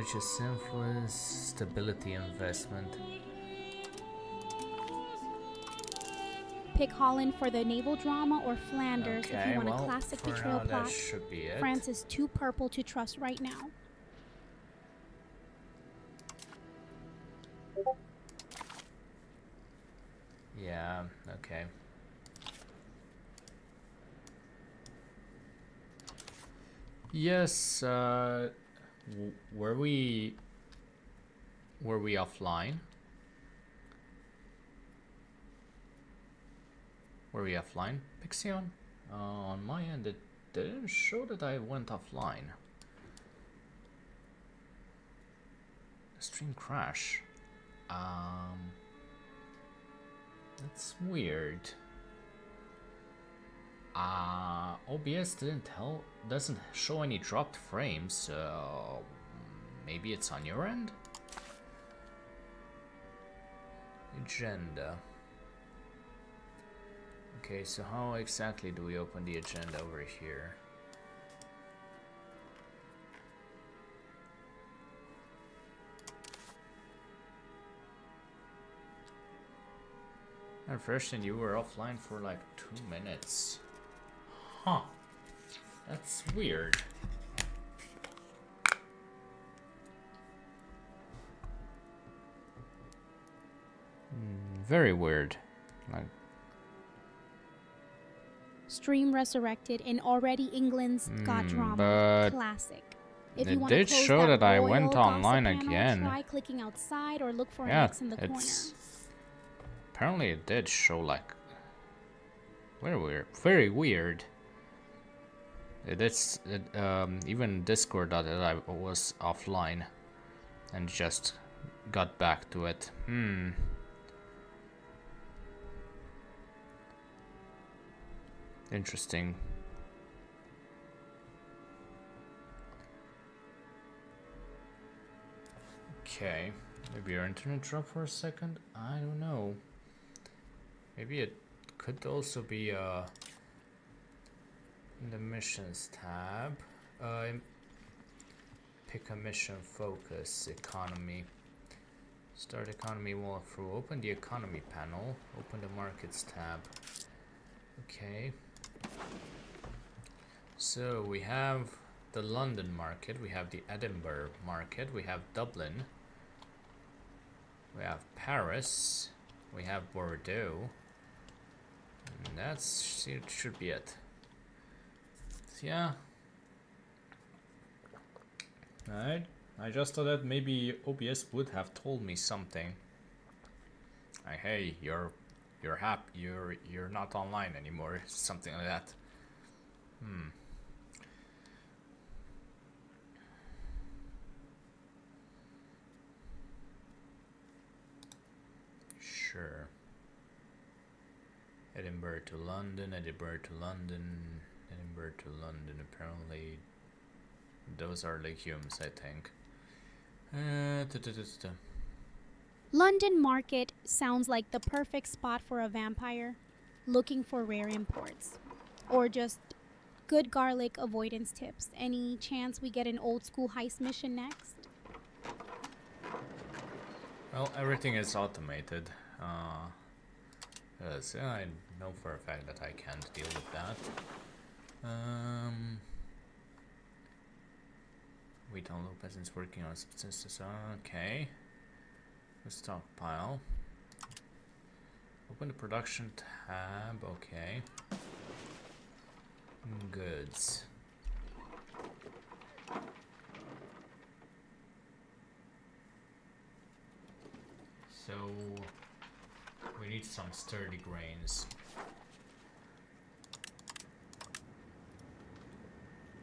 religious influence, stability, investment. Pick Holland for the naval drama or Flanders if you want a classic for betrayal now, plot. that should be it. France is too purple to trust right now. Yeah, okay. Yes, were we offline? Were we offline, Pixion? On my end, it didn't show that I went offline. The stream crash. That's weird. OBS doesn't show any dropped frames, so maybe it's on your end? Agenda. Okay, so how exactly do we open the agenda over here? At first, and you were offline for like 2 minutes. Huh. That's weird. Very weird. Like, Stream resurrected and already England's got drama. but Classic. If it you want to did close show that I royal went gossip online panel, again. Try clicking outside or look for an Yeah, X in the corner. apparently it did show like very weird. Very weird. Even Discord that I was offline and just got back to it. Interesting. Okay, maybe your internet dropped for a second. I don't know. Maybe it could also be in the missions tab. Pick a mission, focus, economy. Start economy walkthrough. Open the economy panel. Open the markets tab. Okay. So we have the London market, we have the Edinburgh market, we have Dublin, we have Paris, we have Bordeaux, and it should be it. So yeah. Alright, I just thought that maybe OBS would have told me something. Like, hey, you're not online anymore, something like that. Sure. Edinburgh to London, Edinburgh to London, Edinburgh to London. Apparently, those are legumes, I think. London Market sounds like the perfect spot for a vampire looking for rare imports. Or just good garlic avoidance tips. Any chance we get an old school heist mission next? Well, everything is automated. So I know for a fact that I can't deal with that. We don't know peasants working on subsistence. Okay. Stockpile. Open the production tab. Okay. Goods. So we need some sturdy grains.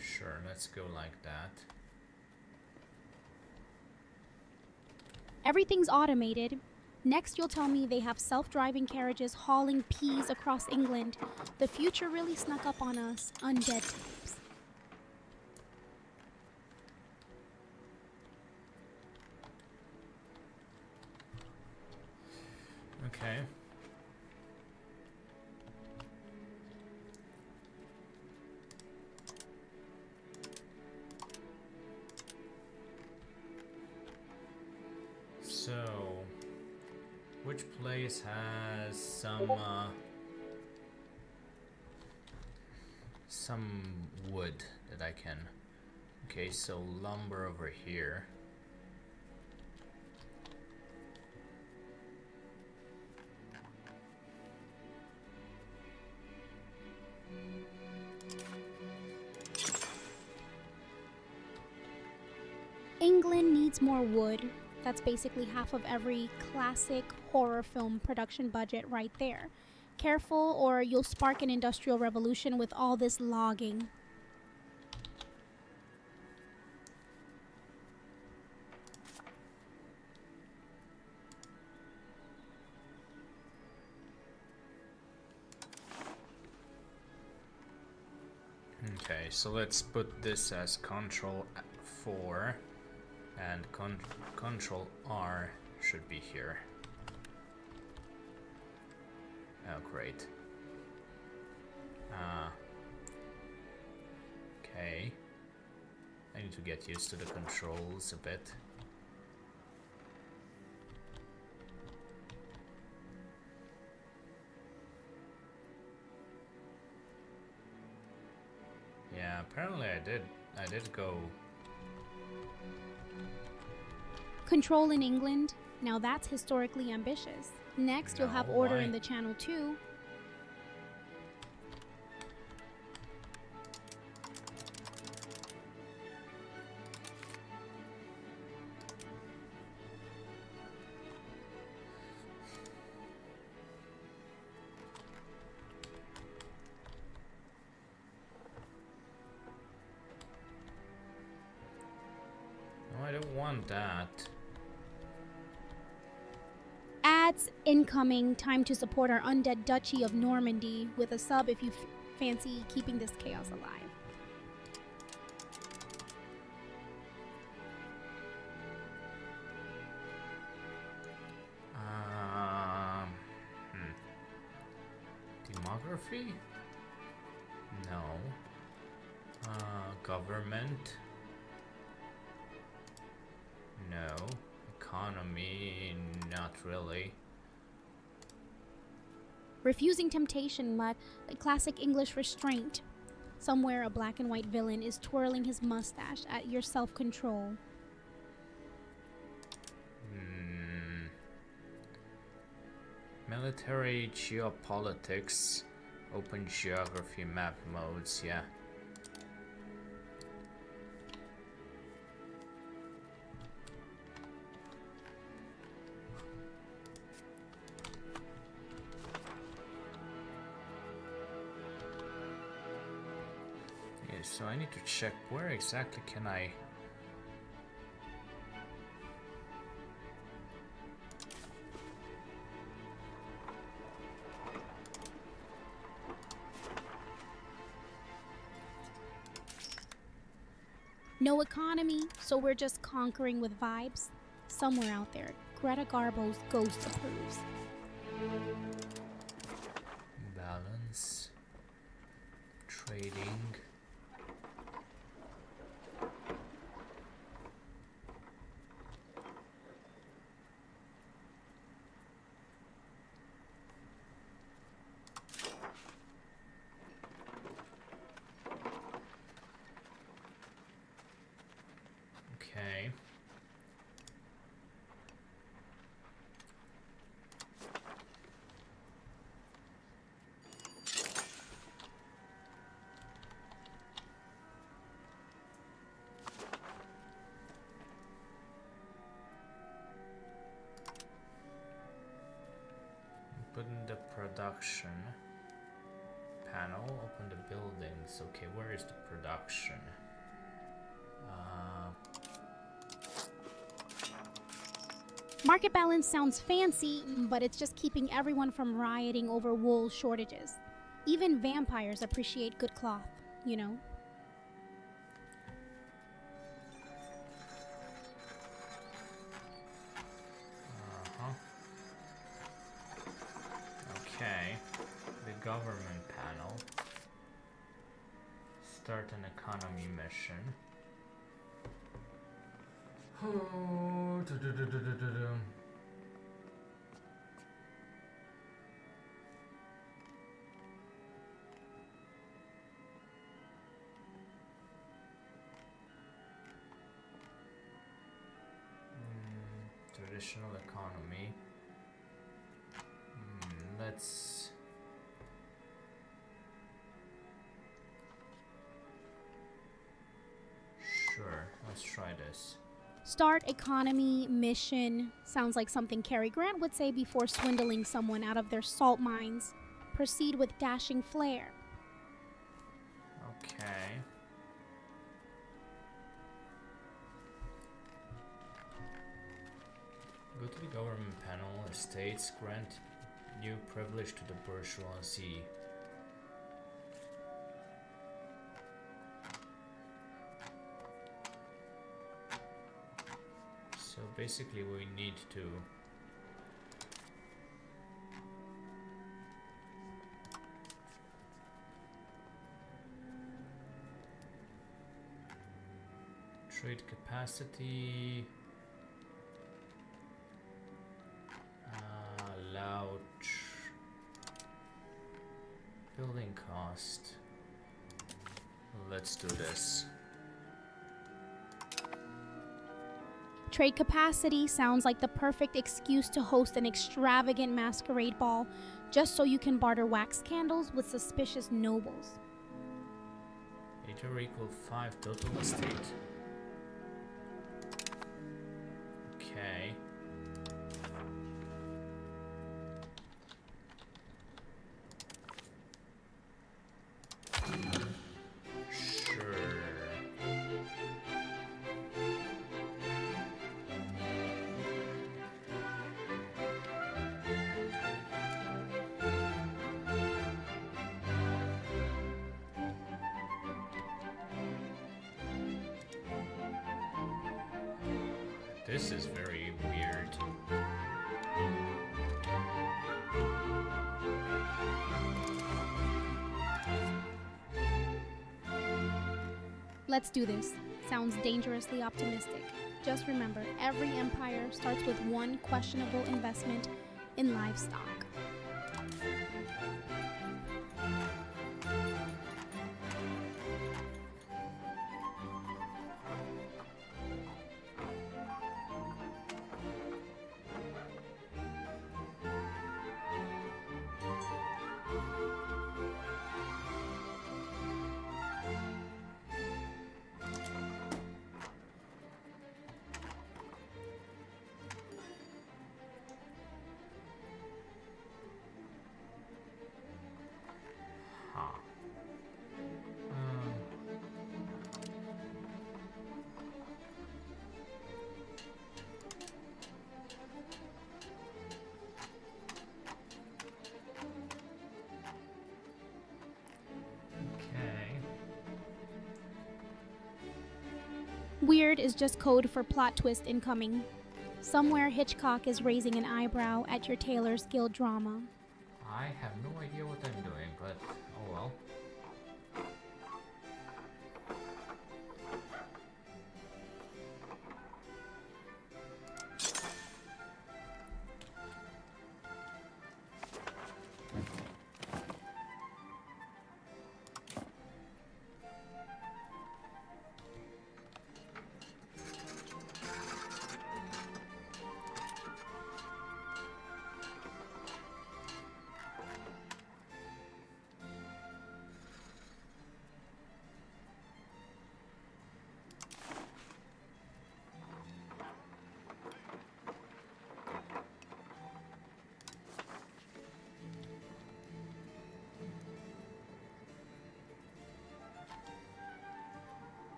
Sure, let's go like that. Everything's automated. Next, you'll tell me they have self-driving carriages hauling peas across England. The future really snuck up on us, undead types. Okay. which place has some wood that I can. Okay, so lumber over here. England needs more wood. That's basically half of every classic horror film production budget right there. Careful, or you'll spark an industrial revolution with all this logging. Okay, so let's put this as Control 4, and Control R should be here. Oh, great. Okay. I need to get used to the controls a bit. Yeah, apparently I did go. Control in England? Now that's historically ambitious. Next, you'll have No, order why? in the Channel too. No, I don't want that. Ads incoming. Time to support our undead Duchy of Normandy with a sub if you fancy keeping this chaos alive. Demography? No. Government? No. Economy? Not really. Refusing temptation, but a classic English restraint. Somewhere a black and white villain is twirling his mustache at your self-control. Military geopolitics. Open geography map modes, yeah. Yeah, so I need to check where exactly can I. No economy, so we're just conquering with vibes. Somewhere out there, Greta Garbo's ghost approves. Balance. Trading. Okay. Open the production panel, open the buildings. Okay, where is the production? Market balance sounds fancy, but it's just keeping everyone from rioting over wool shortages. Even vampires appreciate good cloth, you know? Okay, the government panel. Start an economy mission. traditional economy. Let's... Sure, let's try this. Start economy mission sounds like something Cary Grant would say before swindling someone out of their salt mines. Proceed with dashing flair. Okay. Go to the government panel. Estates grant new privilege to the bourgeoisie. So basically we need to trade capacity, allowed building cost. Let's do this. Trade capacity sounds like the perfect excuse to host an extravagant masquerade ball just so you can barter wax candles with suspicious nobles. Later equal 5 total estate. Okay. This is very weird. Let's do this. Sounds dangerously optimistic. Just remember, every empire starts with one questionable investment in livestock. Weird is just code for plot twist incoming. Somewhere Hitchcock is raising an eyebrow at your Taylor's Guild drama. I have no idea what I'm doing, but oh well.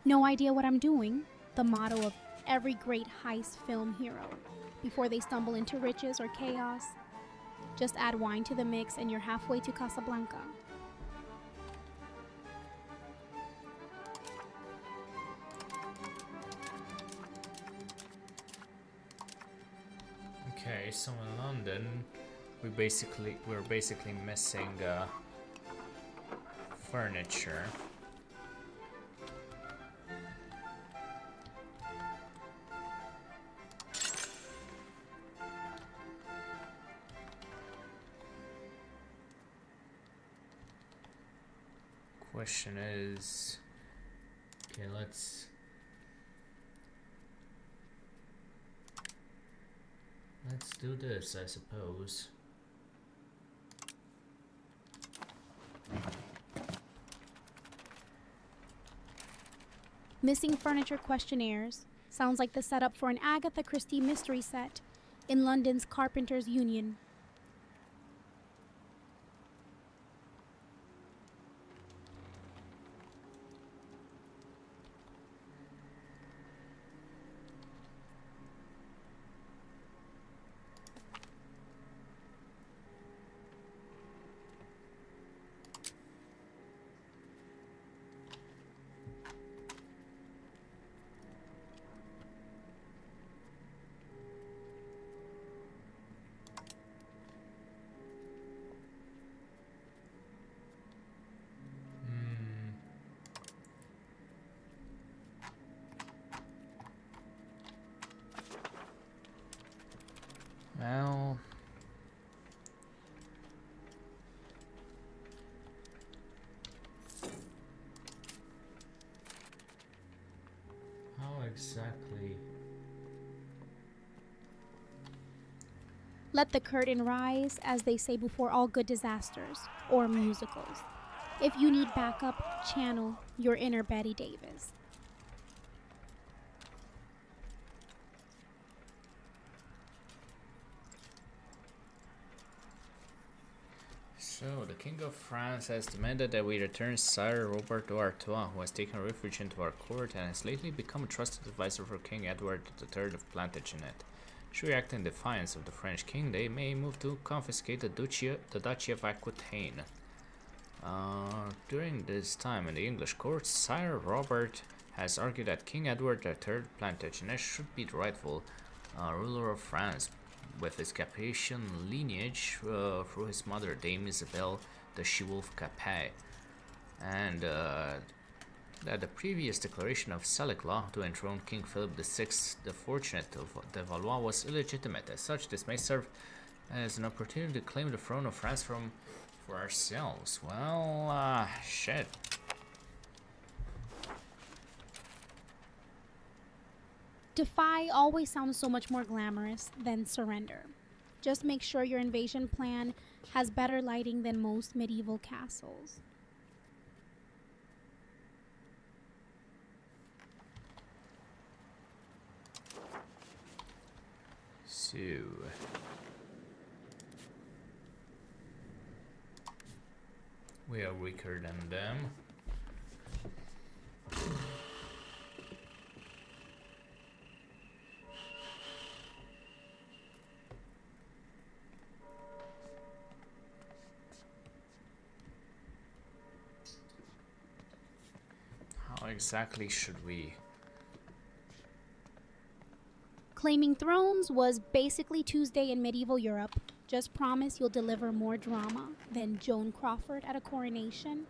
No idea what I'm doing, the motto of every great heist film hero. Before they stumble into riches or chaos, just add wine to the mix and you're halfway to Casablanca. Okay, so in London, we're basically missing furniture. Question is, okay, let's let's do this, I suppose. Missing furniture questionnaires. Sounds like the setup for an Agatha Christie mystery set in London's Carpenters Union. Well, how exactly? Let the curtain rise, as they say before all good disasters or musicals. If you need backup, channel your inner Betty Davis. So, the King of France has demanded that we return Sire Robert d'Artois, who has taken refuge into our court and has lately become a trusted advisor for King Edward III of Plantagenet. Should we act in defiance of the French king, they may move to confiscate the Duchy of Aquitaine. During this time in the English courts, Sire Robert has argued that King Edward III Plantagenet should be the rightful ruler of France, with his Capetian lineage through his mother, Dame Isabel de She-Wolf Capet, and that the previous declaration of Salic-Law to enthrone King Philip VI the Fortunate of de Valois was illegitimate. As such, this may serve as an opportunity to claim the throne of France for ourselves. Well, shit. Defy always sounds so much more glamorous than surrender. Just make sure your invasion plan has better lighting than most medieval castles. So, we are weaker than them. How exactly should we? Claiming thrones was basically Tuesday in medieval Europe. Just promise you'll deliver more drama than Joan Crawford at a coronation.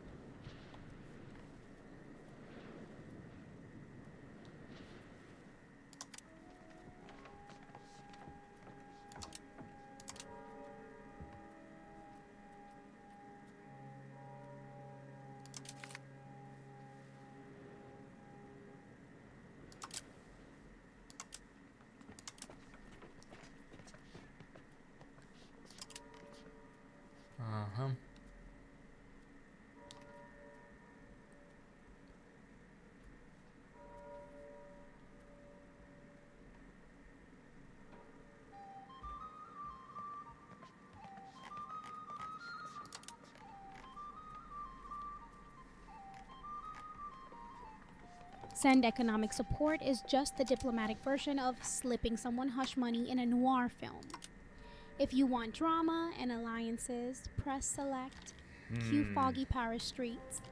Uh-huh. Send economic support is just the diplomatic version of slipping someone hush money in a noir film. If you want drama and alliances, press select. Cue foggy Paris streets.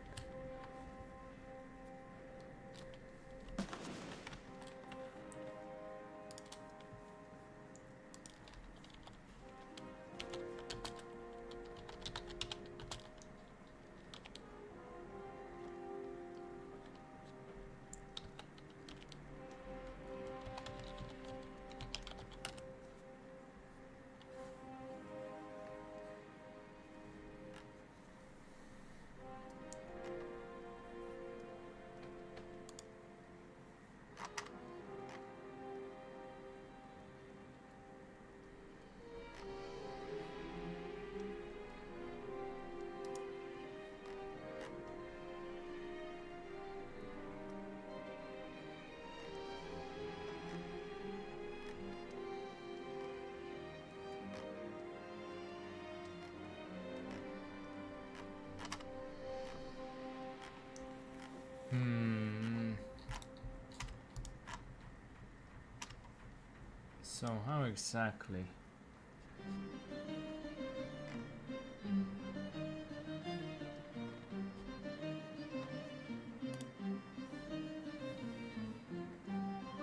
So how exactly?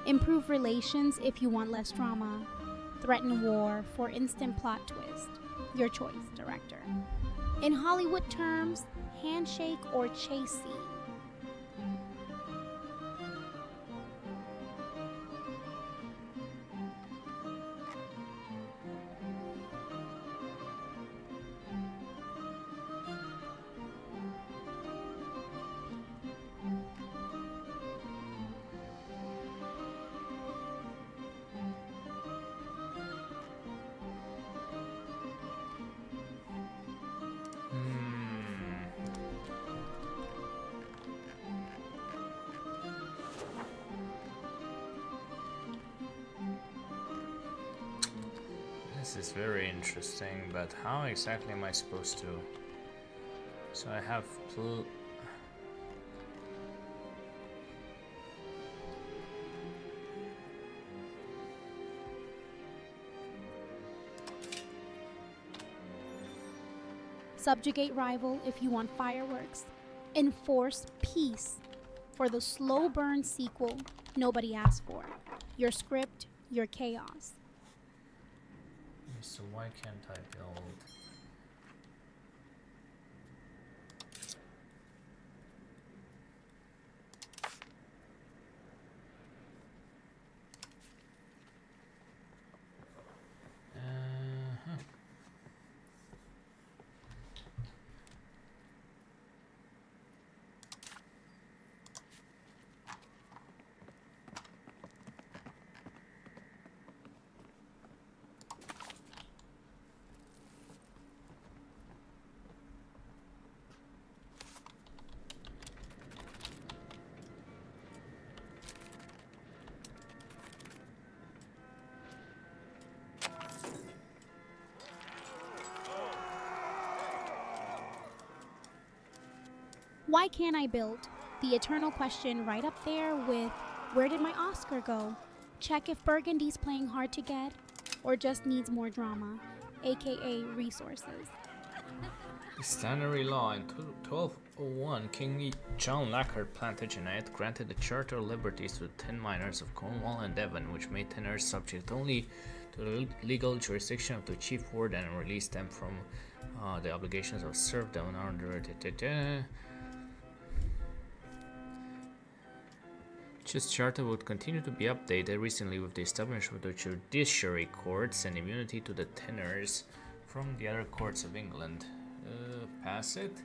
Improve relations if you want less drama. Threaten war for instant plot twist. Your choice, director. In Hollywood terms, handshake or chase scene. This is very interesting, but how exactly am I supposed to? So I have Subjugate rival if you want fireworks. Enforce peace for the slow burn sequel nobody asked for. Your script, your chaos. So why can't I build? Why can't I build? The eternal question right up there with where did my Oscar go? Check if Burgundy's playing hard to get or just needs more drama, aka resources. The Stannery Law in 1201, King John Lockhart Plantagenet granted the Charter of Liberties to the 10 miners of Cornwall and Devon, which made tenors subject only to the legal jurisdiction of the chief warden and released them from the obligations of serfdom under This charter would continue to be updated recently with the establishment of the judiciary courts and immunity to the tenors from the other courts of England. Pass it?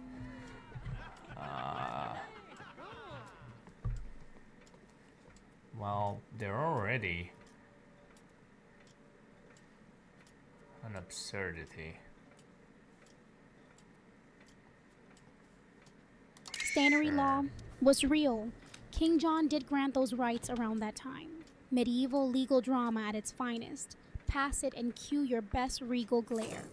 Well, they're already an absurdity. Stannery Law was real. King John did grant those rights around that time. Medieval legal drama at its finest. Pass it and cue your best regal glare.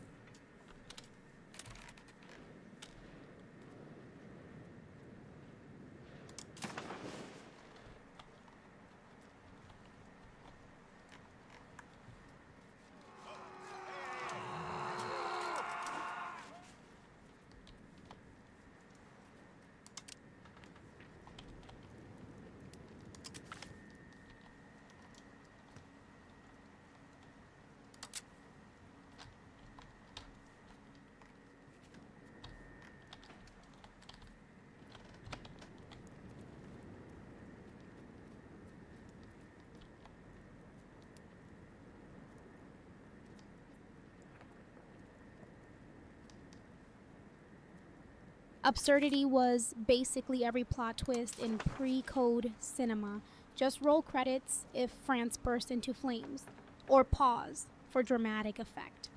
Absurdity was basically every plot twist in pre-code cinema. Just roll credits if France burst into flames, or pause for dramatic effect.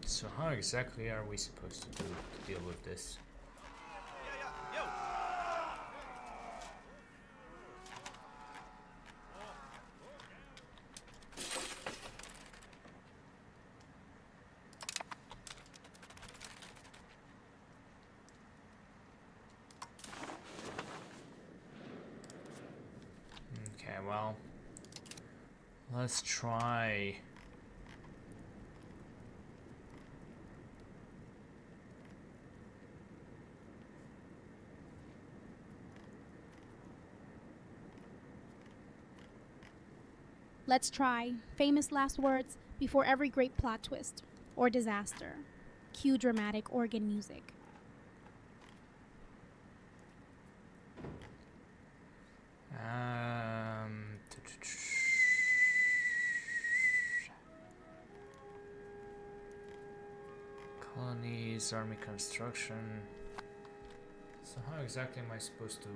So how exactly are we supposed to deal with this? well, let's try. Let's try famous last words before every great plot twist or disaster. Cue dramatic organ music. Colonies, army construction. So how exactly am I supposed to...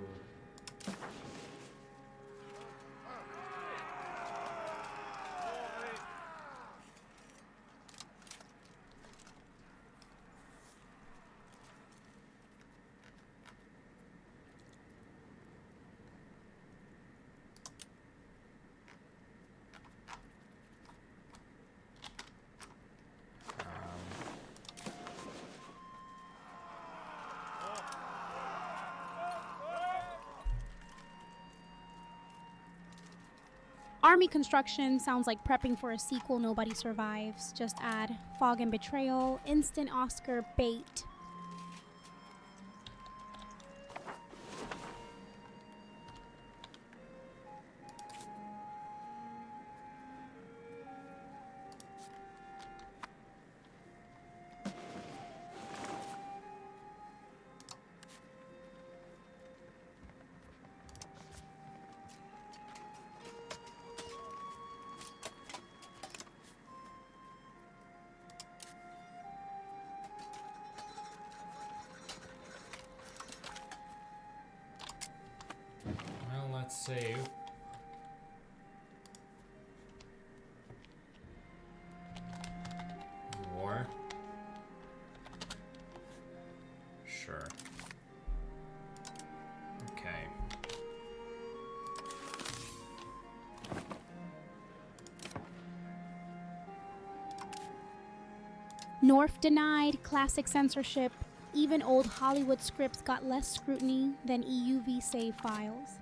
Army construction sounds like prepping for a sequel Nobody Survives. Just add fog and betrayal, instant Oscar bait. Well, let's save. War. Sure. Okay. North denied, classic censorship. Even old Hollywood scripts got less scrutiny than EUV save files.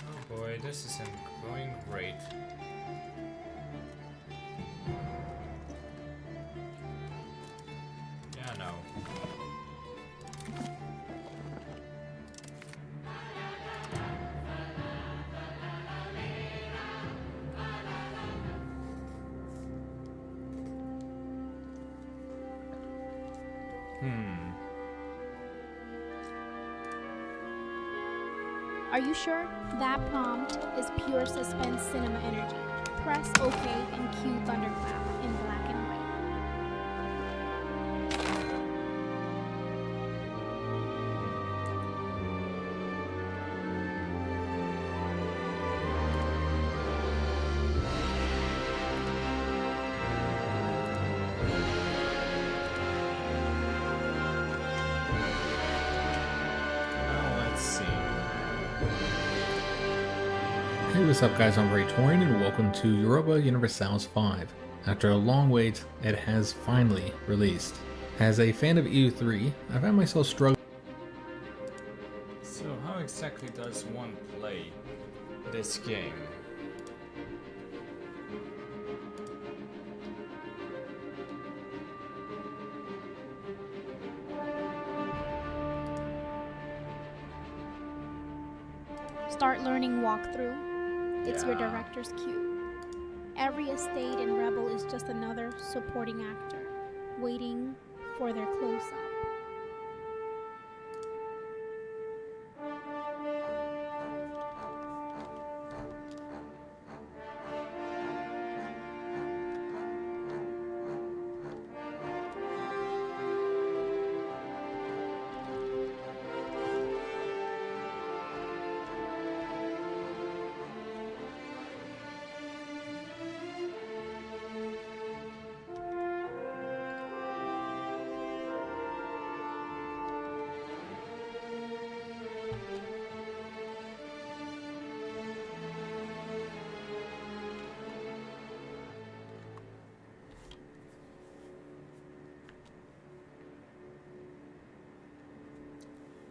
Oh boy, this isn't going great. Yeah, no. Are you sure? That prompt is pure suspense cinema energy. Press OK and cue Thunderclap in black and white. Well, let's see. Hey, what's up guys, I'm Praetorian and welcome to Europa Universalis 5. After a long wait, it has finally released. As a fan of EU3, I found myself struggling. So how exactly does one play this game? Start learning walkthrough. It's your Yeah. director's cue. Every estate in Rebel is just another supporting actor, waiting for their close-up.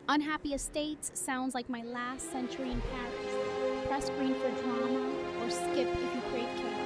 Unhappy Estates sounds like my last century in Paris. Press green for drama, or skip if you crave chaos.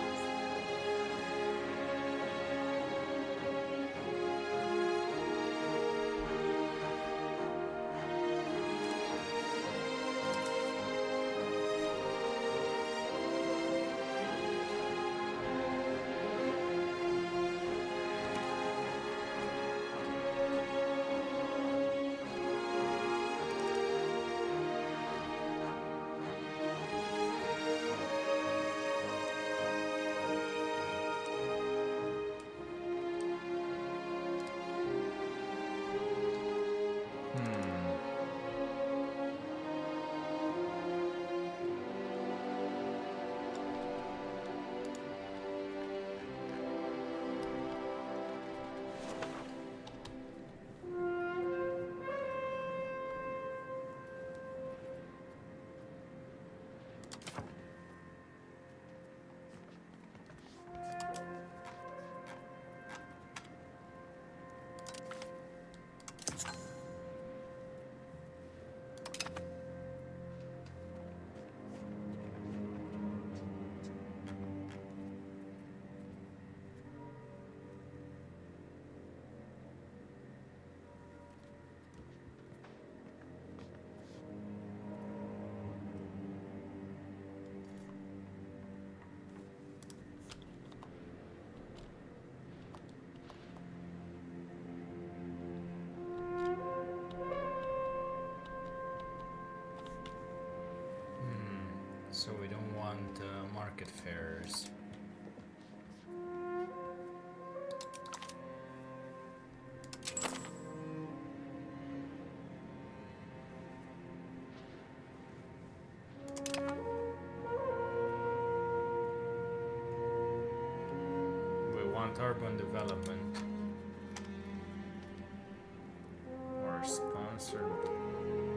So we don't want market fairs. We want urban development. Or sponsored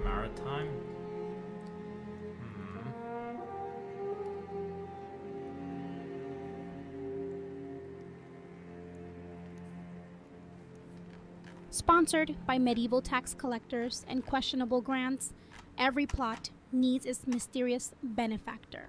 maritime. Sponsored by medieval tax collectors and questionable grants, every plot needs its mysterious benefactor.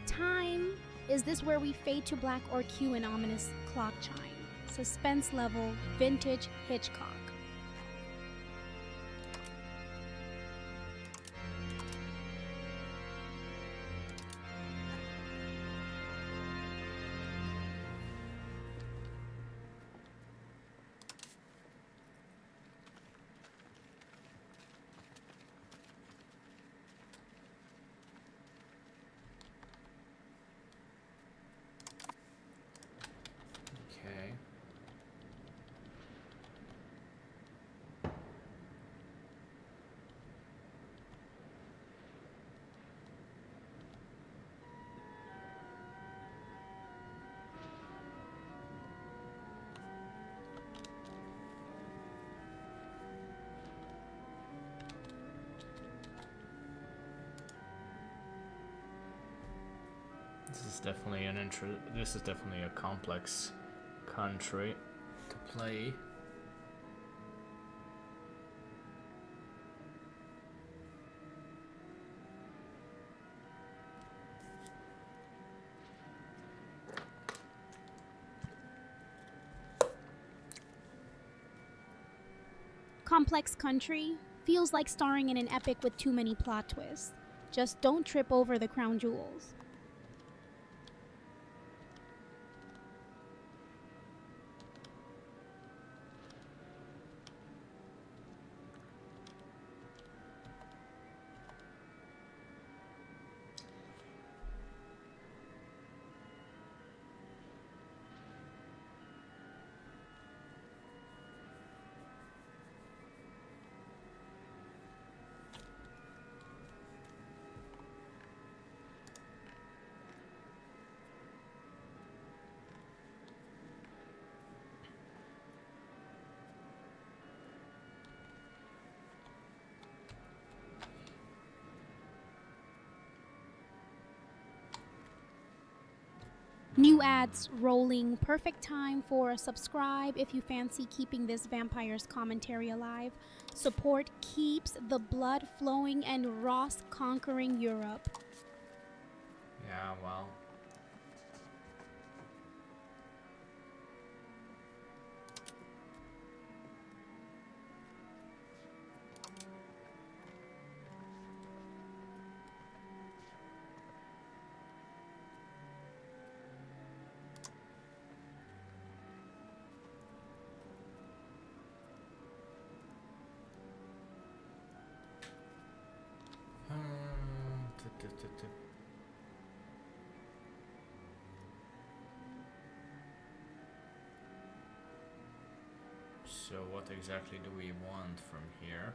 Time. Is this where we fade to black or cue an ominous clock chime? Suspense level, vintage Hitchcock. Okay. This is definitely a complex country to play. Complex country feels like starring in an epic with too many plot twists. Just don't trip over the crown jewels. New ads rolling. Perfect time for a subscribe if you fancy keeping this vampire's commentary alive. Support keeps the blood flowing and Ross conquering Europe. Yeah, well. So what exactly do we want from here?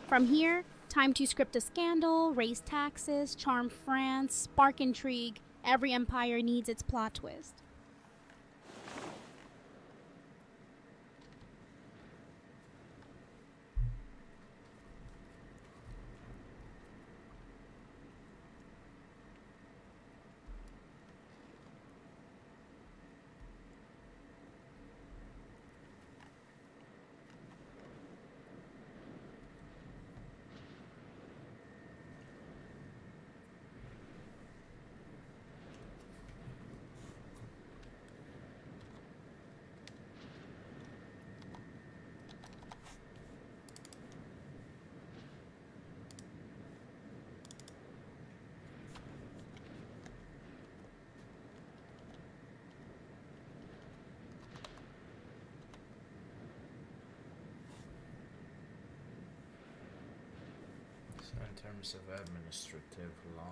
From here, time to script a scandal, raise taxes, charm France, spark intrigue. Every empire needs its plot twist. So in terms of administrative law,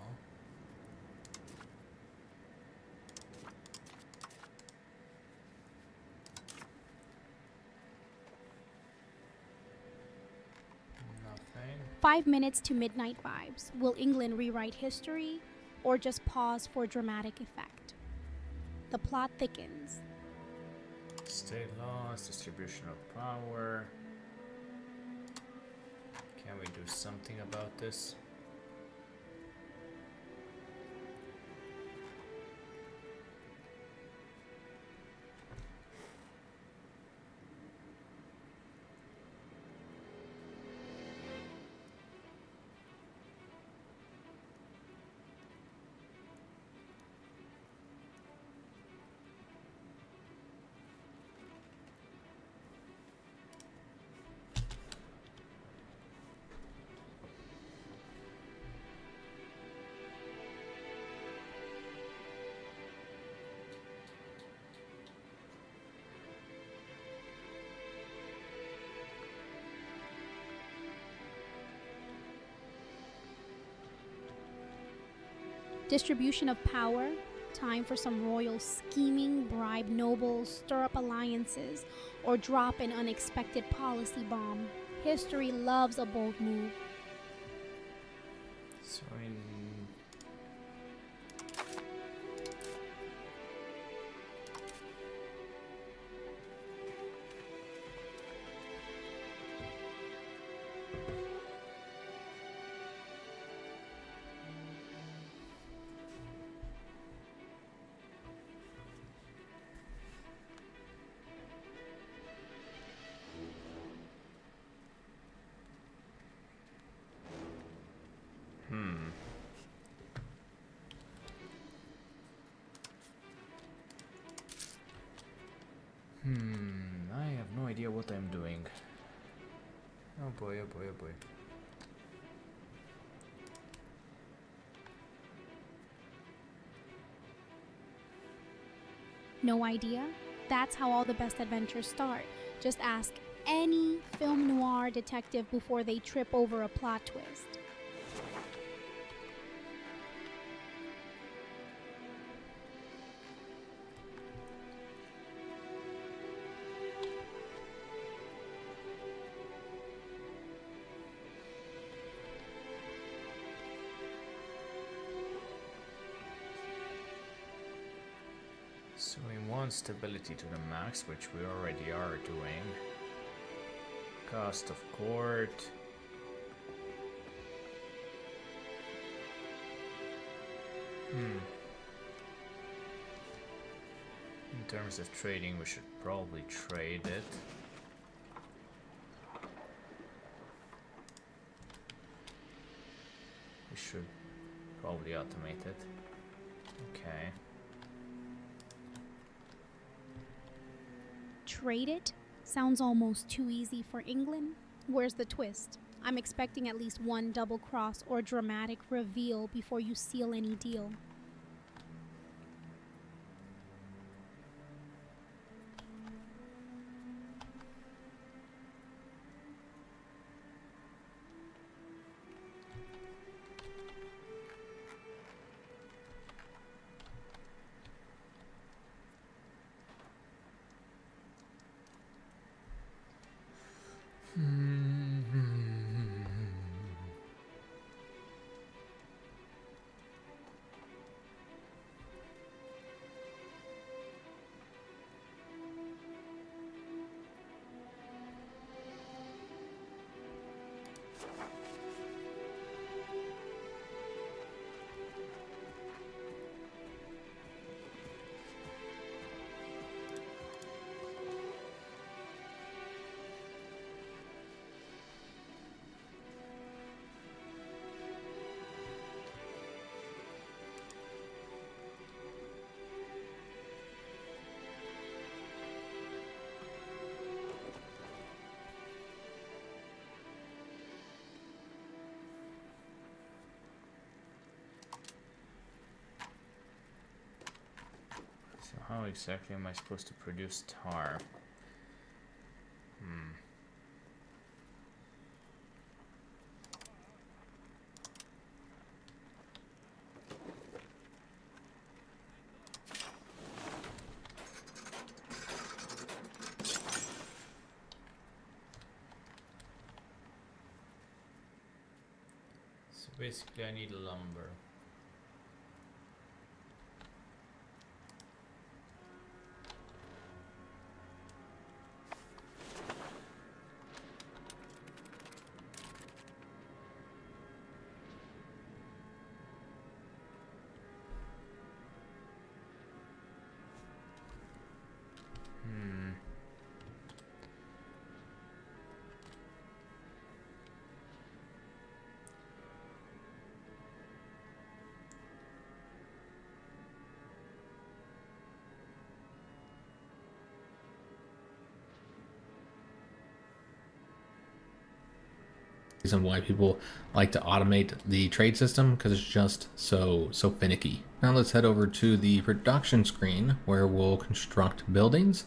nothing. 5 minutes to midnight vibes. Will England rewrite history or just pause for dramatic effect? The plot thickens. State laws, distribution of power. Can we do something about this? Distribution of power. Time for some royal scheming, bribe nobles, stir up alliances, or drop an unexpected policy bomb. History loves a bold move. So in I have no idea what I'm doing. Oh boy, oh boy, oh boy. No idea? That's how all the best adventures start. Just ask any film noir detective before they trip over a plot twist. So we want stability to the max, which we already are doing. Cost of court. In terms of trading, we should probably trade it. We should probably automate it. Okay. Trade it? Sounds almost too easy for England. Where's the twist? I'm expecting at least one double cross or dramatic reveal before you seal any deal. So how exactly am I supposed to produce tar? So basically I need lumber. Reason why people like to automate the trade system, because it's just so finicky. Now let's head over to the production screen where we'll construct buildings.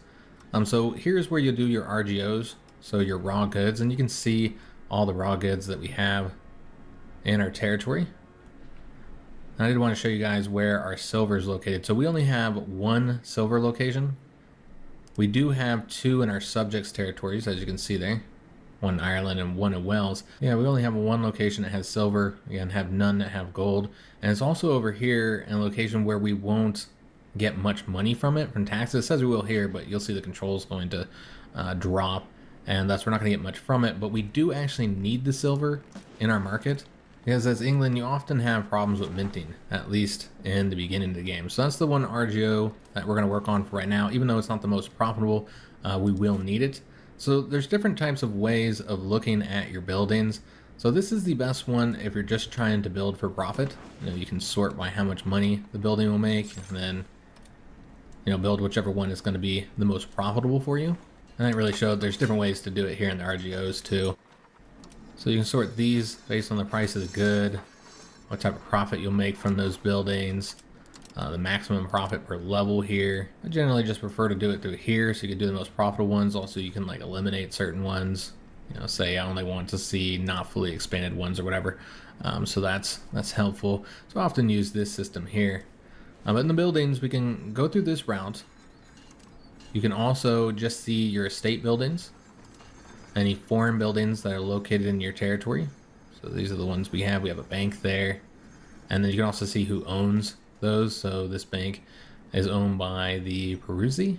So here's where you'll do your RGOs, so your raw goods, and you can see all the raw goods that we have in our territory. I did want to show you guys where our silver is located. So we only have one silver location. We do have two in our subjects territories, as you can see there. One in Ireland and one in Wales. Yeah, we only have one location that has silver, and have none that have gold. And it's also over here in a location where we won't get much money from it from taxes. It says we will here, but you'll see the controls going to drop, and thus we're not going to get much from it. But we do actually need the silver in our market, because as England, you often have problems with minting, at least in the beginning of the game. So that's the one RGO that we're going to work on for right now. Even though it's not the most profitable, we will need it. So there's different types of ways of looking at your buildings. So this is the best one if you're just trying to build for profit. You can sort by how much money the building will make, and then build whichever one is going to be the most profitable for you. And it really showed there's different ways to do it here in the RGOs too. So you can sort these based on the price is good, what type of profit you'll make from those buildings, the maximum profit per level here. I generally just prefer to do it through here so you can do the most profitable ones. Also, you can like eliminate certain ones. Say I only want to see not fully expanded ones or whatever. So that's helpful. So I often use this system here. But in the buildings, we can go through this route. You can also just see your estate buildings, any foreign buildings that are located in your territory. So these are the ones we have. We have a bank there. And then you can also see who owns those. So this bank is owned by the Peruzzi,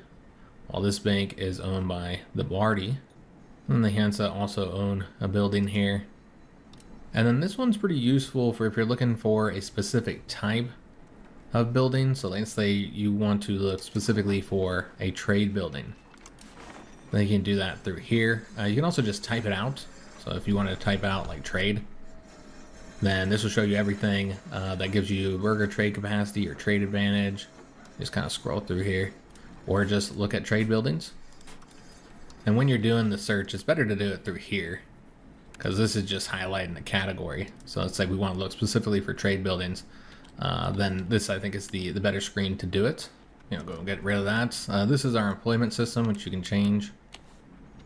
while this bank is owned by the Bardi. And the Hansa also own a building here. And then this one's pretty useful for if you're looking for a specific type of building. So let's say you want to look specifically for a trade building. Then you can do that through here. You can also just type it out. So if you want to type out like trade, then this will show you everything that gives you burger trade capacity or trade advantage. Just kind of scroll through here, or just look at trade buildings. And when you're doing the search, it's better to do it through here, because this is just highlighting the category. So let's say we want to look specifically for trade buildings. Then this, I think, is the better screen to do it. Go and get rid of that. This is our employment system, which you can change.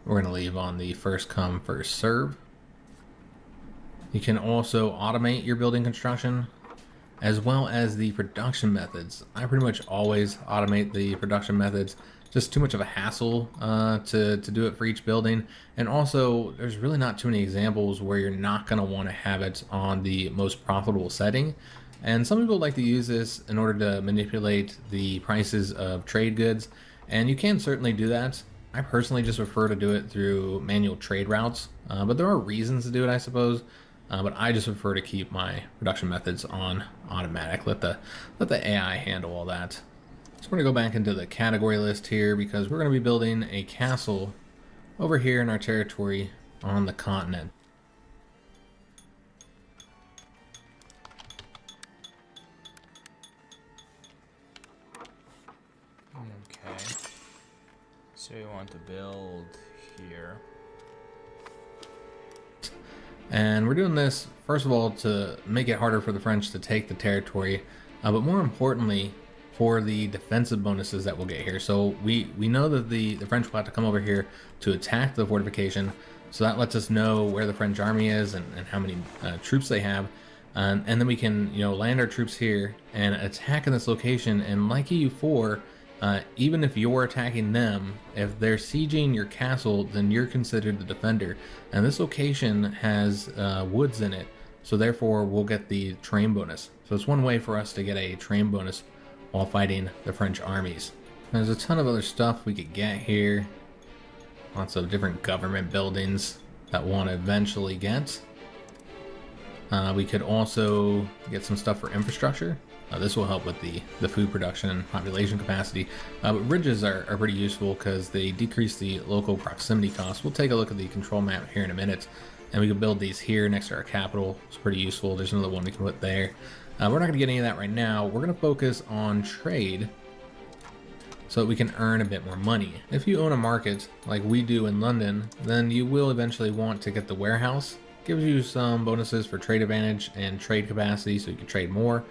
We're going to leave on the first come, first serve. You can also automate your building construction, as well as the production methods. I pretty much always automate the production methods. Just too much of a hassle to do it for each building. And also, there's really not too many examples where you're not going to want to have it on the most profitable setting. And some people like to use this in order to manipulate the prices of trade goods. And you can certainly do that. I personally just prefer to do it through manual trade routes. But there are reasons to do it, I suppose. But I just prefer to keep my production methods on automatic. Let the AI handle all that. So we're going to go back into the category list here, because we're going to be building a castle over here in our territory on the continent. Okay. So we want to build here. And we're doing this, first of all, to make it harder for the French to take the territory, but more importantly, for the defensive bonuses that we'll get here. So we know that the French will have to come over here to attack the fortification, so that lets us know where the French army is and how many troops they have. And then we can land our troops here and attack in this location. And like EU4, even if you're attacking them, if they're sieging your castle, then you're considered the defender. And this location has woods in it, so therefore we'll get the train bonus. So it's one way for us to get a train bonus while fighting the French armies. There's a ton of other stuff we could get here. Lots of different government buildings that we'll want to eventually get. We could also get some stuff for infrastructure. This will help with the food production and population capacity. But ridges are pretty useful because they decrease the local proximity costs. We'll take a look at the control map here in a minute. And we can build these here next to our capital. It's pretty useful. There's another one we can put there. We're not going to get any of that right now. We're going to focus on trade so that we can earn a bit more money. If you own a market like we do in London, then you will eventually want to get the warehouse. It gives you some bonuses for trade advantage and trade capacity, so you can trade more.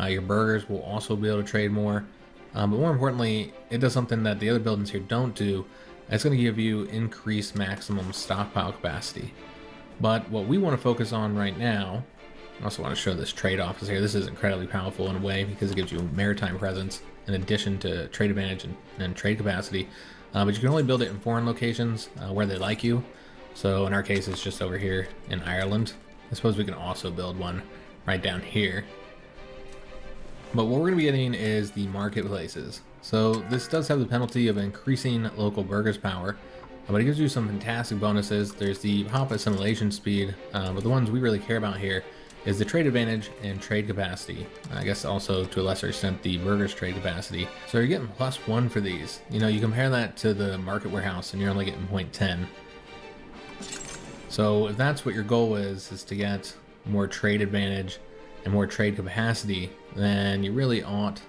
Your burgers will also be able to trade more. But more importantly, it does something that the other buildings here don't do. It's going to give you increased maximum stockpile capacity. But what we want to focus on right now, I also want to show this trade office here. This is incredibly powerful in a way because it gives you maritime presence in addition to trade advantage and trade capacity. But you can only build it in foreign locations where they like you. So in our case, it's just over here in Ireland. I suppose we can also build one right down here. But what we're going to be getting is the marketplaces. So this does have the penalty of increasing local burgers' power, but it gives you some fantastic bonuses. There's the hop assimilation speed, but the ones we really care about here is the trade advantage and trade capacity. I guess also to a lesser extent the burgers trade capacity. So you're getting +1 for these. You compare that to the market warehouse and you're only getting 0.10. So if that's what your goal is to get more trade advantage and more trade capacity, then you really ought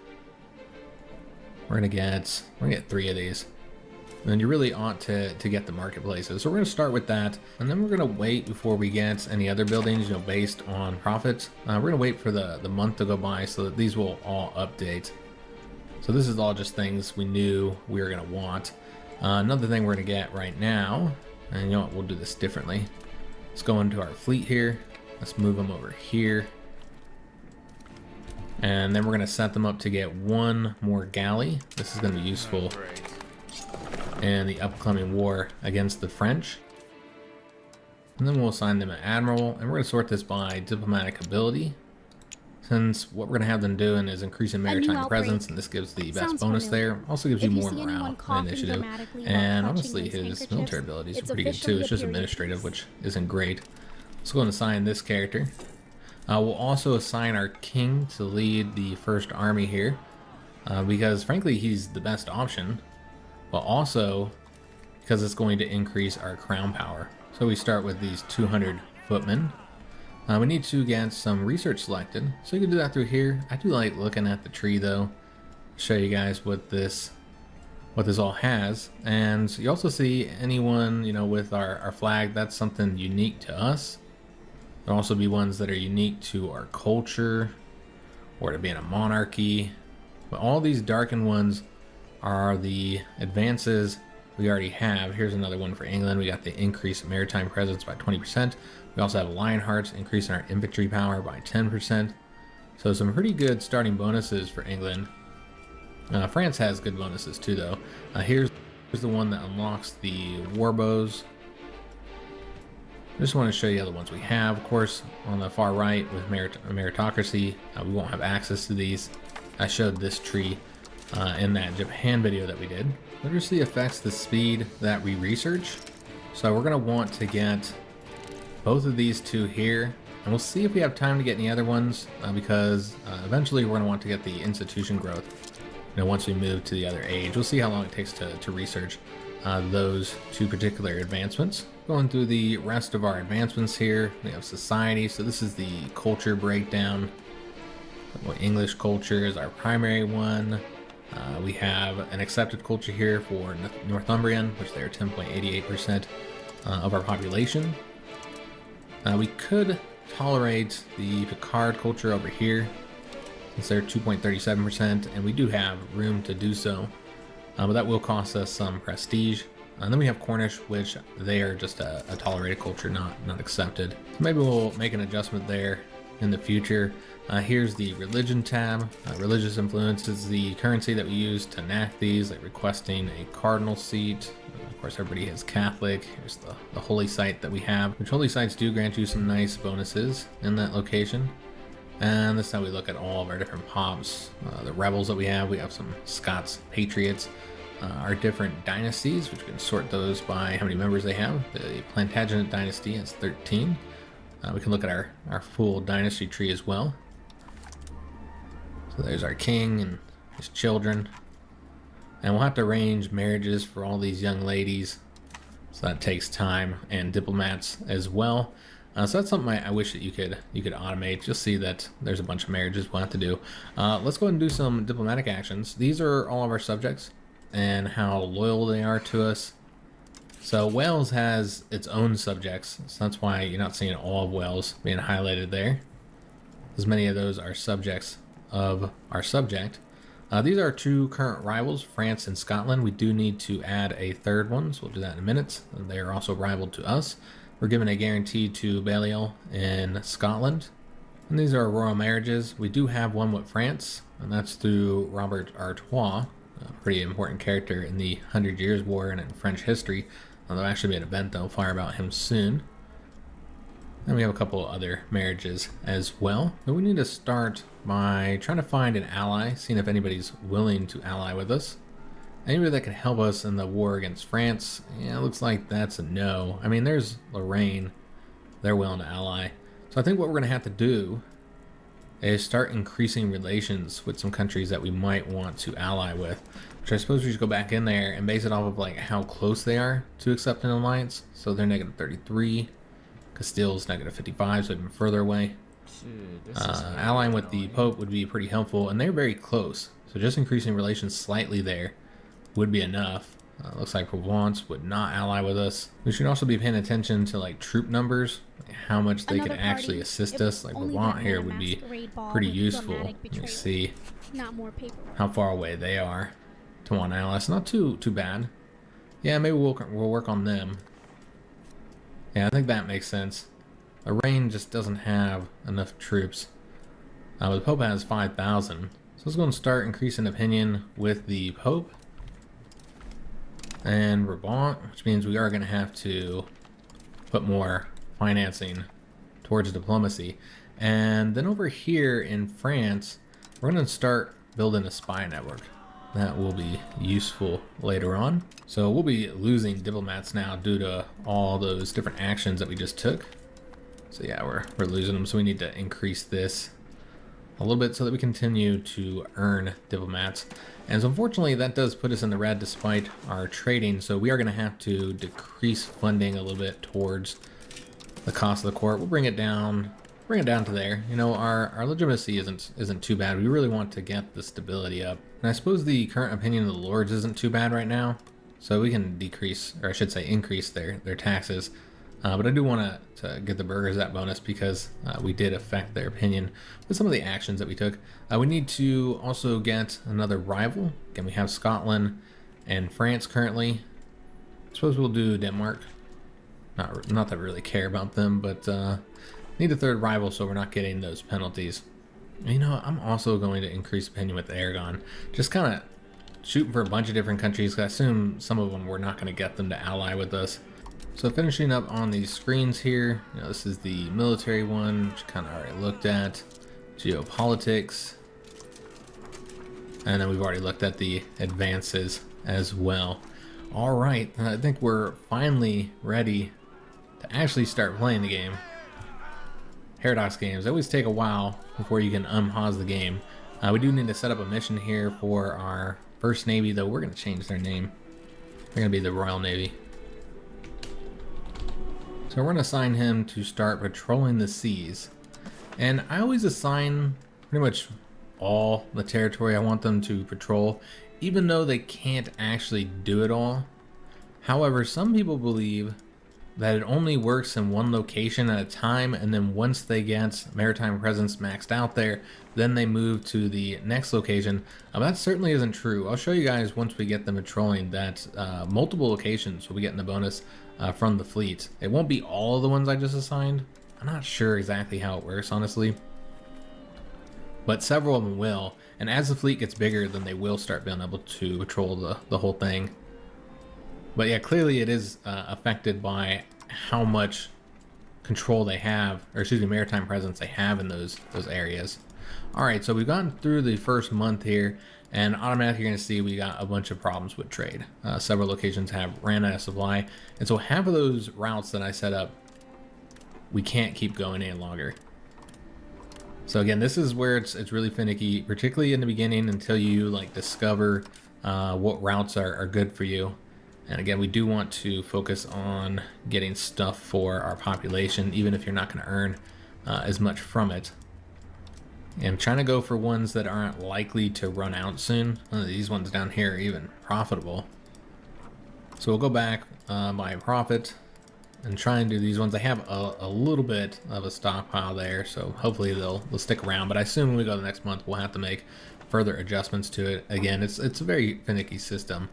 We're gonna get 3 of these. And then you really ought to get the marketplaces. So we're gonna start with that, and then we're gonna wait before we get any other buildings, based on profits. We're gonna wait for the month to go by so that these will all update. So this is all just things we knew we were gonna want. Another thing we're gonna get right now, and you know what, we'll do this differently. Let's go into our fleet here. Let's move them over here. And then we're gonna set them up to get 1 more galley. This is gonna be useful in the upcoming war against the French. And then we'll assign them an admiral, and we're going to sort this by diplomatic ability, since what we're going to have them doing is increasing maritime presence, and this gives the best bonus there. Also gives you more morale and initiative, and honestly his military abilities are pretty good too. It's just administrative, which isn't great. So go and assign this character. We'll also assign our king to lead the first army here, because frankly he's the best option, but also because it's going to increase our crown power. So we start with these 200 footmen. We need to get some research selected, so you can do that through here. I do like looking at the tree though, show you guys what this all has. And you also see anyone with our flag, that's something unique to us. There'll also be ones that are unique to our culture or to being a monarchy, but all these darkened ones are the advances we already have. Here's another one for England. We got the increase in maritime presence by 20%. We also have Lionhearts increasing our infantry power by 10%. So some pretty good starting bonuses for England. France has good bonuses too though. Here's the one that unlocks the war bows. I just want to show you the ones we have. Of course, on the far right with meritocracy, we won't have access to these. I showed this tree in that Japan video that we did. Literacy affects the speed that we research, so we're going to want to get both of these 2 here, and we'll see if we have time to get any other ones, because eventually we're going to want to get the institution growth once we move to the other age. We'll see how long it takes to research those 2 particular advancements. Going through the rest of our advancements here, we have society, so this is the culture breakdown. English culture is our primary one. We have an accepted culture here for Northumbrian, which they're 10.88% of our population. We could tolerate the Picard culture over here, since they're 2.37%, and we do have room to do so, but that will cost us some prestige. And then we have Cornish, which they are just a tolerated culture, not accepted. So maybe we'll make an adjustment there in the future. Here's the religion tab. Religious influence is the currency that we use to enact these, like requesting a cardinal seat. Of course, everybody has Catholic. Here's the holy site that we have, which holy sites do grant you some nice bonuses in that location. And this is how we look at all of our different pops. The rebels that we have some Scots patriots. Our different dynasties, which we can sort those by how many members they have. The Plantagenet dynasty has 13. We can look at our full dynasty tree as well. So there's our king and his children. And we'll have to arrange marriages for all these young ladies. So that takes time, and diplomats as well. So that's something I wish that you could automate. You'll see that there's a bunch of marriages we'll have to do. Let's go ahead and do some diplomatic actions. These are all of our subjects and how loyal they are to us. So Wales has its own subjects, so that's why you're not seeing all of Wales being highlighted there, as many of those are subjects of our subject. These are 2 current rivals, France and Scotland. We do need to add a 3rd one, so we'll do that in a minute. They are also rival to us. We're given a guarantee to Balliol in Scotland. And these are royal marriages. We do have one with France, and that's through Robert Artois, a pretty important character in the 100 Years' War and in French history. There'll actually be an event that'll fire about him soon. And we have a couple other marriages as well. But we need to start by trying to find an ally, seeing if anybody's willing to ally with us. Anybody that can help us in the war against France. Yeah, it looks like that's a no. I mean, there's Lorraine. They're willing to ally. So I think what we're going to have to do is start increasing relations with some countries that we might want to ally with. Which I suppose we should go back in there and base it off of like how close they are to accept an alliance. So they're -33. Castile's -55, so even further away. Dude, this is Allying with the annoying. Pope would be pretty helpful, and they're very close. So just increasing relations slightly there would be enough. Looks like Provence would not ally with us. We should also be paying attention to like troop numbers, like how much they Another can actually party, assist if us. Like only Provence that here man a would be masquerade ball pretty with useful. dramatic You betrayal. see Not more paperwork. how far away they are to one ally. It's not too bad. Yeah, maybe we'll work on them. Yeah, I think that makes sense. Lorraine just doesn't have enough troops. But the Pope has 5,000. So let's go and start increasing opinion with the Pope. And Brabant, which means we are going to have to put more financing towards diplomacy. And then over here in France, we're going to start building a spy network. That will be useful later on. So we'll be losing diplomats now due to all those different actions that we just took. So yeah, we're losing them. So we need to increase this a little bit so that we continue to earn diplomats. And so unfortunately that does put us in the red despite our trading. So we are going to have to decrease funding a little bit towards the cost of the court. We'll bring it down to there. You know, our legitimacy isn't too bad. We really want to get the stability up. And I suppose the current opinion of the lords isn't too bad right now. So we can decrease, or I should say increase their taxes. But I do want to get the burghers that bonus because we did affect their opinion with some of the actions that we took. We need to also get another rival. Again, we have Scotland and France currently. I suppose we'll do Denmark. Not that I really care about them, but need a third rival so we're not getting those penalties. And, you know, I'm also going to increase opinion with Aragon. Just kind of shooting for a bunch of different countries. I assume some of them we're not going to get them to ally with us. So finishing up on these screens here, you know, this is the military one, which kind of already looked at, geopolitics, and then we've already looked at the advances as well. All right, I think we're finally ready to actually start playing the game. Paradox games always take a while before you can unpause the game. We do need to set up a mission here for our first Navy, though we're going to change their name. They're going to be the Royal Navy. So we're going to assign him to start patrolling the seas. And I always assign pretty much all the territory I want them to patrol, even though they can't actually do it all. However, some people believe that it only works in one location at a time, and then once they get maritime presence maxed out there, then they move to the next location. That certainly isn't true. I'll show you guys once we get them patrolling that multiple locations will be getting the bonus from the fleet. It won't be all of the ones I just assigned. I'm not sure exactly how it works, honestly. But several of them will. And as the fleet gets bigger, then they will start being able to patrol the whole thing. But yeah, clearly it is affected by how much control they have, or excuse me, maritime presence they have in those areas. All right, so we've gone through the first month here, and automatically you're going to see we got a bunch of problems with trade. Several locations have ran out of supply, and so half of those routes that I set up, we can't keep going any longer. So again, this is where it's really finicky, particularly in the beginning until you like discover what routes are good for you. And again, we do want to focus on getting stuff for our population, even if you're not going to earn as much from it. And I'm trying to go for ones that aren't likely to run out soon. These ones down here are even profitable. So we'll go back by profit and try and do these ones. They have a little bit of a stockpile there, so hopefully they'll stick around. But I assume when we go the next month, we'll have to make further adjustments to it. Again, it's a very finicky system.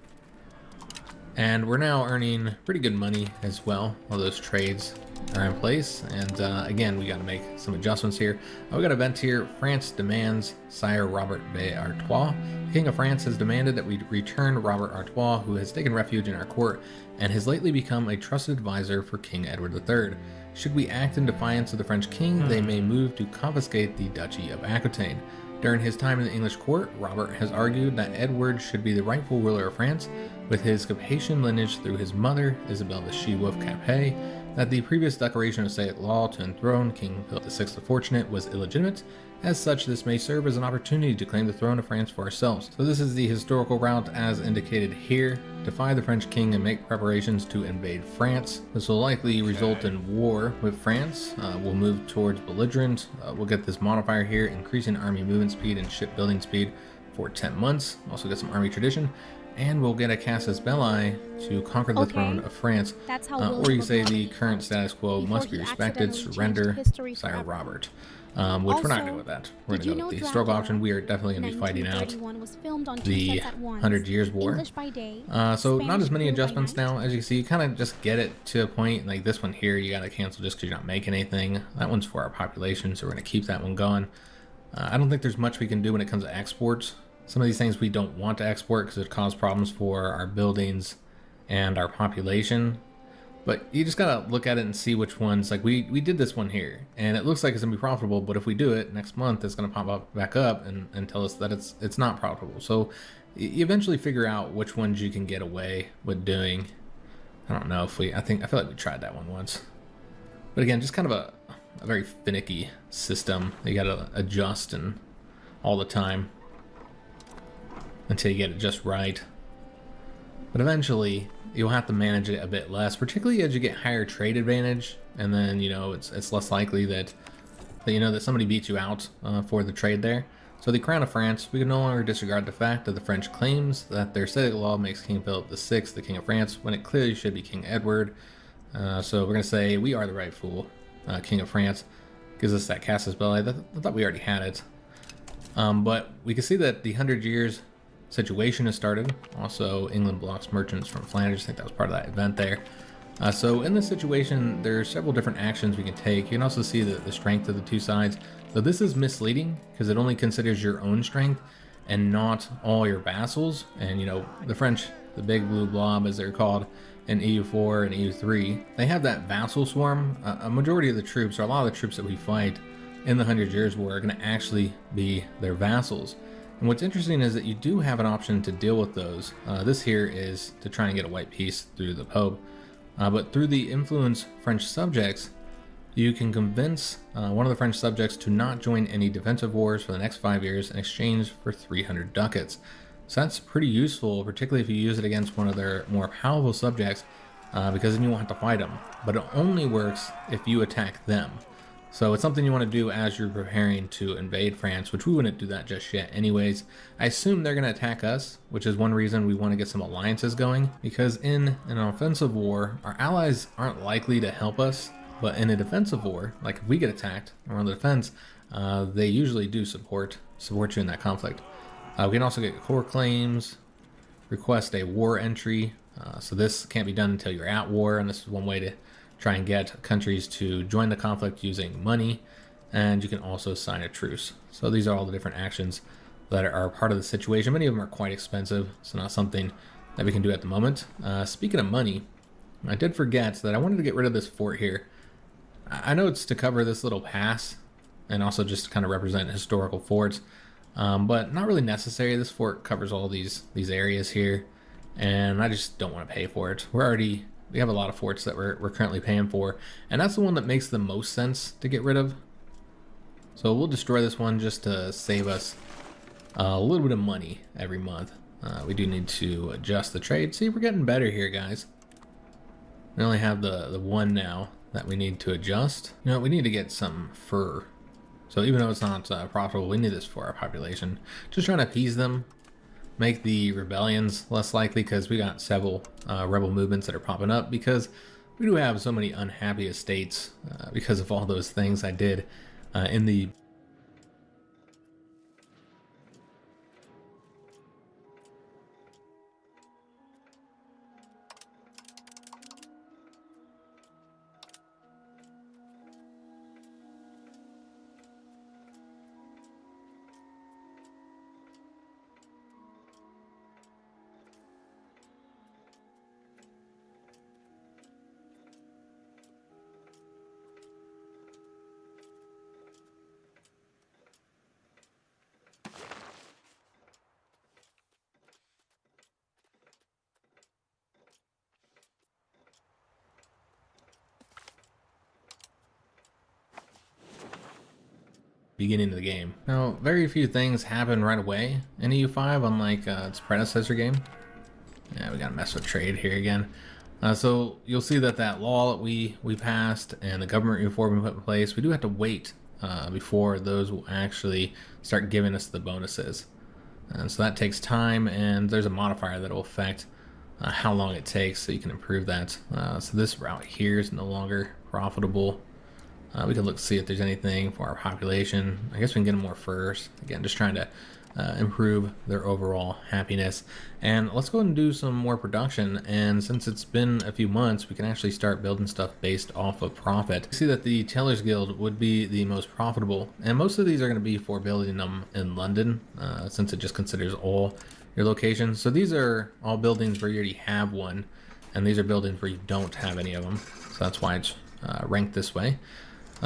And we're now earning pretty good money as well while those trades are in place. And again, we got to make some adjustments here. We got an event here. France demands Sire Robert d'Artois. The King of France has demanded that we return Robert Artois, who has taken refuge in our court and has lately become a trusted advisor for King Edward III. Should we act in defiance of the French king, they may move to confiscate the Duchy of Aquitaine. During his time in the English court, Robert has argued that Edward should be the rightful ruler of France, with his Capetian lineage through his mother, Isabel the She-Wolf Capet, that the previous declaration of State law to enthrone King Philip VI the Fortunate was illegitimate. As such, this may serve as an opportunity to claim the throne of France for ourselves. So this is the historical route as indicated here defy the French king and make preparations to invade France. This will likely result in war with France. We'll move towards belligerent. We'll get this modifier here, increasing army movement speed and shipbuilding speed for 10 months. Also get some army tradition. And we'll get a casus belli to conquer the throne of France. That's how or you say the current status quo must be respected, surrender, Sire Robert. Which Also, we're not doing with that. We're going to go with the historical option. We are definitely going to be fighting out was filmed on the 100 Years' War. English by day, So not as many fluent by adjustments night. now. As you can see, you kind of just get it to a point. Like this one here, you got to cancel just because you're not making anything. That one's for our population, so we're going to keep that one going. I don't think there's much we can do when it comes to exports. Some of these things we don't want to export because it cause problems for our buildings and our population. But you just gotta look at it and see which ones. Like we did this one here, and it looks like it's gonna be profitable. But if we do it next month, it's gonna pop up back up and tell us that it's not profitable. So you eventually figure out which ones you can get away with doing. I don't know if I feel like we tried that one once. But again, just kind of a very finicky system. You gotta adjust and all the time until you get it just right. But eventually you'll have to manage it a bit less, particularly as you get higher trade advantage, and then it's less likely that somebody beats you out for the trade there. So the Crown of France, we can no longer disregard the fact that the French claims that their civic law makes King Philip VI the King of France when it clearly should be King Edward. So we're going to say we are the rightful King of France. Gives us that casus belli. I thought we already had it. But we can see that the 100 Years situation has started. Also, England blocks merchants from Flanders. I think that was part of that event there. So in this situation, there's several different actions we can take. You can also see the strength of the two sides. So this is misleading because it only considers your own strength and not all your vassals. And the French, the big blue blob as they're called in EU4 and EU3, they have that vassal swarm. A majority of the troops, or a lot of the troops that we fight in the 100 Years' War, are going to actually be their vassals. And what's interesting is that you do have an option to deal with those. This here is to try and get a white peace through the Pope. But through the influence French subjects, you can convince one of the French subjects to not join any defensive wars for the next 5 years in exchange for 300 ducats. So that's pretty useful, particularly if you use it against one of their more powerful subjects, because then you won't have to fight them. But it only works if you attack them. So it's something you want to do as you're preparing to invade France, which we wouldn't do that just yet anyways. I assume they're going to attack us, which is one reason we want to get some alliances going, because in an offensive war, our allies aren't likely to help us, but in a defensive war, like if we get attacked or on the defense, they usually do support you in that conflict. We can also get core claims, request a war entry. So this can't be done until you're at war, and this is one way to try and get countries to join the conflict using money, and you can also sign a truce. So these are all the different actions that are part of the situation. Many of them are quite expensive, so not something that we can do at the moment. Speaking of money, I did forget that I wanted to get rid of this fort here. I know it's to cover this little pass and also just to kind of represent historical forts, but not really necessary. This fort covers all these areas here, and I just don't want to pay for it. We have a lot of forts that we're currently paying for, and that's the one that makes the most sense to get rid of. So we'll destroy this one just to save us a little bit of money every month. We do need to adjust the trade. See, we're getting better here, guys. We only have the one now that we need to adjust. We need to get some fur. So even though it's not profitable, we need this for our population. Just trying to appease them. Make the rebellions less likely, because we got several rebel movements that are popping up, because we do have so many unhappy estates because of all those things I did in the beginning of the game. Now, very few things happen right away in EU5, unlike its predecessor game. Yeah, we gotta mess with trade here again. So you'll see that law that we passed and the government reform we put in place, we do have to wait before those will actually start giving us the bonuses. And so that takes time, and there's a modifier that will affect how long it takes, so you can improve that. So this route here is no longer profitable. We can look to see if there's anything for our population. I guess we can get them more furs. Again, just trying to improve their overall happiness. And let's go ahead and do some more production. And since it's been a few months, we can actually start building stuff based off of profit. See that the Tailors Guild would be the most profitable, and most of these are going to be for building them in London, since it just considers all your locations. So these are all buildings where you already have one, and these are buildings where you don't have any of them. So that's why it's ranked this way.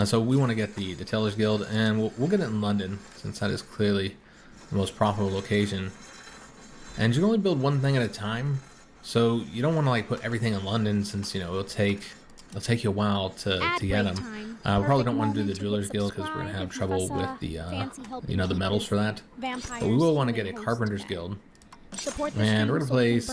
So we want to get the Tailors Guild, and we'll get it in London, since that is clearly the most profitable location. And you can only build one thing at a time, so you don't want to like put everything in London, since it'll take you a while to get them. We probably don't want to do the Jewelers Guild because we're gonna have trouble with the the medals for that. But we will want to get a Carpenters Guild. And we're gonna place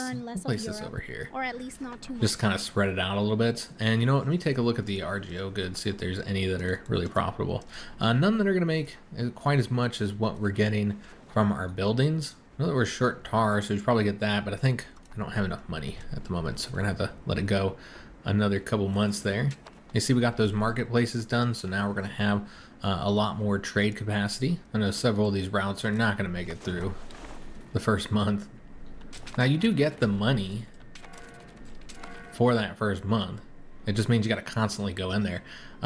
this over here. Or at least not too much. Just kind of spread it out a little bit. And let me take a look at the RGO goods, see if there's any that are really profitable. None that are gonna make quite as much as what we're getting from our buildings. I know that we're short tar, so we should probably get that, but I think we don't have enough money at the moment, so we're gonna have to let it go another couple months there. You see we got those marketplaces done, so now we're gonna have a lot more trade capacity. I know several of these routes are not gonna make it through the first month. Now you do get the money for that first month. It just means you got to constantly go in there.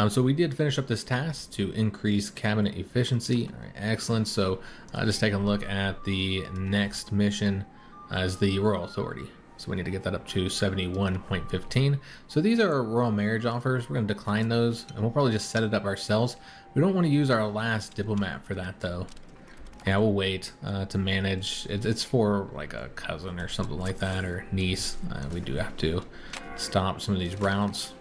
So we did finish up this task to increase cabinet efficiency. All right, excellent. So just taking a look at the next mission as the Royal Authority. So we need to get that up to 71.15. So these are our royal marriage offers. We're going to decline those, and we'll probably just set it up ourselves. We don't want to use our last diplomat for that though. Yeah, we'll wait to manage. It's for like a cousin or something like that, or niece. We do have to stop some of these routes.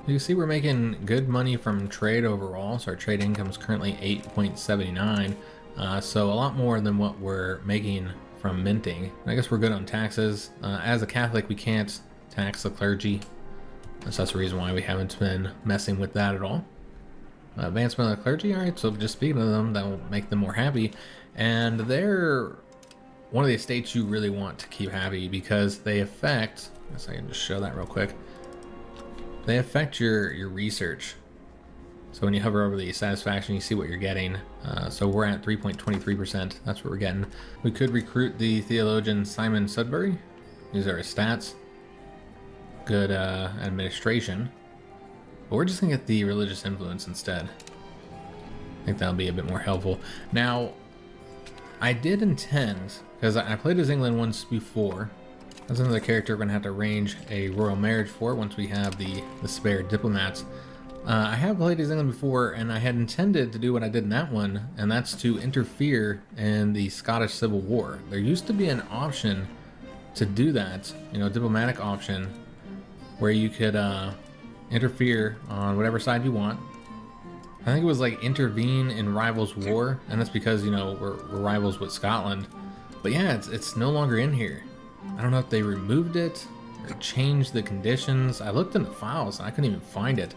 You can see we're making good money from trade overall. So our trade income is currently 8.79. So a lot more than what we're making from minting. I guess we're good on taxes. As a Catholic, we can't tax the clergy. So that's the reason why we haven't been messing with that at all. Advancement of the clergy, alright, so just speaking of them, that will make them more happy. And they're one of the estates you really want to keep happy because they affect, I guess I can just show that real quick. They affect your research. So when you hover over the satisfaction, you see what you're getting. So we're at 3.23%, that's what we're getting. We could recruit the theologian Simon Sudbury. These are his stats. Good administration. But we're just gonna get the religious influence instead. I think that'll be a bit more helpful. Now, I did intend, because I played as England once before. That's another character we're gonna have to arrange a royal marriage for once we have the spare diplomats. I have played as England before, and I had intended to do what I did in that one, and that's to interfere in the Scottish Civil War. There used to be an option to do that, a diplomatic option, where you could interfere on whatever side you want. I think it was like intervene in rivals' war, and that's because we're rivals with Scotland. But yeah, it's no longer in here. I don't know if they removed it or changed the conditions. I looked in the files and I couldn't even find it.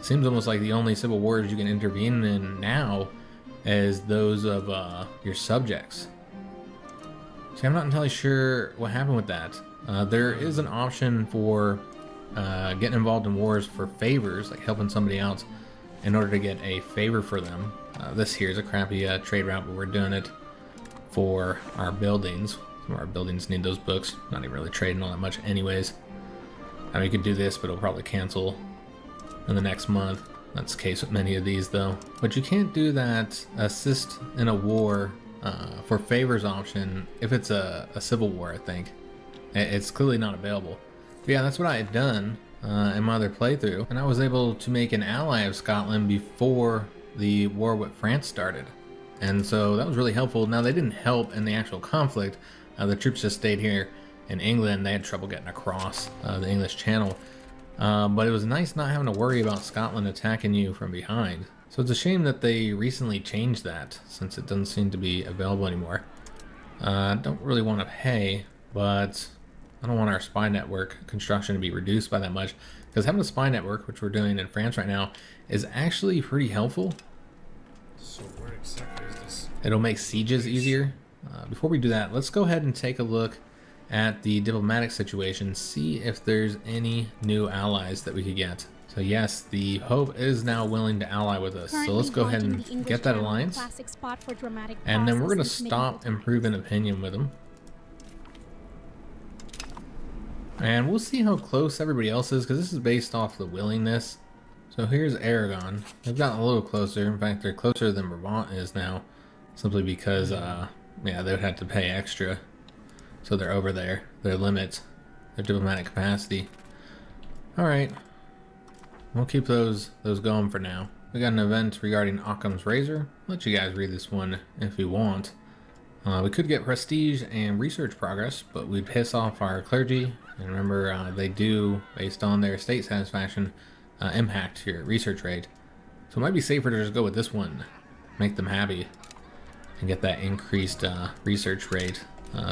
Seems almost like the only civil wars you can intervene in now is those of your subjects. See, I'm not entirely sure what happened with that. There is an option for getting involved in wars for favors, like helping somebody out in order to get a favor for them. This here is a crappy trade route, but we're doing it for our buildings. Some of our buildings need those books. Not even really trading all that much anyways. I mean, you could do this, but it'll probably cancel in the next month. That's the case with many of these though. But you can't do that assist in a war for favors option if it's a civil war, I think. It's clearly not available. But yeah, that's what I had done in my other playthrough, and I was able to make an ally of Scotland before the war with France started, and so that was really helpful. Now, they didn't help in the actual conflict. The troops just stayed here in England. They had trouble getting across the English Channel, but it was nice not having to worry about Scotland attacking you from behind. So it's a shame that they recently changed that, since it doesn't seem to be available anymore. Don't really want to pay, but I don't want our spy network construction to be reduced by that much, because having a spy network, which we're doing in France right now, is actually pretty helpful. So where exactly is this? It'll make sieges easier. Before we do that, let's go ahead and take a look at the diplomatic situation, see if there's any new allies that we could get. So yes, the Pope is now willing to ally with us. So let's go ahead and get that alliance. Classic spot for dramatic And then we're going to pauses and stop improving opinion with them. And we'll see how close everybody else is, because this is based off the willingness. So here's Aragon. They've gotten a little closer. In fact, they're closer than Brabant is now, simply because, yeah, they would have to pay extra. So they're over their limit, their diplomatic capacity. All right, we'll keep those going for now. We got an event regarding Occam's Razor. I'll let you guys read this one if you want. We could get prestige and research progress, but we'd piss off our clergy. And remember, they do, based on their state satisfaction, impact your research rate. So it might be safer to just go with this one, make them happy, and get that increased research rate.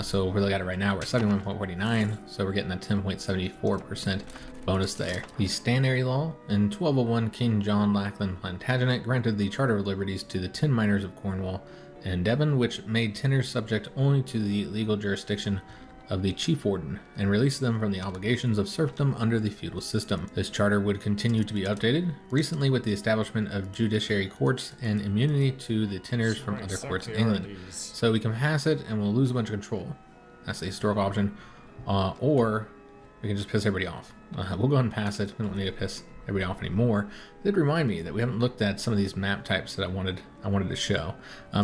So we're looking at it right now, we're at 71.49, so we're getting a 10.74% bonus there. The Stanary Law in 1201, King John Lackland Plantagenet granted the Charter of Liberties to the tin miners of Cornwall and Devon, which made tinners subject only to the legal jurisdiction of the Chief Warden and released them from the obligations of serfdom under the feudal system. This charter would continue to be updated, recently with the establishment of judiciary courts and immunity to the tinners from other courts in England. So we can pass it and we'll lose a bunch of control. That's the historic option. Or we can just piss everybody off. We'll go ahead and pass it. We don't need to piss everybody off anymore. It did remind me that we haven't looked at some of these map types that I wanted to show.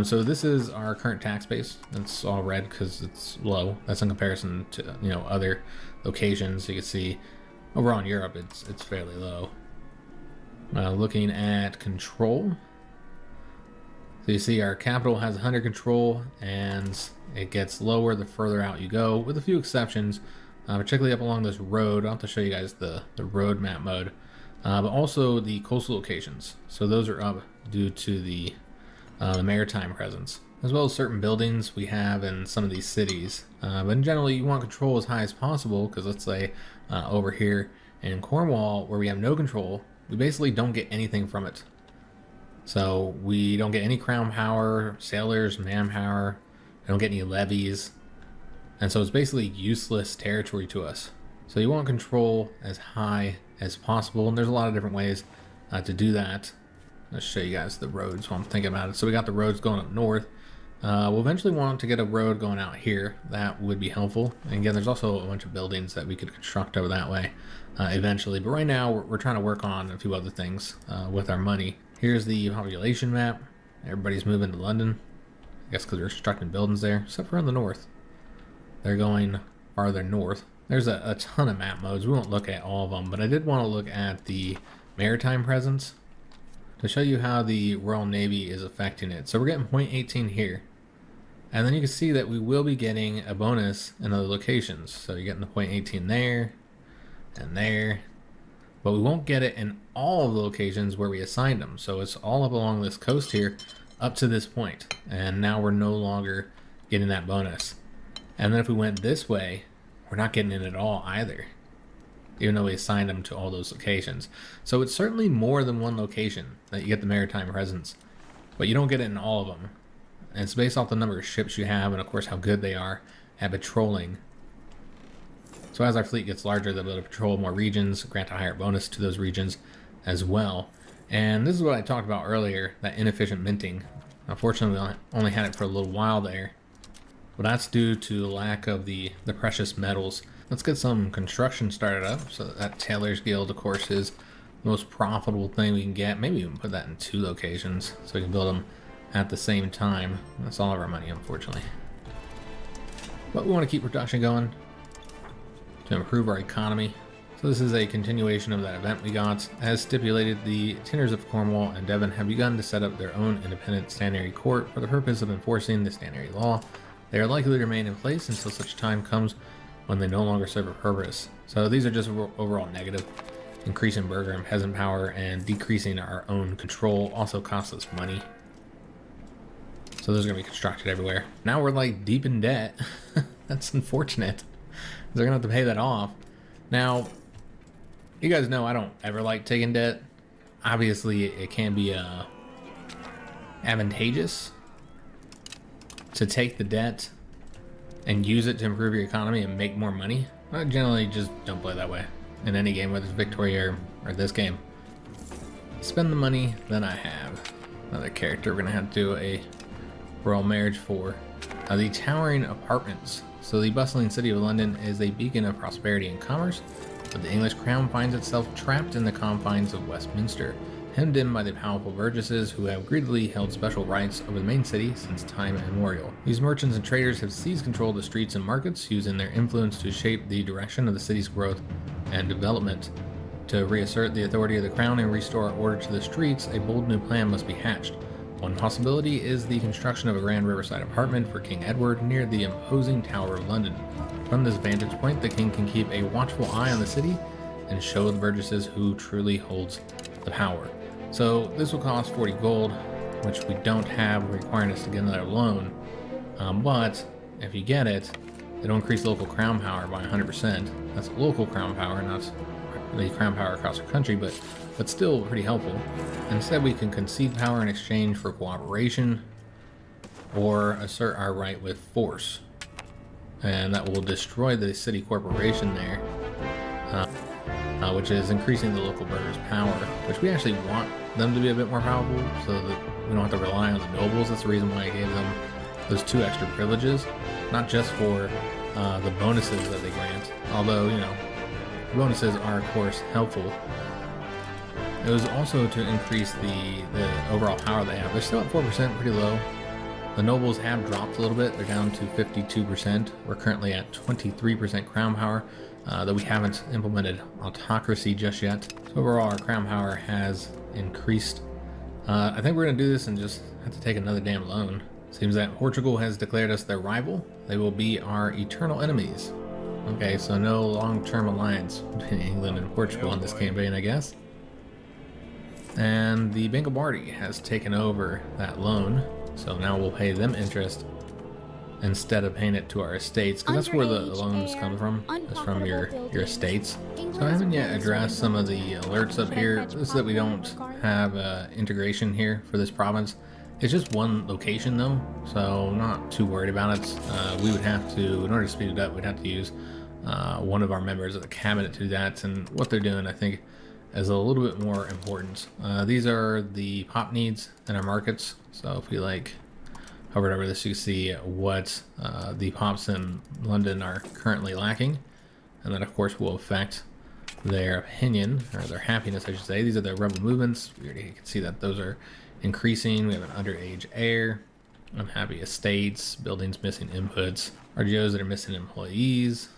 So this is our current tax base. It's all red because it's low. That's in comparison to other locations. You can see overall in Europe it's fairly low. Looking at control, so you see our capital has 100 control, and it gets lower the further out you go, with a few exceptions, particularly up along this road. I'll have to show you guys the road map mode. But also the coastal locations. So those are up due to the maritime presence, as well as certain buildings we have in some of these cities. But in general, you want control as high as possible, because let's say over here in Cornwall, where we have no control, we basically don't get anything from it. So we don't get any crown power, sailors, manpower, we don't get any levies. And so it's basically useless territory to us. So you want control as high as possible, and there's a lot of different ways to do that. Let's show you guys the roads while I'm thinking about it. So we got the roads going up north. We'll eventually want to get a road going out here. That would be helpful. And again, there's also a bunch of buildings that we could construct over that way eventually. But right now, we're trying to work on a few other things with our money. Here's the population map. Everybody's moving to London. I guess because they're constructing buildings there, except for in the north. They're going farther north. There's a ton of map modes. We won't look at all of them, but I did want to look at the maritime presence to show you how the Royal Navy is affecting it. So we're getting 0.18 here. And then you can see that we will be getting a bonus in other locations. So you're getting the 0.18 there and there. But we won't get it in all of the locations where we assigned them. So it's all up along this coast here up to this point. And now we're no longer getting that bonus. And then if we went this way, we're not getting it at all either, even though we assigned them to all those locations. So it's certainly more than one location that you get the maritime presence, but you don't get it in all of them. And it's based off the number of ships you have, and of course how good they are at patrolling. So as our fleet gets larger, they'll be able to patrol more regions, grant a higher bonus to those regions as well. And this is what I talked about earlier, that inefficient minting. Unfortunately, we only had it for a little while there. But that's due to lack of the precious metals. Let's get some construction started up. So that Tailor's Guild, of course, is the most profitable thing we can get. Maybe even put that in 2 locations so we can build them at the same time. That's all of our money, unfortunately. But we want to keep production going to improve our economy. So this is a continuation of that event we got. As stipulated, the Tinners of Cornwall and Devon have begun to set up their own independent Stanary court for the purpose of enforcing the Stanary law. They are likely to remain in place until such time comes when they no longer serve a purpose. So these are just overall negative. Increasing burgher and peasant power and decreasing our own control also costs us money. So those are going to be constructed everywhere. Now we're like deep in debt. That's unfortunate. They're gonna have to pay that off. Now, you guys know I don't ever like taking debt. Obviously, it can be advantageous to take the debt and use it to improve your economy and make more money. I generally just don't play that way in any game, whether it's Victoria or this game. Spend the money that I have. Another character we're gonna have to do a royal marriage for. The towering apartments. So the bustling city of London is a beacon of prosperity and commerce, but the English crown finds itself trapped in the confines of Westminster, hemmed in by the powerful burgesses who have greedily held special rights over the main city since time immemorial. These merchants and traders have seized control of the streets and markets, using their influence to shape the direction of the city's growth and development. To reassert the authority of the crown and restore order to the streets, a bold new plan must be hatched. One possibility is the construction of a grand riverside apartment for King Edward near the imposing Tower of London. From this vantage point, the king can keep a watchful eye on the city and show the burgesses who truly holds the power. So this will cost 40 gold, which we don't have, requiring us to get another loan. But if you get it, it'll increase local crown power by 100%. That's local crown power, not the crown power across the country, but still pretty helpful. Instead, we can concede power in exchange for cooperation or assert our right with force. And that will destroy the city corporation there, which is increasing the local burghers' power, which we actually want them to be a bit more powerful so that we don't have to rely on the nobles. That's the reason why I gave them those 2 extra privileges, not just for the bonuses that they grant, although, you know, bonuses are of course helpful. It was also to increase the overall power they have. They're still at 4%, pretty low. The nobles have dropped a little bit. They're down to 52%. We're currently at 23% crown power, though we haven't implemented autocracy just yet. So overall, our crown power has increased. I think we're going to do this and just have to take another damn loan. Seems that Portugal has declared us their rival. They will be our eternal enemies. Okay, so no long-term alliance between England and Portugal in this campaign, I guess. And the Bancobardi has taken over that loan, so now we'll pay them interest instead of paying it to our estates, because that's where the loans come from. It's from your estates. So I haven't yet addressed some of the alerts up here. This is that we don't have integration here for this province. It's just one location though, so not too worried about it. We would have to, in order to speed it up, we'd have to use one of our members of the cabinet to do that, and what they're doing, I think, is a little bit more important. These are the pop needs in our markets. So if we like hover over this, you can see what the pops in London are currently lacking, and that of course will affect their opinion, or their happiness I should say. These are their rebel movements. We already can see that those are increasing. We have an underage heir, unhappy estates, buildings missing inputs, RGOs that are missing employees,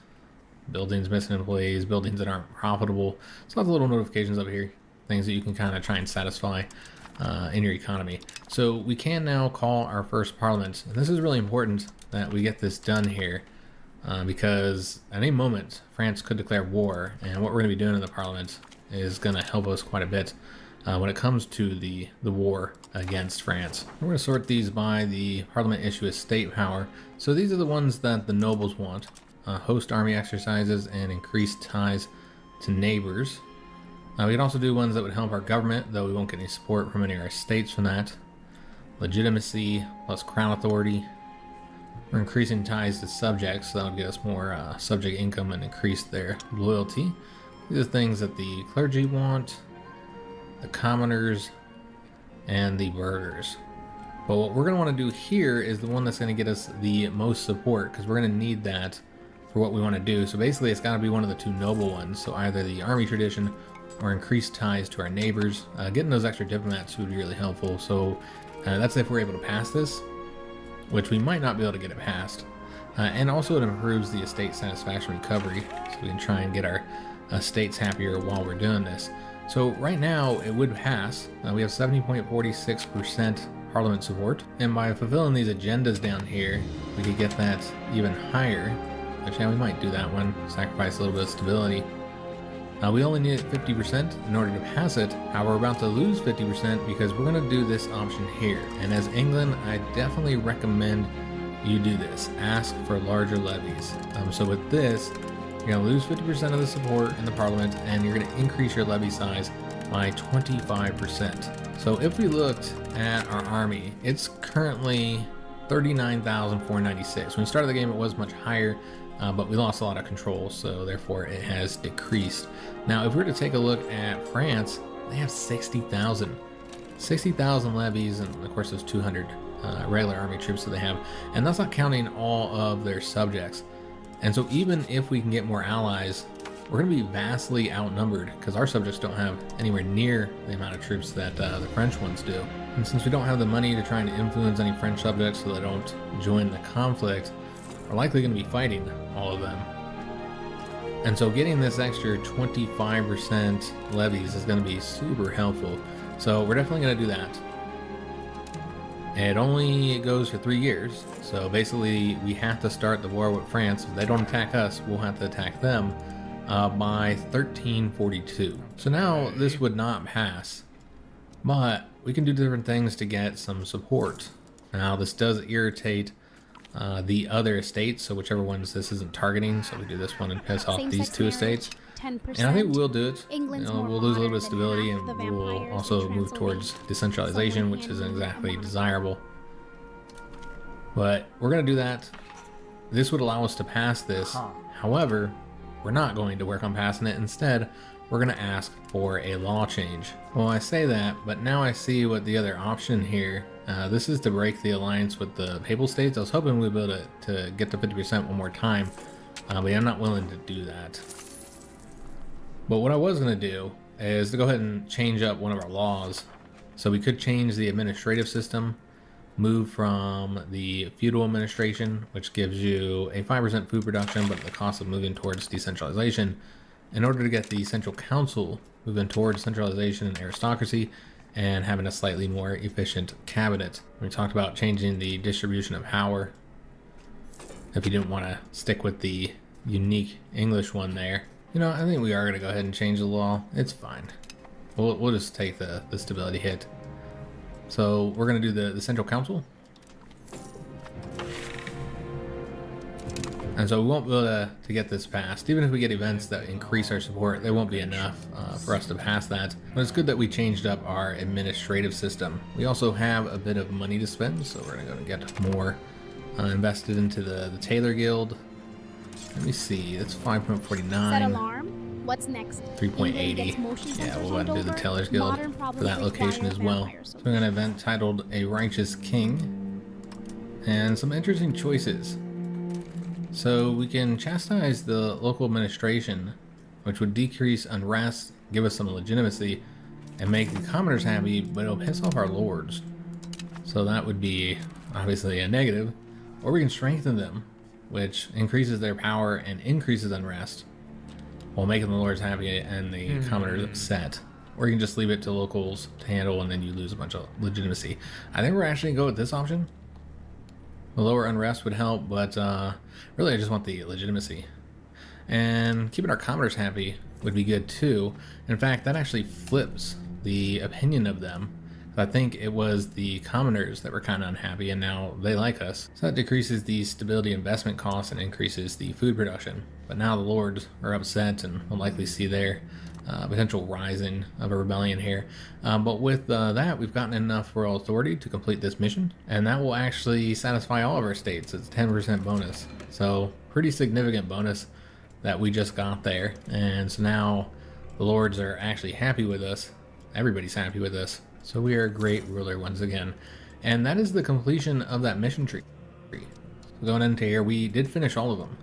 buildings missing employees, buildings that aren't profitable. So lots of little notifications up here, things that you can kind of try and satisfy in your economy. So we can now call our first parliament, and this is really important that we get this done here, because at any moment France could declare war, and what we're going to be doing in the parliament is going to help us quite a bit when it comes to the war against France. We're going to sort these by the parliament issue as state power. So these are the ones that the nobles want. Host army exercises and increase ties to neighbors. We can also do ones that would help our government, though we won't get any support from any of our states from that. Legitimacy plus crown authority. We're increasing ties to subjects, so that'll get us more subject income and increase their loyalty. These are things that the clergy want, the commoners, and the burghers. But what we're going to want to do here is the one that's going to get us the most support, because we're going to need that for what we want to do. So basically it's got to be one of the 2 noble ones, so either the army tradition or increased ties to our neighbors. Getting those extra diplomats would be really helpful. So that's if we're able to pass this, which we might not be able to get it passed. And also it improves the estate satisfaction recovery, so we can try and get our estates happier while we're doing this. So right now it would pass. We have 70.46% parliament support, and by fulfilling these agendas down here we could get that even higher. Actually, we might do that one, sacrifice a little bit of stability. We only need 50% in order to pass it. However, we're about to lose 50% because we're going to do this option here. And as England, I definitely recommend you do this. Ask for larger levies. So with this, you're going to lose 50% of the support in the parliament, and you're going to increase your levy size by 25%. So if we looked at our army, it's currently 39,496. When we started the game, it was much higher, but we lost a lot of control, so therefore it has decreased. Now, if we were to take a look at France, they have 60,000. 60,000 levies, and of course there's 200 regular army troops that they have, and that's not counting all of their subjects. And so even if we can get more allies, we're going to be vastly outnumbered because our subjects don't have anywhere near the amount of troops that the French ones do. And since we don't have the money to try and influence any French subjects so they don't join the conflict, we're likely going to be fighting all of them. And so getting this extra 25% levies is going to be super helpful. So we're definitely going to do that. It only goes for 3 years. So basically we have to start the war with France. If they don't attack us, we'll have to attack them by 1342. So now this would not pass, but we can do different things to get some support. Now this does irritate the other estates, so whichever ones this isn't targeting, so we do this one and piss off these two estates. 10%. And I think we'll do it. England's We'll more lose a little bit modern of stability, than and half the we'll vampires also in move towards Transylvania. decentralization, Someone which isn't handling exactly them. desirable. But we're going to do that. This would allow us to pass this. However, we're not going to work on passing it. Instead, we're going to ask for a law change. Well, I say that, but now I see what the other option here. This is to break the alliance with the Papal States. I was hoping we'd be able to get to 50% one more time, but I'm not willing to do that. But what I was going to do is to go ahead and change up one of our laws. So we could change the administrative system, move from the feudal administration, which gives you a 5% food production, but at the cost of moving towards decentralization, in order to get the central council moving towards centralization and aristocracy and having a slightly more efficient cabinet. We talked about changing the distribution of power. If you didn't want to stick with the unique English one there, you know, I think we are going to go ahead and change the law. It's fine. We'll just take the stability hit. So we're going to do the central council. And so we won't be able to get this passed. Even if we get events that increase our support, they won't be enough for us to pass that. But it's good that we changed up our administrative system. We also have a bit of money to spend, so we're going to go and get more invested into the Tailor Guild. Let me see, that's 5.49. Set alarm. What's next? 3.80. Yeah, we'll go ahead and do the Tailor's Guild for that location as well. So we're going to event titled A Righteous King. And some interesting choices. So we can chastise the local administration, which would decrease unrest, give us some legitimacy, and make the commoners happy, but it'll piss off our lords. So that would be obviously a negative. Or we can strengthen them, which increases their power and increases unrest, while making the lords happy and the commoners upset. Or you can just leave it to locals to handle, and then you lose a bunch of legitimacy. I think we're actually going to go with this option. The lower unrest would help, but really I just want the legitimacy. And keeping our commoners happy would be good too. In fact, that actually flips the opinion of them. I think it was the commoners that were kind of unhappy, and now they like us. So that decreases the stability investment costs and increases the food production. But now the lords are upset, and we'll likely see their potential rising of a rebellion here. But with that, we've gotten enough royal authority to complete this mission, and that will actually satisfy all of our states. It's a 10% bonus. So pretty significant bonus that we just got there. And so now the lords are actually happy with us. Everybody's happy with us. So we are a great ruler once again. And that is the completion of that mission tree. So going into here, we did finish all of them.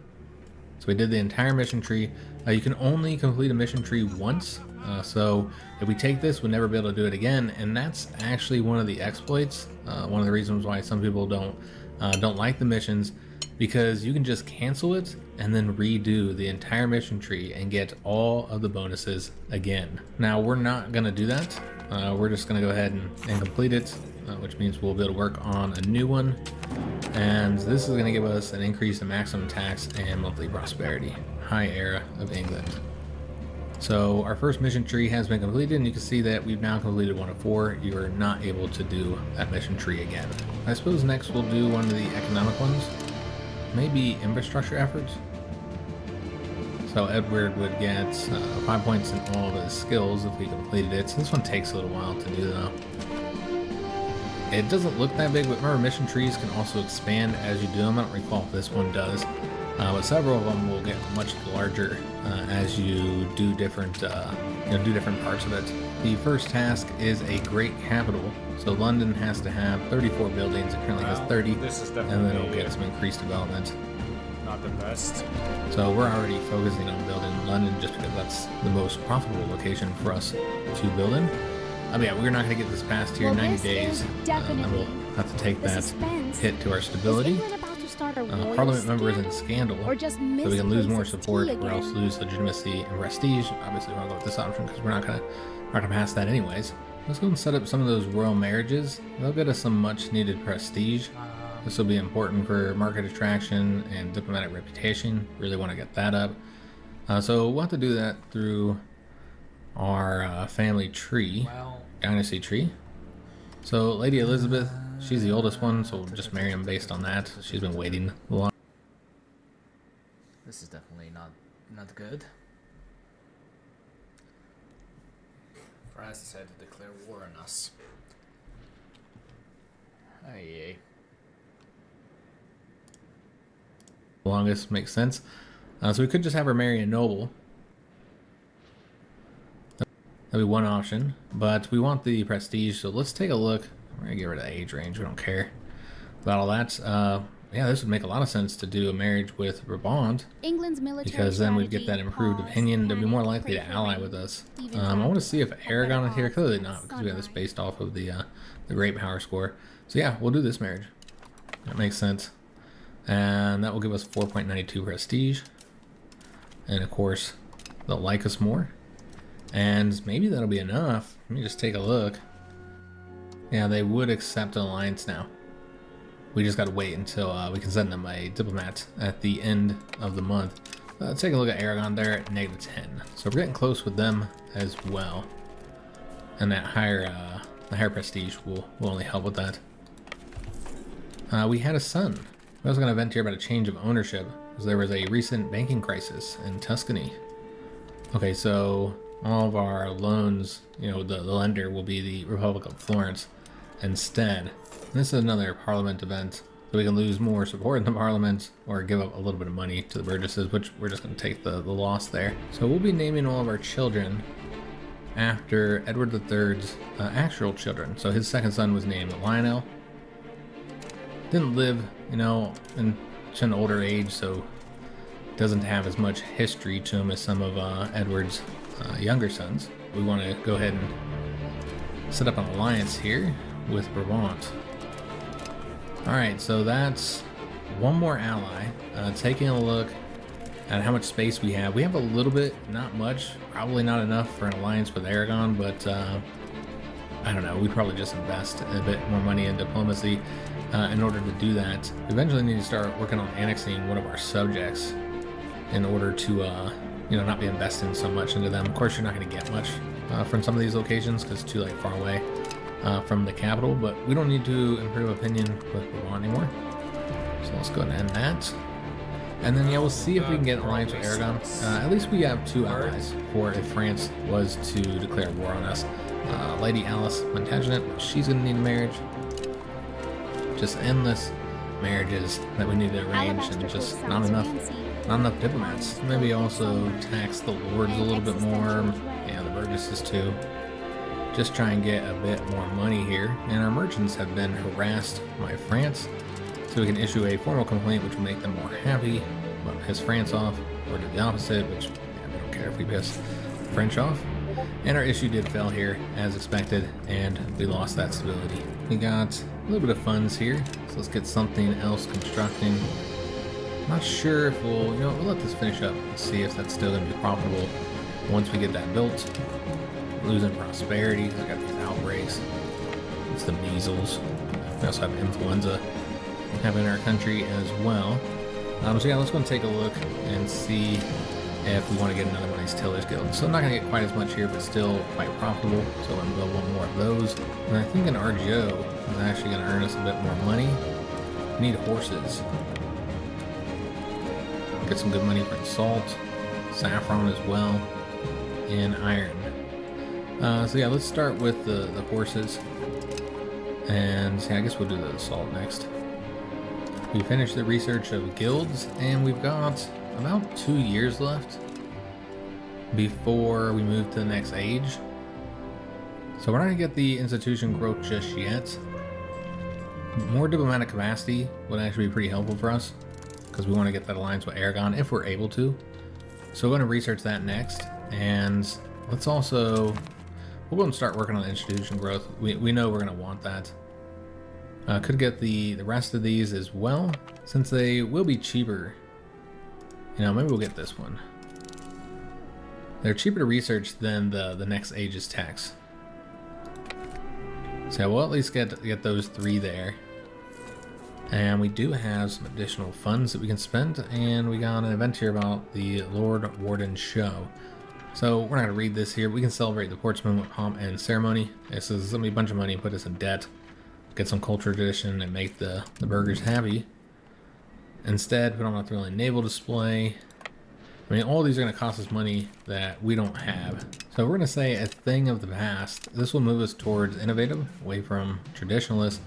So we did the entire mission tree. You can only complete a mission tree once. So if we take this, we'll never be able to do it again. And that's actually one of the exploits. One of the reasons why some people don't like the missions, because you can just cancel it and then redo the entire mission tree and get all of the bonuses again. Now we're not going to do that. We're just going to go ahead and complete it, which means we'll be able to work on a new one. And this is going to give us an increase in maximum tax and monthly prosperity. High era of England. So our first mission tree has been completed, and you can see that we've now completed 1 of 4. You are not able to do that mission tree again. I suppose next we'll do one of the economic ones. Maybe infrastructure efforts. So Edward would get 5 points in all of his skills if we completed it. So this one takes a little while to do though. It doesn't look that big, but remember mission trees can also expand as you do them. I don't recall if this one does. But several of them will get much larger as you do different, do different parts of it. The first task is a great capital. So London has to have 34 buildings. It currently has 30, This is and then definitely it'll get some increased development. not the best. So we're already focusing on building London just because that's the most profitable location for us to build in. I mean, yeah, we're not going to get this past here in Well, 90 this days. is definitely And we'll have to take the that suspense. hit to our Is stability. England about to start a royal Parliament member is in scandal? scandal, Or just so we can lose more misplace its support tea or else again? lose legitimacy and prestige. Obviously, we want to go with this option because we're not gonna pass that anyways. Let's go and set up some of those royal marriages. They'll get us some much needed prestige. This will be important for market attraction and diplomatic reputation. Really want to get that up. So we'll have to do that through our family tree, Well, dynasty tree. So Lady Elizabeth, she's the oldest one, so we'll just marry him based on that. She's been waiting a long. this is definitely not good. France decided to declare war on us. Oh yay. Longest makes sense. So we could just have her marry a noble. That'd be one option, but we want the prestige, so let's take a look. We're gonna get rid of the age range, we don't care about all that. Yeah, this would make a lot of sense to do a marriage with Brabant, England's military because then we'd get that strategy, improved pause, opinion. They'd be more panic, likely pray to for ally rain, with us. even I want to see if battle, Aragon is here. odds Clearly at not, because we have this sunrise. based off of the great power score. So yeah, we'll do this marriage. That makes sense. And that will give us 4.92 prestige. And of course, they'll like us more. And maybe that'll be enough. Let me just take a look. Yeah, they would accept an alliance now. We just got to wait until we can send them a diplomat at the end of the month. Let's take a look at Aragon there at -10. So we're getting close with them as well. And that the higher prestige will only help with that. We had a son. I was going to vent here about a change of ownership, because there was a recent banking crisis in Tuscany. Okay, so all of our loans, the lender will be the Republic of Florence instead. This is another parliament event, so we can lose more support in the parliament or give up a little bit of money to the burgesses, which we're just going to take the loss there. So we'll be naming all of our children after Edward III's actual children. So his second son was named Lionel. Didn't live, in such an older age, so doesn't have as much history to him as some of Edward's younger sons. We want to go ahead and set up an alliance here with Brabant. Alright, so that's one more ally. Taking a look at how much space we have. We have a little bit, not much, probably not enough for an alliance with Aragon, but I don't know, we'd probably just invest a bit more money in diplomacy in order to do that. We eventually need to start working on annexing one of our subjects in order to not be investing so much into them. Of course, you're not going to get much from some of these locations because it's too far away from the capital, but we don't need to improve opinion with Brabant anymore. So let's go ahead and end that. And then, we'll see if we can get an alliance with Aragon. At least we have 2 allies for if France was to declare war on us. Lady Alice Plantagenet, she's going to need a marriage. Just endless marriages that we need to arrange, Alabaster and just Coast not sounds enough. fancy. Not enough diplomats. Maybe also tax the lords a little bit more. Yeah, the burgesses too. Just try and get a bit more money here. And our merchants have been harassed by France, so we can issue a formal complaint which will make them more happy. But piss France off, or do the opposite, which we don't care if we piss French off. And our issue did fail here, as expected, and we lost that stability. We got a little bit of funds here, so let's get something else constructing. Not sure if we'll let this finish up and see if that's still going to be profitable once we get that built. Losing prosperity, we got these outbreaks. It's the measles. We also have influenza happening in our country as well. So yeah, let's go and take a look and see if we want to get another one of these Tillers Guild. So I'm not going to get quite as much here, but still quite profitable. So I'm going to build one more of those. And I think an RGO is actually going to earn us a bit more money. We need horses. Get some good money for salt, saffron as well, and iron. So yeah, let's start with the horses. And yeah, I guess we'll do the salt next. We finished the research of guilds, and we've got about 2 years left before we move to the next age. So we're not gonna get the institution growth just yet. More diplomatic capacity would actually be pretty helpful for us, because we want to get that alliance with Aragon if we're able to. So we're going to research that next, and let's also, we'll go and start working on the institution growth. We know we're going to want that. Could get the rest of these as well, since they will be cheaper. You know, maybe we'll get this one. They're cheaper to research than the next age's tax. So we'll at least get those 3 there. And we do have some additional funds that we can spend, and we got an event here about the Lord Warden Show. So we're not going to read this here. We can celebrate the Portsmouth with pomp and ceremony. This is going to be a bunch of money, put us in debt, get some culture tradition, and make the burgers happy. Instead, put on a thrilling naval display. I mean, all these are going to cost us money that we don't have. So we're going to say a thing of the past. This will move us towards innovative, away from traditionalist.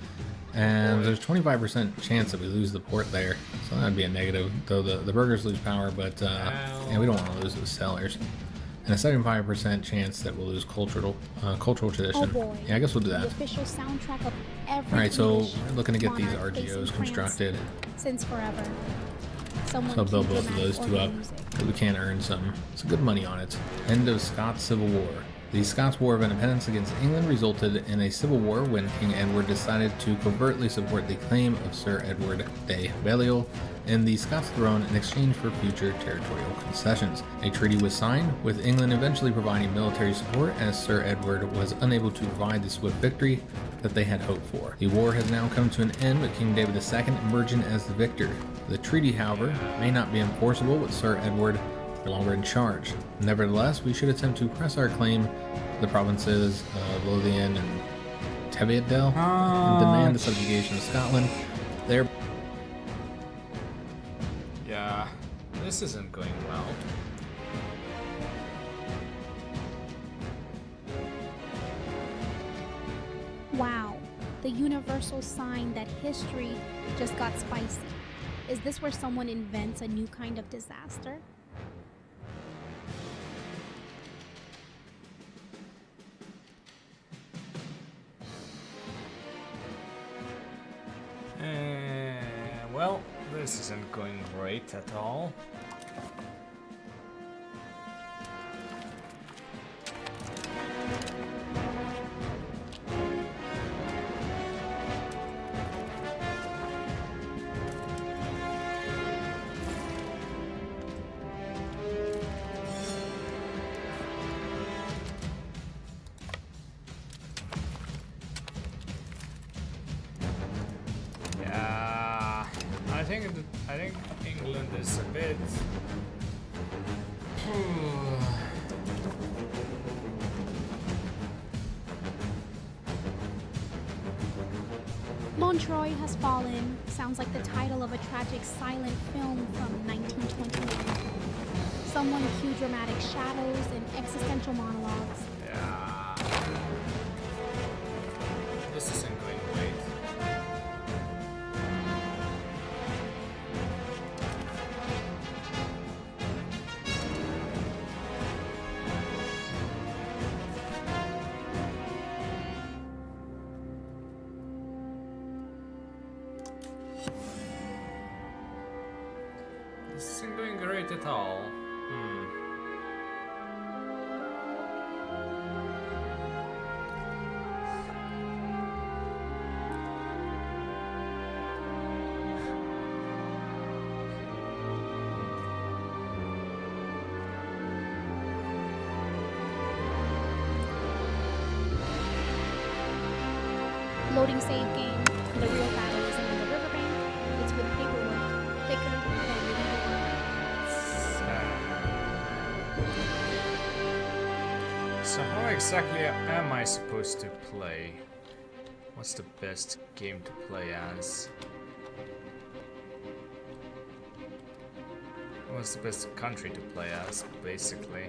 And there's 25% chance that we lose the port there, so that'd be a negative. Though the burgers lose power, but yeah, we don't want to lose those sellers. And a 75% chance that we'll lose cultural tradition. Oh boy. Yeah, I guess we'll do The that. official soundtrack of every All right, so British we're looking to get these monarch facing RGOs France constructed. since forever. Someone So I'll build cue both of those dramatic 2 up. organ music. But we can earn some good money on it. End of Scots Civil War. The Scots War of Independence against England resulted in a civil war when King Edward decided to covertly support the claim of Sir Edward de Balliol and the Scots throne in exchange for future territorial concessions. A treaty was signed, with England eventually providing military support as Sir Edward was unable to provide the swift victory that they had hoped for. The war has now come to an end, with King David II emerging as the victor. The treaty, however, may not be enforceable with Sir Edward no longer in charge. Nevertheless, we should attempt to press our claim to the provinces of Lothian and Teviotdale and demand the subjugation of Scotland. There. Yeah, this isn't going well. Wow, the universal sign that history just got spicy. Is this where someone invents a new kind of disaster? Well, this isn't going great at all. I think England is a bit. Montreuil has fallen sounds like the title of a tragic silent film from 1921. Someone cue dramatic shadows and existential monologues. Yeah. This isn't going great. This isn't going great at all. Loading save game. The real battle isn't on the riverbank. It's with paperwork thicker than medieval. So how exactly am I supposed to play? What's the best game to play as? What's the best country to play as, basically?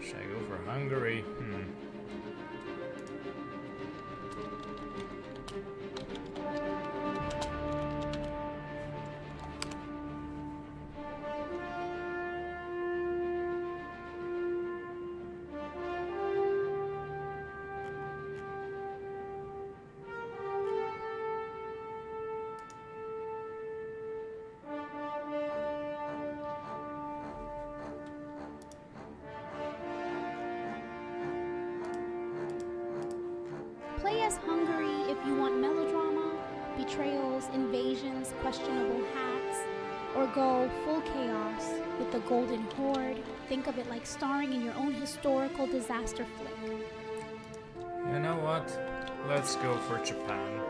Should I go for Hungary? Play as Hungary if you want melodrama, betrayals, invasions, questionable hats, or go full chaos with the Golden Horde. Think of it like starring in your own historical disaster flick. You know what? Let's go for Japan.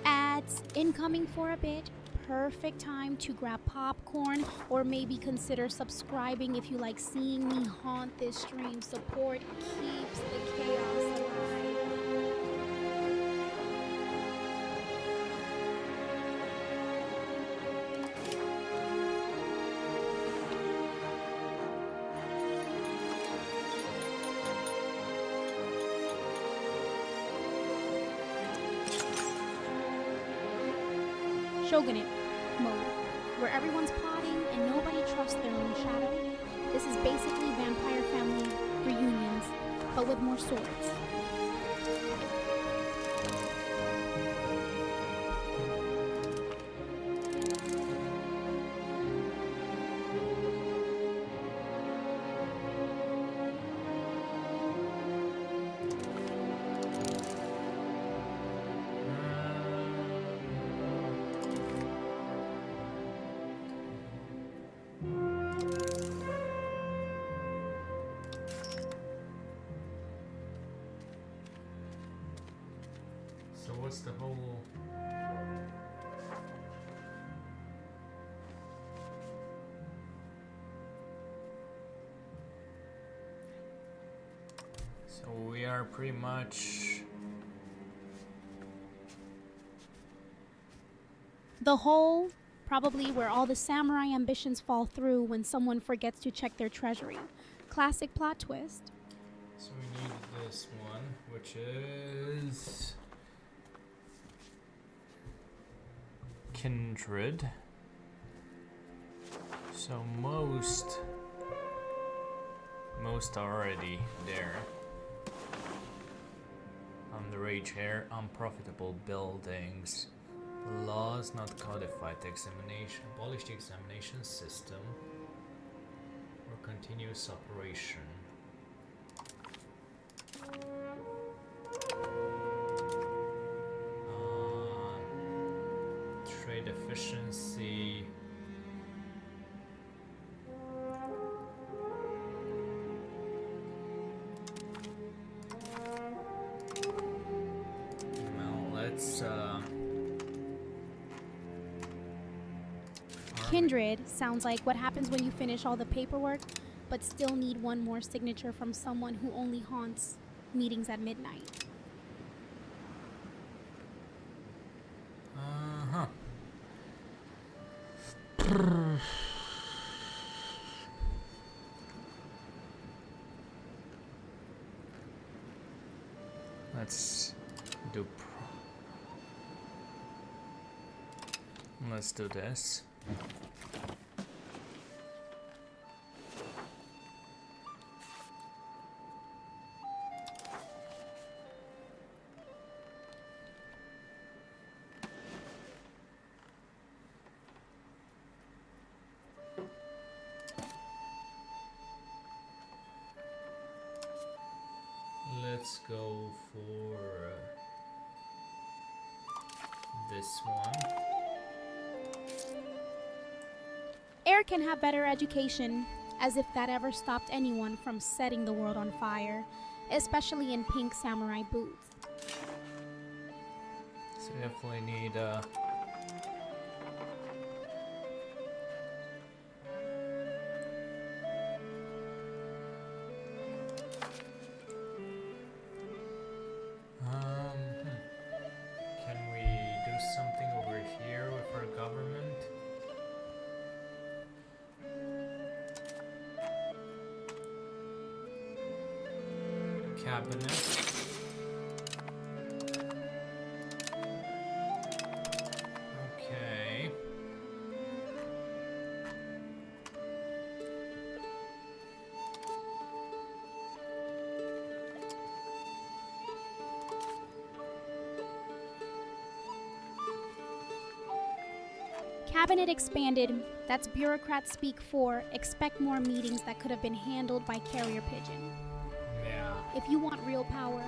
Ads incoming for a bit. Perfect time to grab popcorn or maybe consider subscribing if you like seeing me haunt this stream. Support keeps the chaos alive. Shogunate mode, where everyone's plotting and nobody trusts their own shadow. This is basically Vampire Family reunions, but with more swords. So what's the whole... So we are pretty much... The hole, probably where all the samurai ambitions fall through when someone forgets to check their treasury. Classic plot twist. So we need this one, which is... Kindred. So most are already there. On the rage here, unprofitable buildings. Laws not codified. Examination. Abolish the examination system. Or continuous operation. Trade efficiency. Well, let's Kindred sounds like what happens when you finish all the paperwork, but still need one more signature from someone who only haunts meetings at midnight. Let's do this. Let's go for this one. Air can have better education, as if that ever stopped anyone from setting the world on fire, especially in pink samurai boots. So we definitely need can we do something over here with our government? Cabinet. Okay. Cabinet expanded. That's bureaucrats speak for expect more meetings that could have been handled by carrier pigeon. Yeah. If you want real power,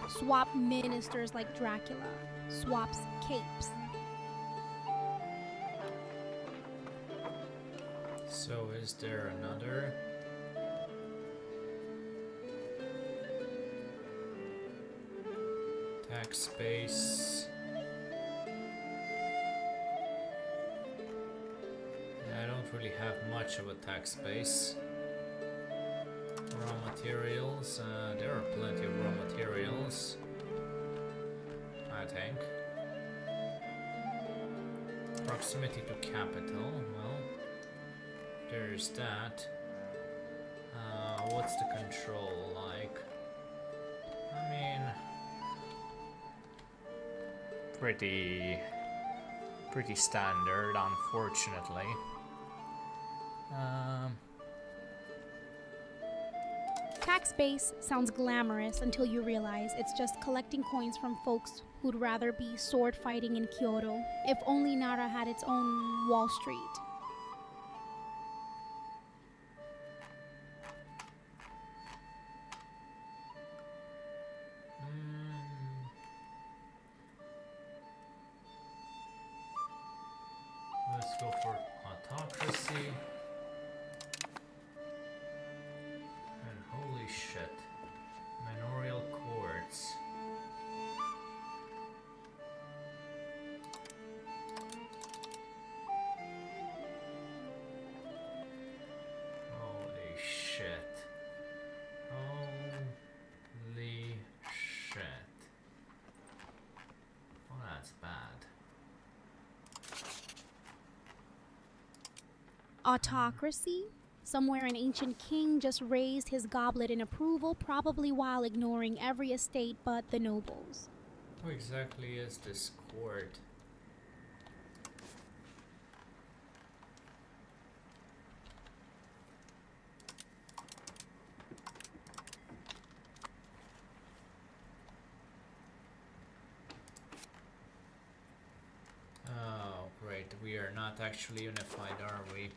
swap ministers like Dracula swaps capes. So is there another? Tax space. I don't really have much of a tax space. Raw materials. There are plenty of raw materials, I think. Proximity to capital. Well, there's that. What's the control like? I mean, pretty standard, unfortunately. Tax base sounds glamorous until you realize it's just collecting coins from folks who'd rather be sword fighting in Kyoto. If only Nara had its own Wall Street. Let's go for autocracy. And holy shit, manorial courts. Holy shit. Holy shit. Oh, that's bad. Autocracy? Somewhere an ancient king just raised his goblet in approval, probably while ignoring every estate but the nobles. Who exactly is this court? Oh, great. We are not actually unified, are we?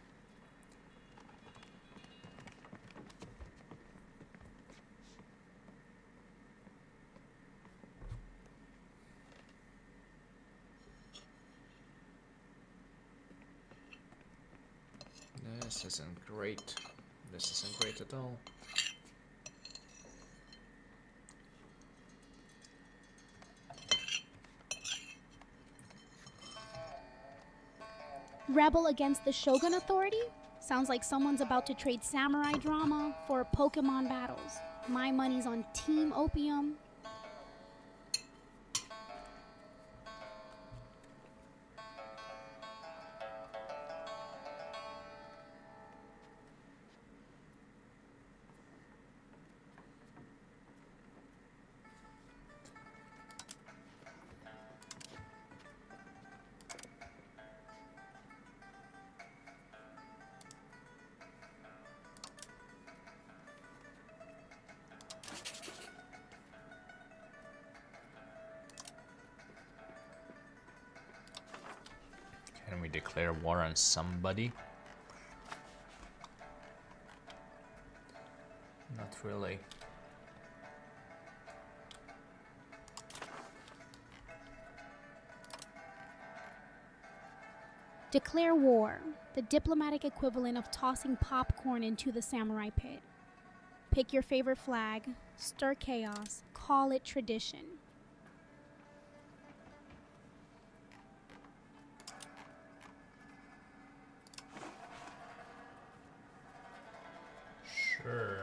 This isn't great. This isn't great at all. Rebel against the Shogun Authority? Sounds like someone's about to trade samurai drama for Pokemon battles. My money's on Team Opium. Can we declare war on somebody? Not really. Declare war, the diplomatic equivalent of tossing popcorn into the samurai pit. Pick your favorite flag, stir chaos, call it tradition. Sure.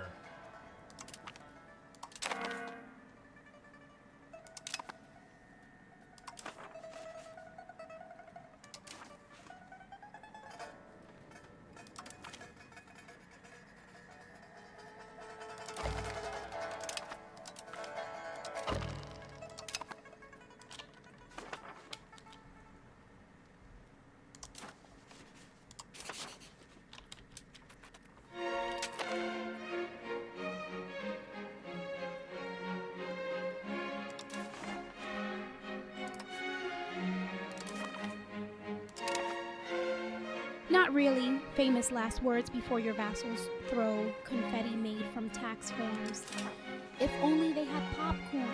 Not really. Famous last words before your vassals throw confetti made from tax forms. If only they had popcorn.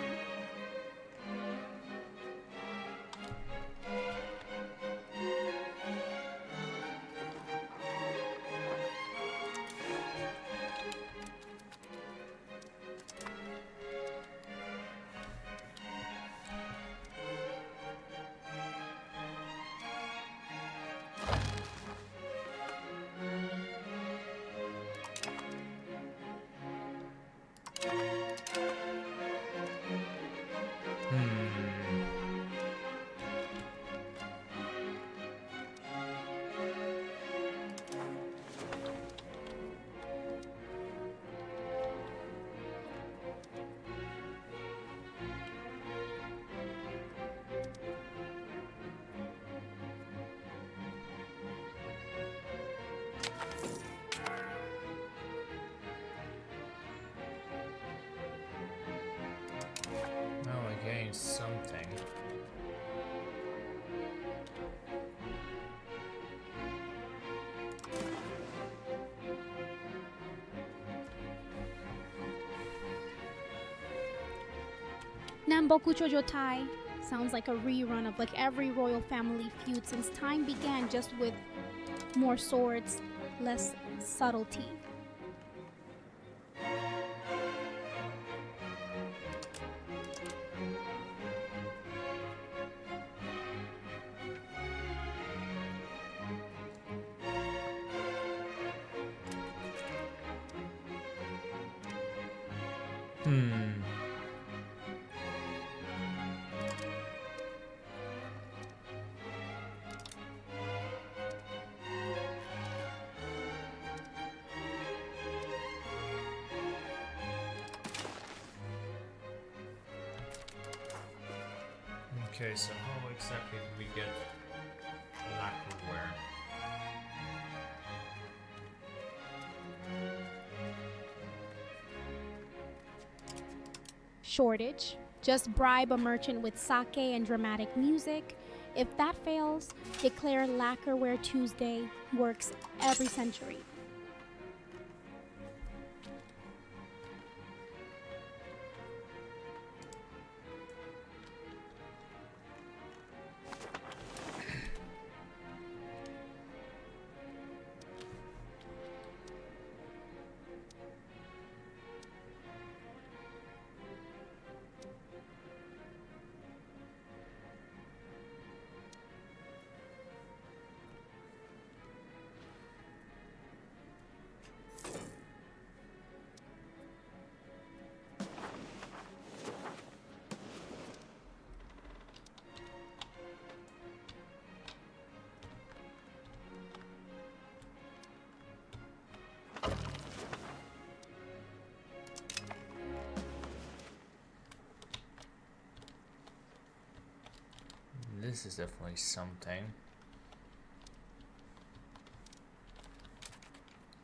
Now we're getting something. Namboku Chojotai sounds like a rerun of like every royal family feud since time began, just with more swords, less subtlety. Okay, so how exactly do we get lacquerware? Shortage. Just bribe a merchant with sake and dramatic music. If that fails, declare Lacquerware Tuesday. Works every century. This is definitely something.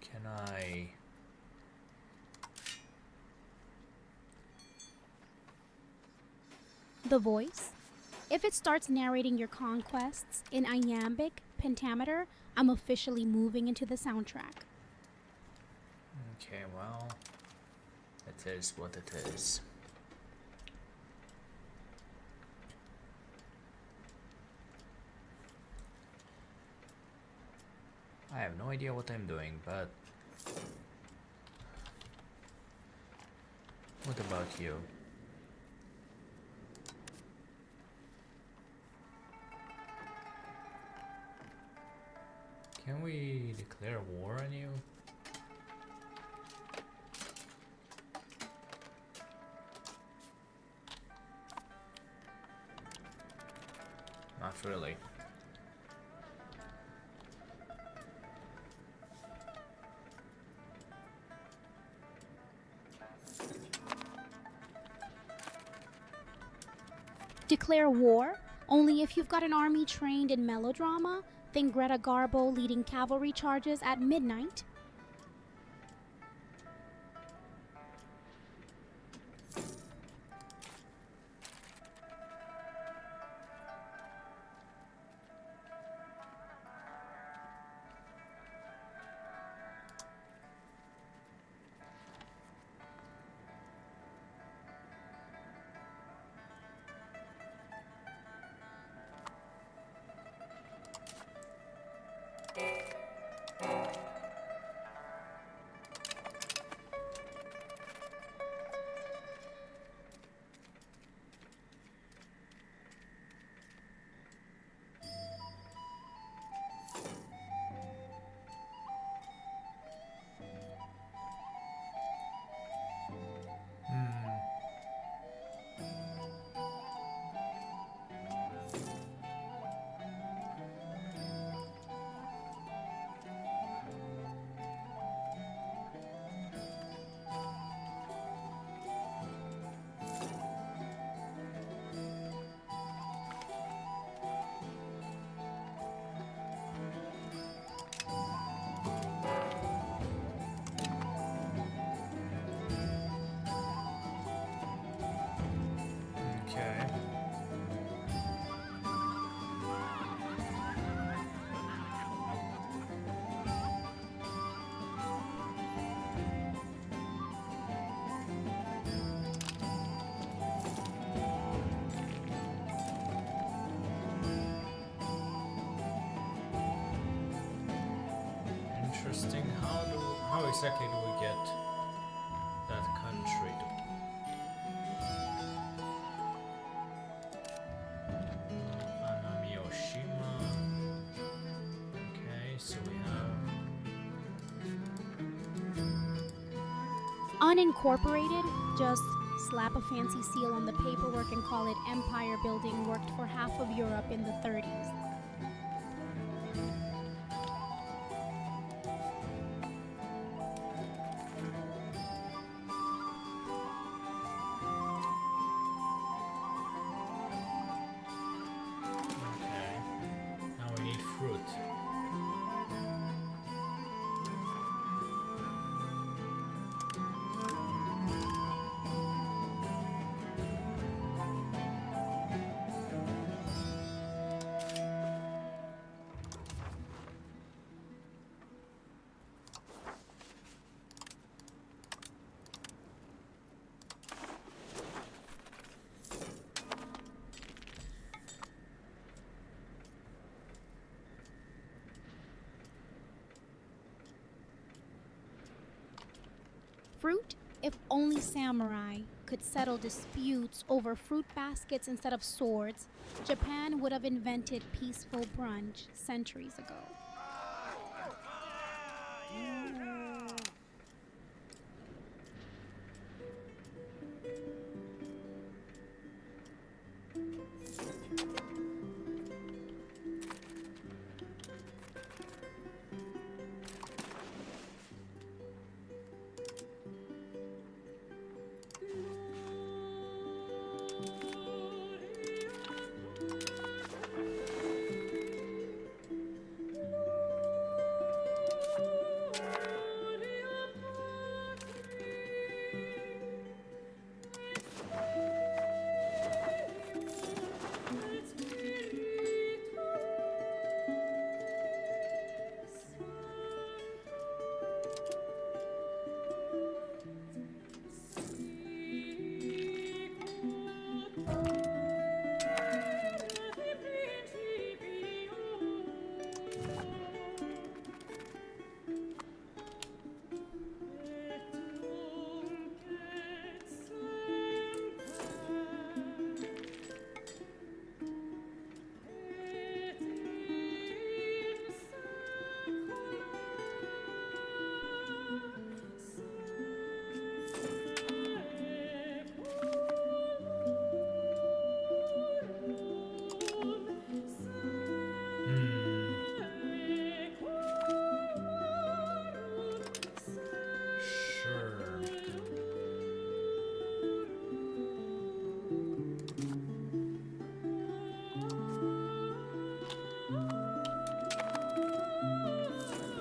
Can I... The voice. If it starts narrating your conquests in iambic pentameter, I'm officially moving into the soundtrack. Okay, well, it is what it is. I have no idea what I'm doing, but what about you? Can we declare war on you? not really. Declare war? Only if you've got an army trained in melodrama? Think Greta Garbo leading cavalry charges at midnight? Okay. Interesting. How exactly do we get that country to Anamioshima? Okay, so we have Unincorporated? Just slap a fancy seal on the paperwork and call it empire building worked for half of Europe in the 30s. okay. Now we need fruit. Fruit? If only samurai could settle disputes over fruit baskets instead of swords, Japan would have invented peaceful brunch centuries ago.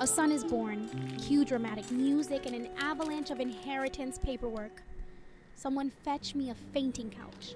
A son is born, cue dramatic music, and an avalanche of inheritance paperwork. Someone fetch me a fainting couch.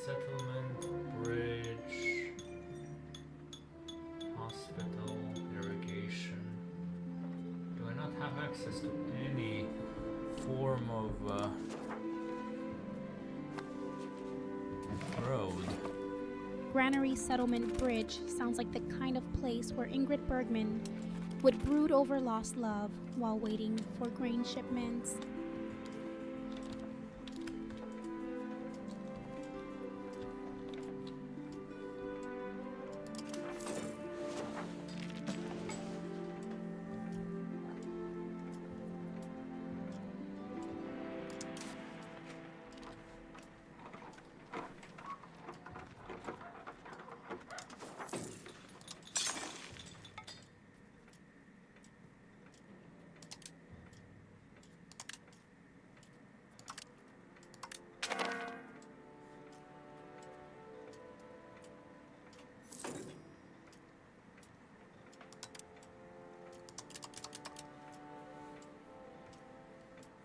Settlement, bridge, hospital, irrigation. Do I not have access to any form of road? Granary Settlement Bridge sounds like the kind of place where Ingrid Bergman would brood over lost love while waiting for grain shipments.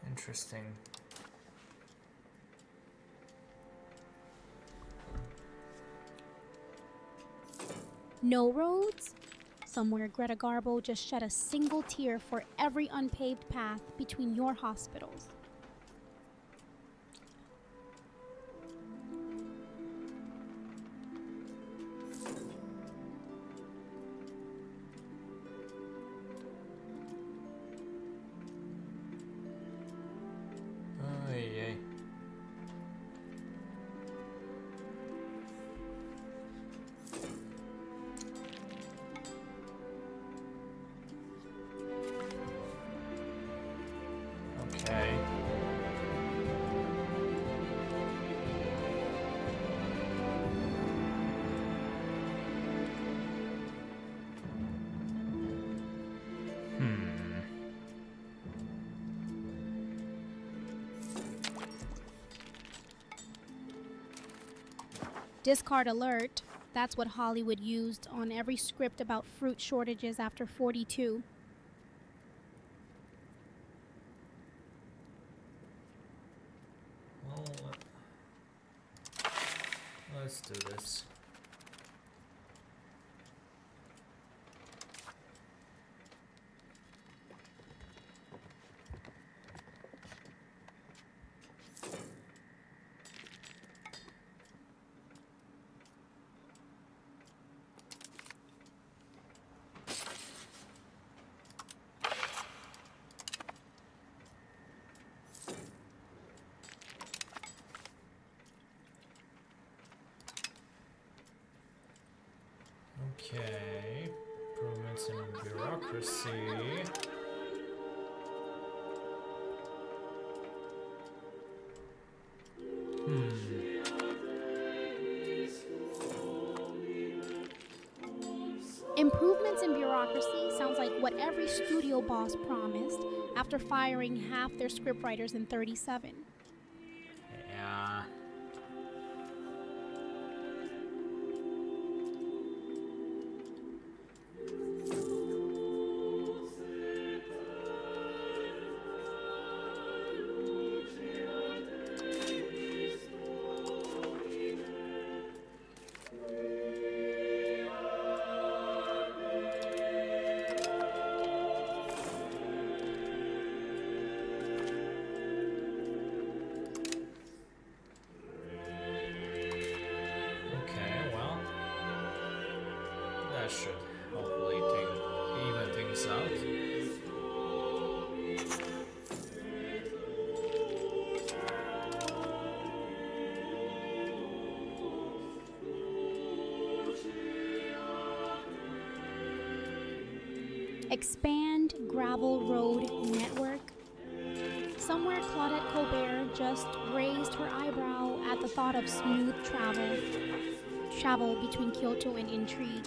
Interesting. No roads? Somewhere Greta Garbo just shed a single tear for every unpaved path between your hospitals. Okay. Discard alert. That's what Hollywood used on every script about fruit shortages after 42. Well, let's do this. Okay, improvements in bureaucracy. Improvements in bureaucracy sounds like what every studio boss promised after firing half their scriptwriters in 37. Yeah. That should hopefully even things out. Expand gravel road network. Somewhere Claudette Colbert just raised her eyebrow at the thought of smooth travel between Kyoto and Intrigue.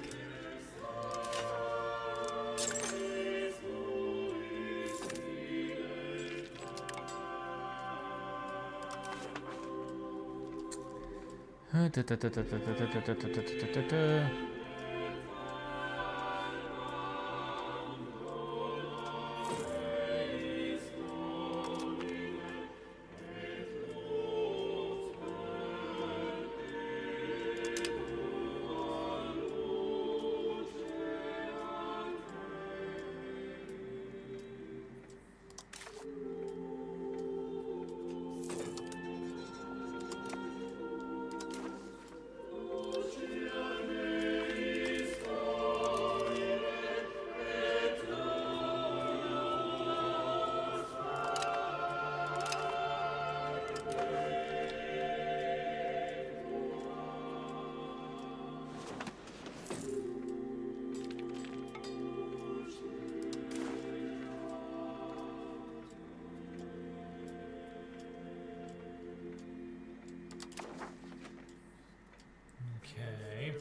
Okay.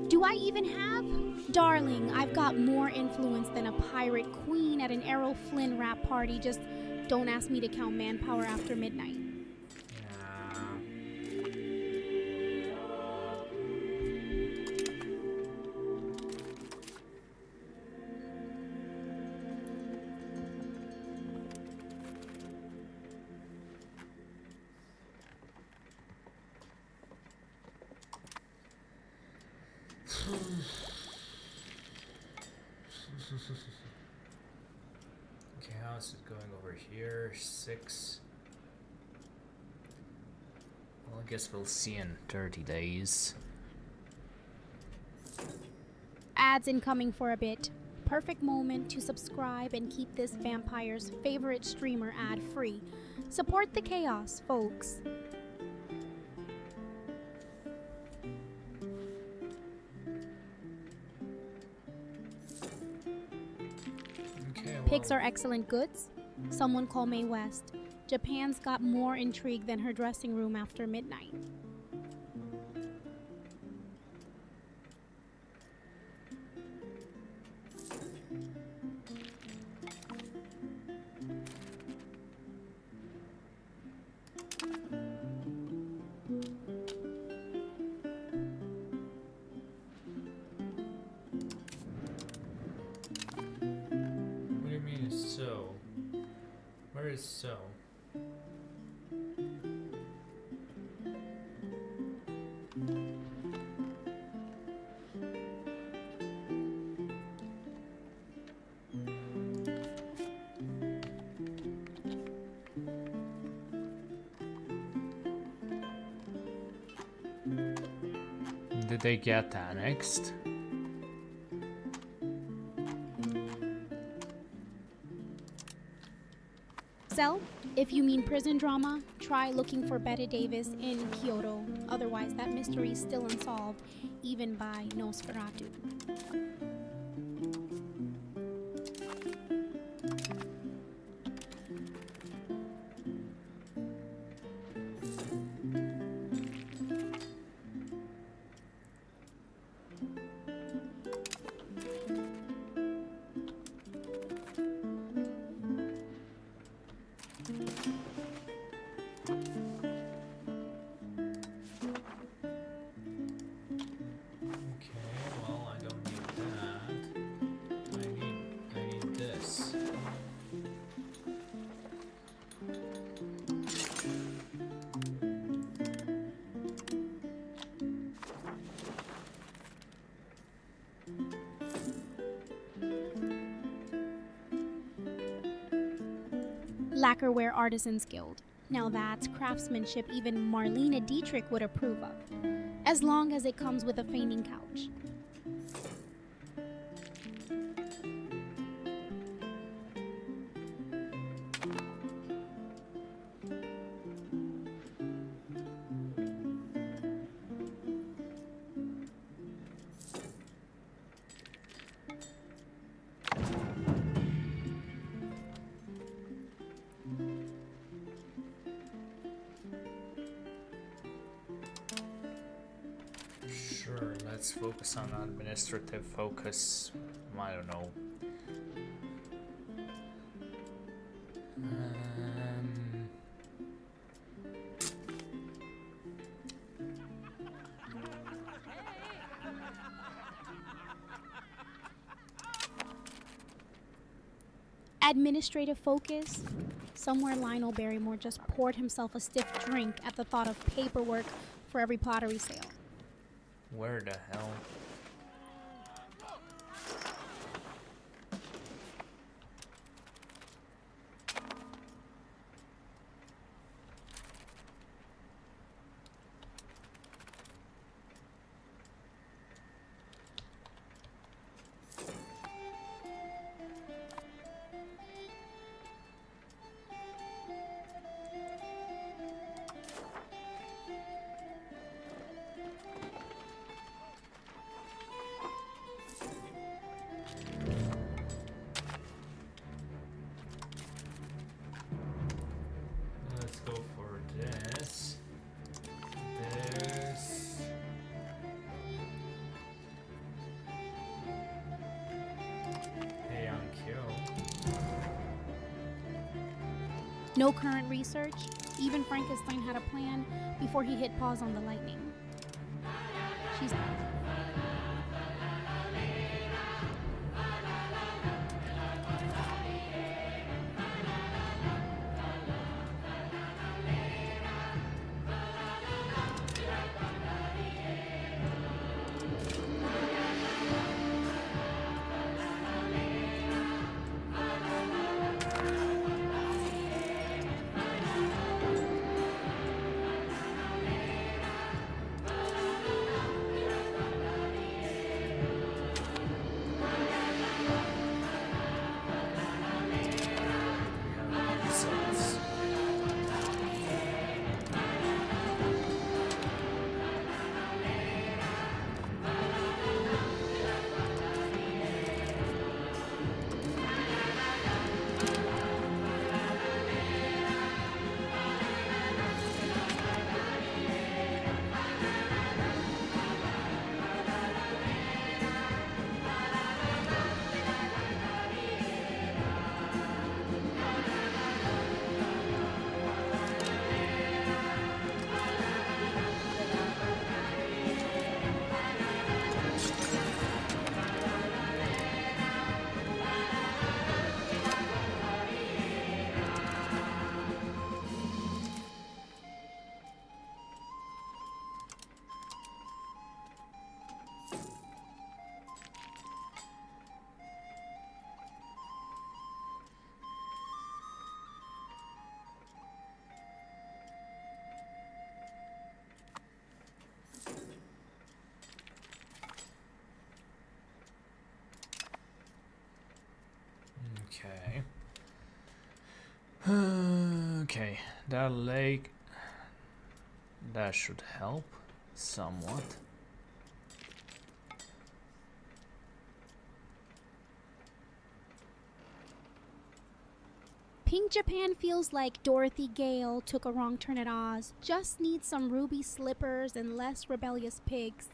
Do I even have? Darling, I've got more influence than a pirate queen at an Errol Flynn rap party. Just don't ask me to count manpower after midnight. Okay, how's it going over here? 6. Well, I guess we'll see in 30 days. Ads incoming for a bit. Perfect moment to subscribe and keep this vampire's favorite streamer ad free. Support the chaos, folks. Okay, Pigs are excellent goods. Someone call Mae West. Japan's got more intrigue than her dressing room after midnight. What do you mean so? Where is so? Did they get annexed? Cell, if you mean prison drama, try looking for Bette Davis in Kyoto. Otherwise, that mystery is still unsolved, even by Nosferatu. Okay, well, I don't need that. I need this. Lacquerware Artisans Guild. Now that's craftsmanship even Marlena Dietrich would approve of, as long as it comes with a fainting couch. Sure, let's focus on administrative focus. I don't know. Administrative focus? Somewhere Lionel Barrymore just poured himself a stiff drink at the thought of paperwork for every pottery sale. Where the hell? Let's go for this. This. Hey, on Q. No current research? Even Frankenstein had a plan before he hit pause on the lightning. She's Okay. Okay, that lake. That should help somewhat. Pink Japan feels like Dorothy Gale took a wrong turn at Oz. Just needs some ruby slippers and less rebellious pigs.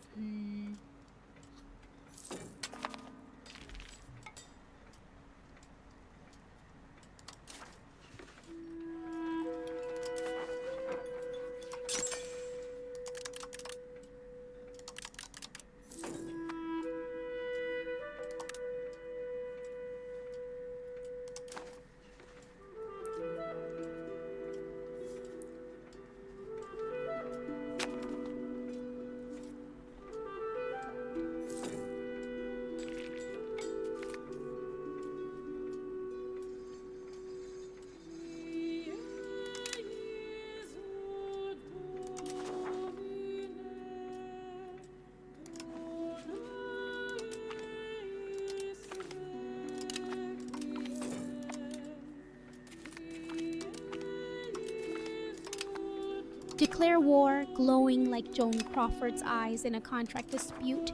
Declare war, glowing like Joan Crawford's eyes in a contract dispute.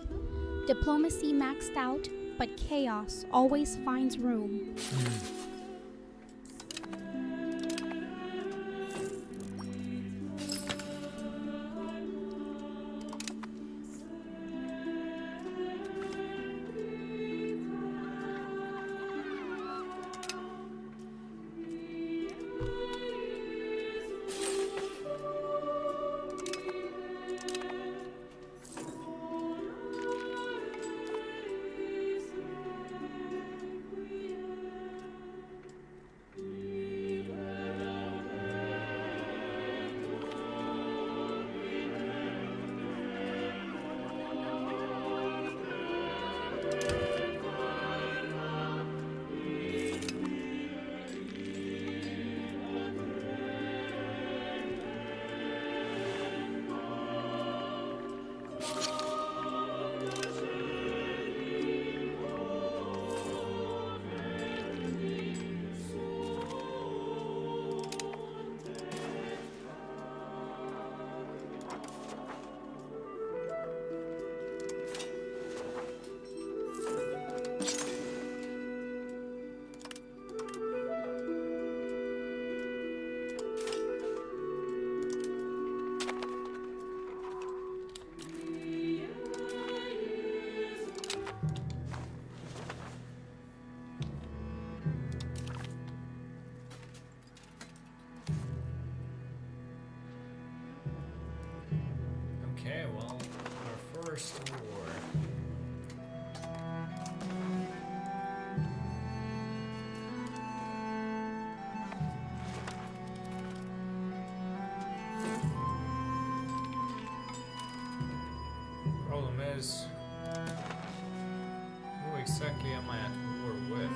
Diplomacy maxed out, but chaos always finds room. Okay, well, our first war. Problem is, who exactly am I at war with?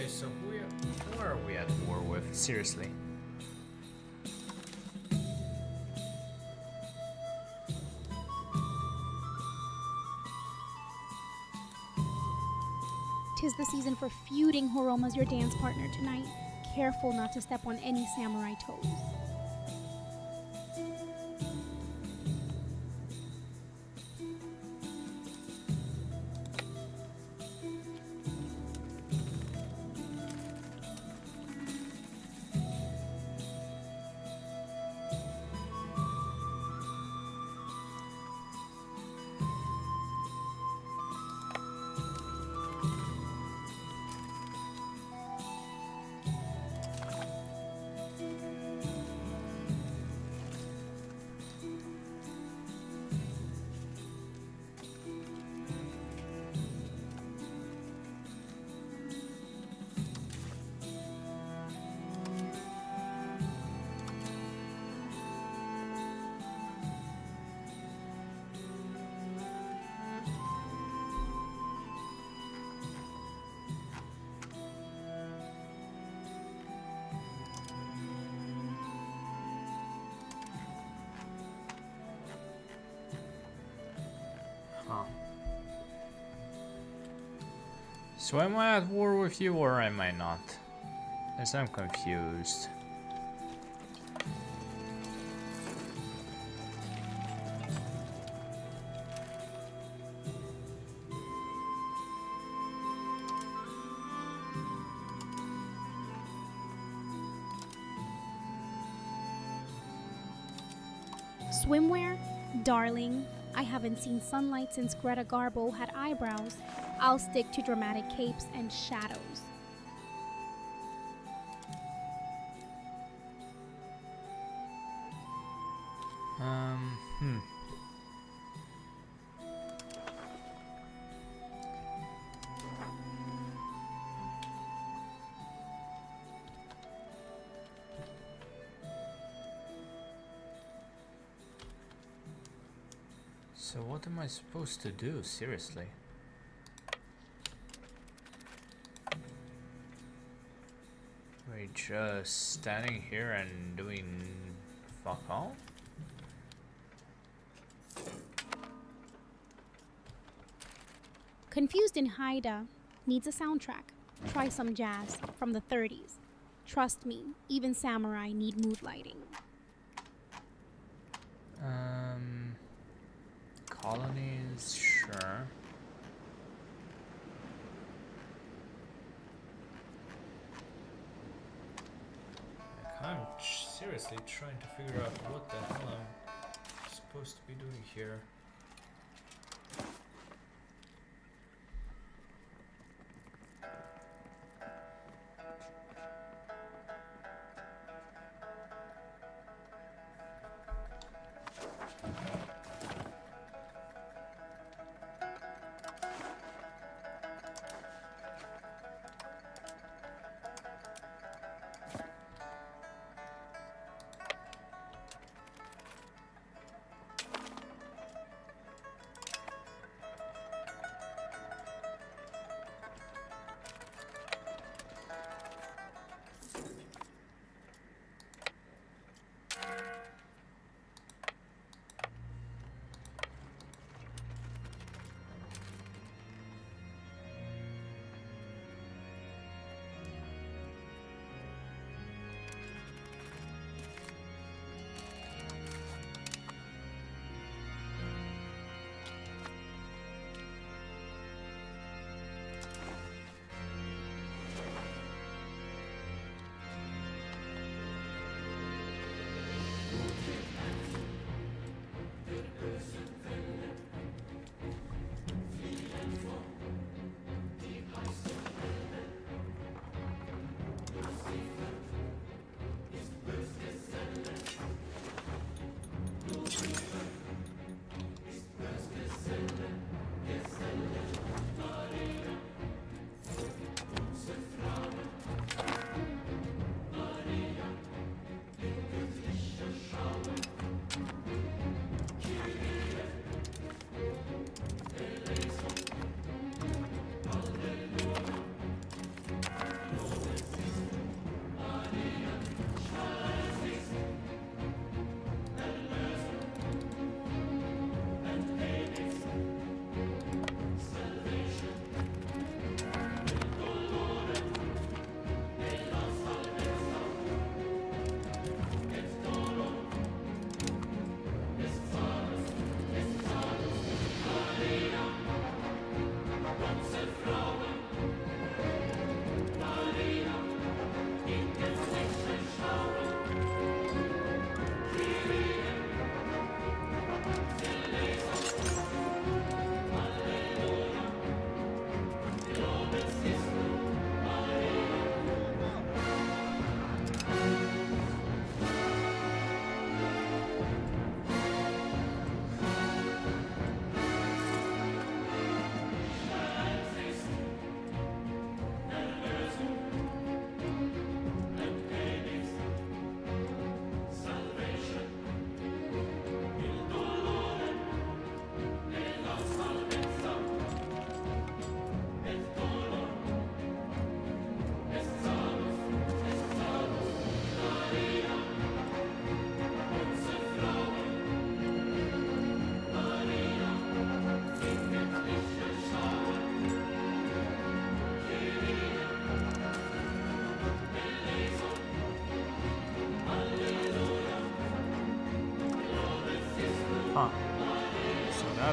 Okay, so who are we at war with? Seriously. Tis the season for feuding. Horoma's your dance partner tonight. Careful not to step on any samurai toes. Huh. So am I at war with you or am I not? Yes, I'm confused. Swimwear? Darling, I haven't seen sunlight since Greta Garbo had eyebrows. I'll stick to dramatic capes and shadows. Hmm. So what am I supposed to do, seriously? We're just standing here and doing fuck all? Confused in Haida needs a soundtrack. Try some jazz from the 30s. Trust me, even samurai need mood lighting. Colonies, sure. Like, I'm seriously trying to figure out what the hell I'm supposed to be doing here.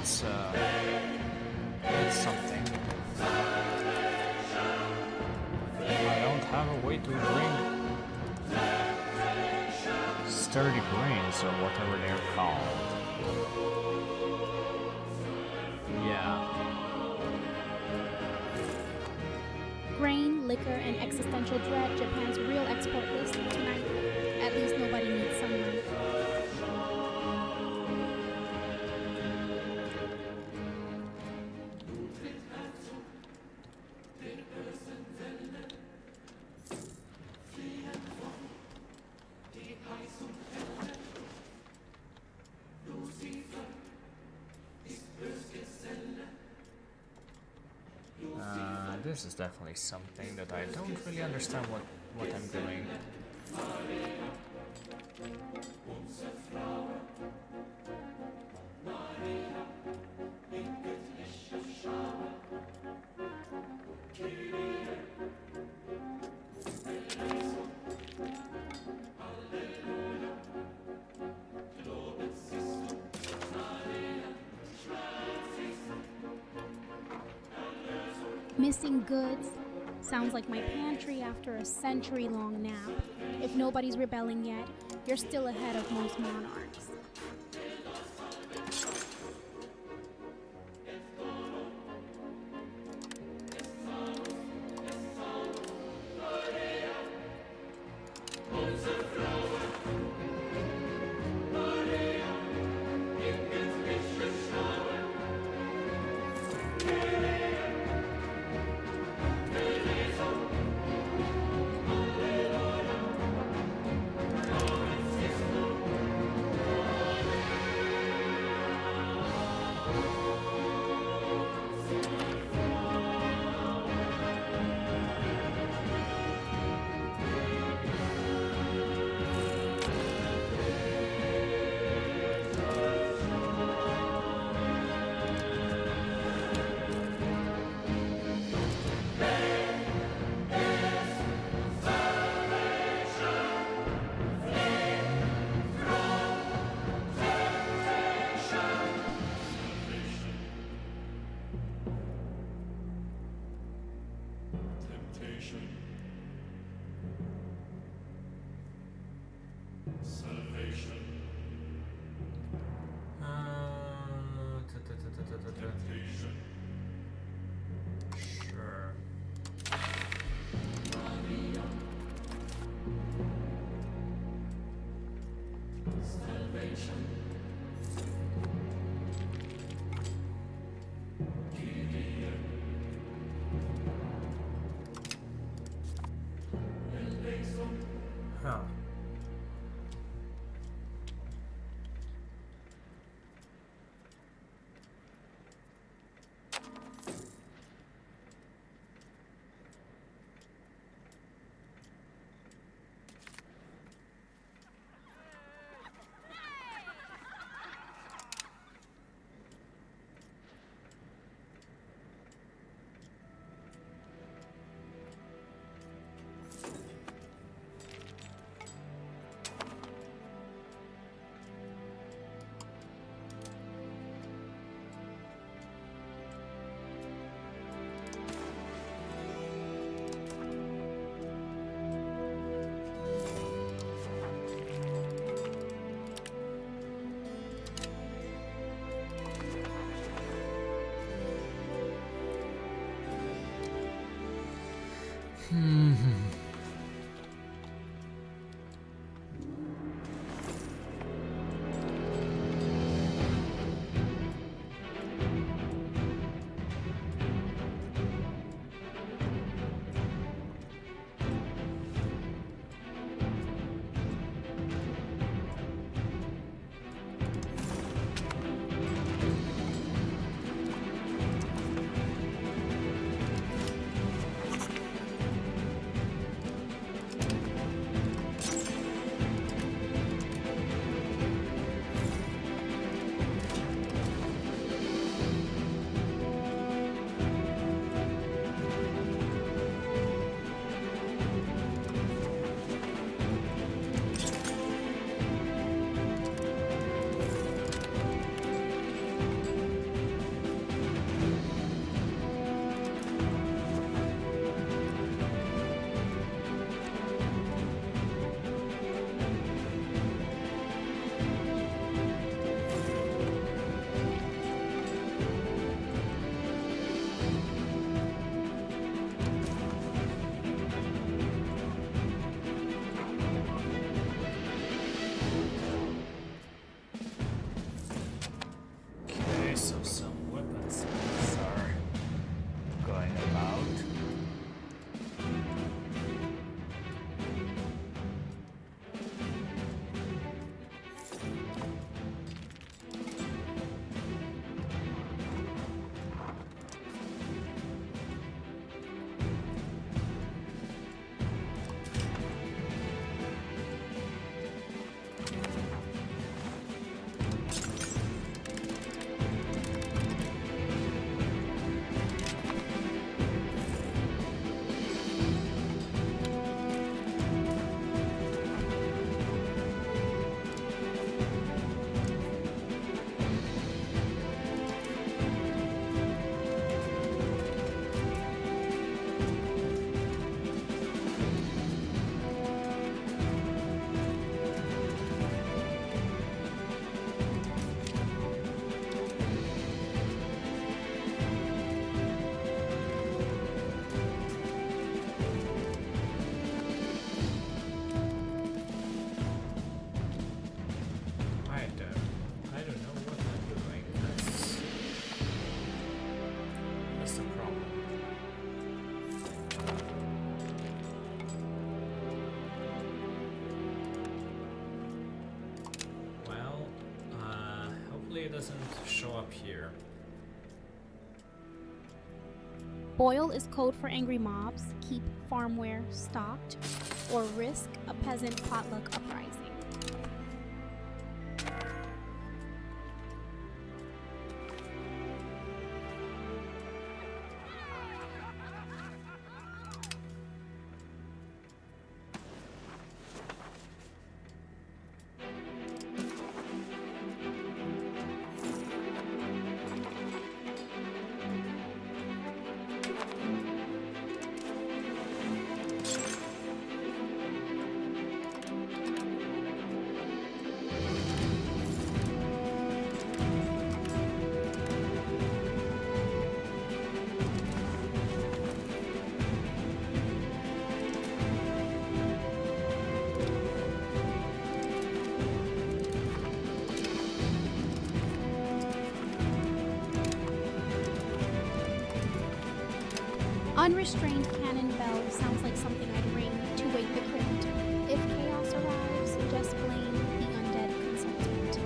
that's something. I don't have a way to bring sturdy grains or whatever they're called. Yeah. Grain, liquor, and existential dread, Japan's real export list tonight. At least nobody needs sunlight. This is definitely something that I don't really understand what I'm doing. Missing goods sounds like my pantry after a century-long nap. If nobody's rebelling yet, you're still ahead of most monarchs. Sure. Huh. doesn't show up here? Boil is code for angry mobs, keep farmware stocked, or risk a peasant potluck uprising. Unrestrained cannon bell sounds like something I'd ring to wake the crypt. If chaos arrives, just blame the undead consultant.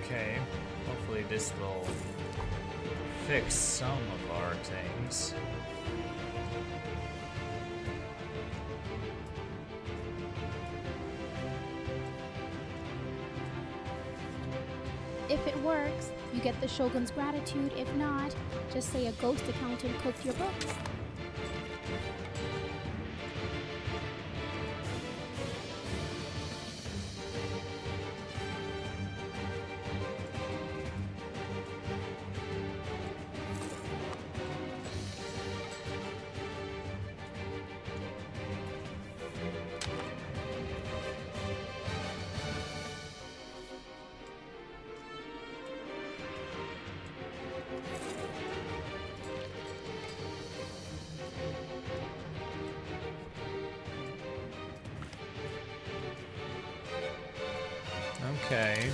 Okay, hopefully this will fix some of our things. If it works, you get the Shogun's gratitude. If not, just say a ghost accountant cooked your books. Okay.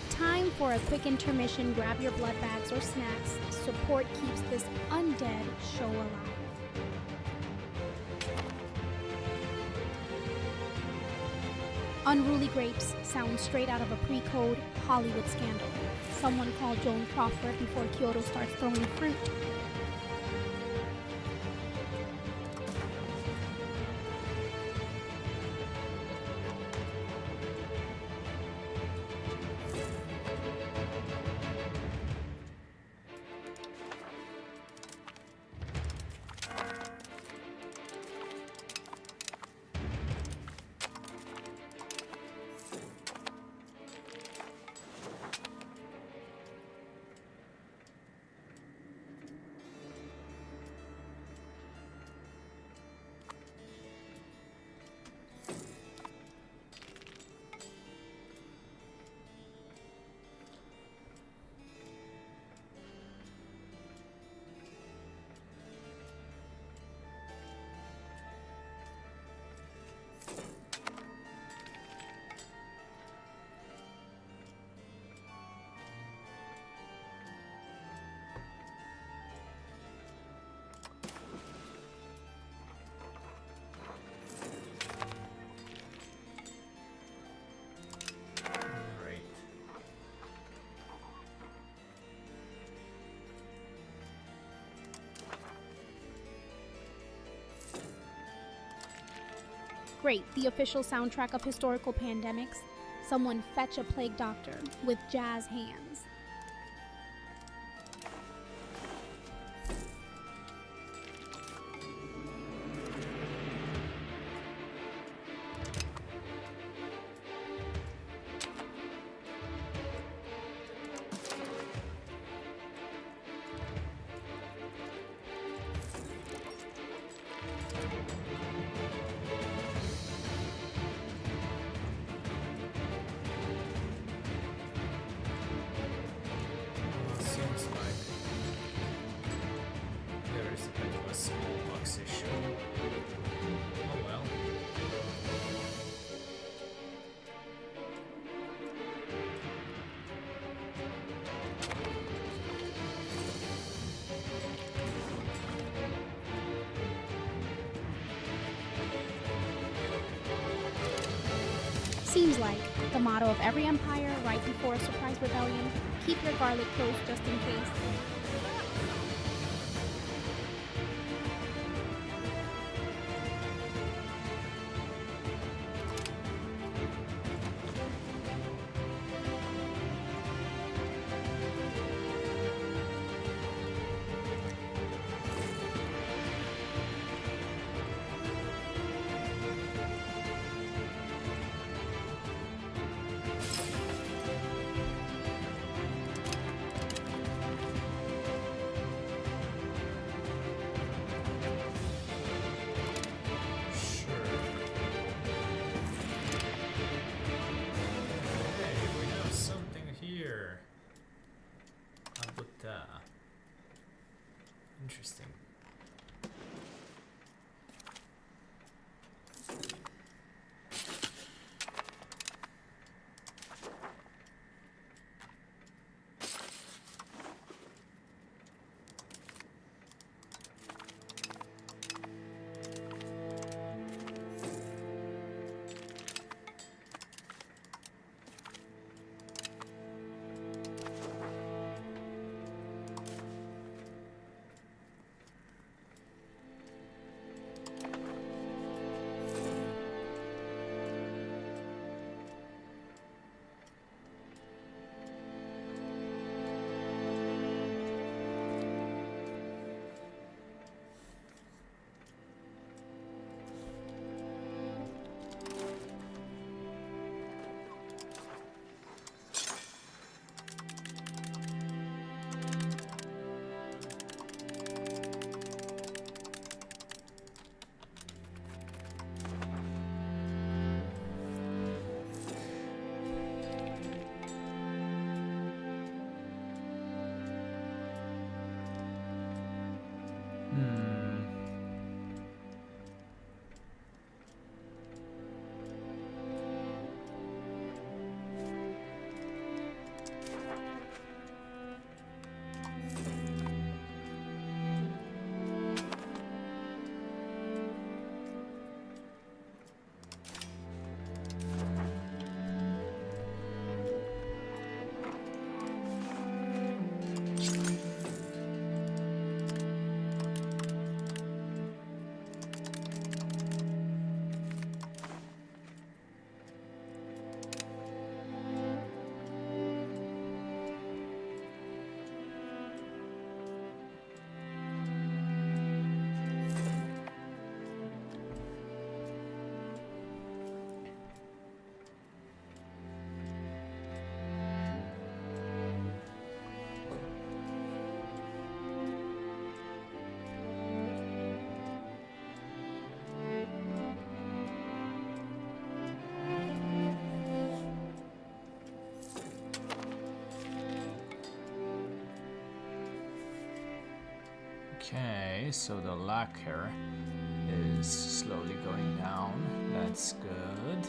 Time for a quick intermission. Grab your blood bags or snacks. Support keeps this undead show alive. Unruly Grapes sounds straight out of a pre-code Hollywood scandal. Someone called Joan Crawford before Kyoto starts throwing fruit. Right. Great, the official soundtrack of historical pandemics. Someone fetch a plague doctor with jazz hands. Seems like there is a bit of a smallpox issue. Oh well. Seems like the motto of every empire right before a surprise rebellion. Keep your garlic close just in case. Sure. Hey, we have something here. Abuta. Interesting. Okay, so the lacquer is slowly going down. That's good.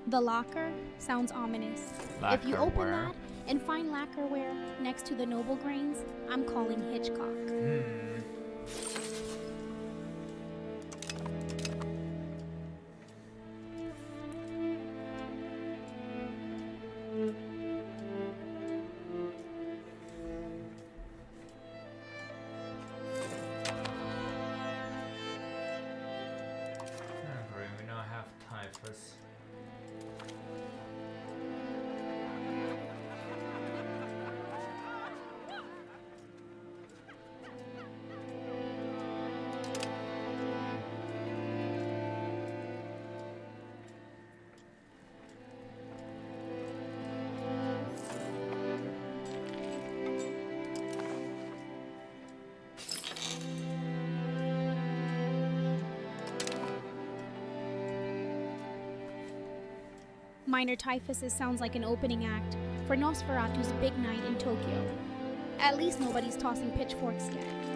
The locker sounds ominous. If you open Lacquerware. that and find lacquerware next to the noble grains, I'm calling Hitchcock. Agree, we now have typhus. Minor typhuses sounds like an opening act for Nosferatu's big night in Tokyo. At least nobody's tossing pitchforks yet.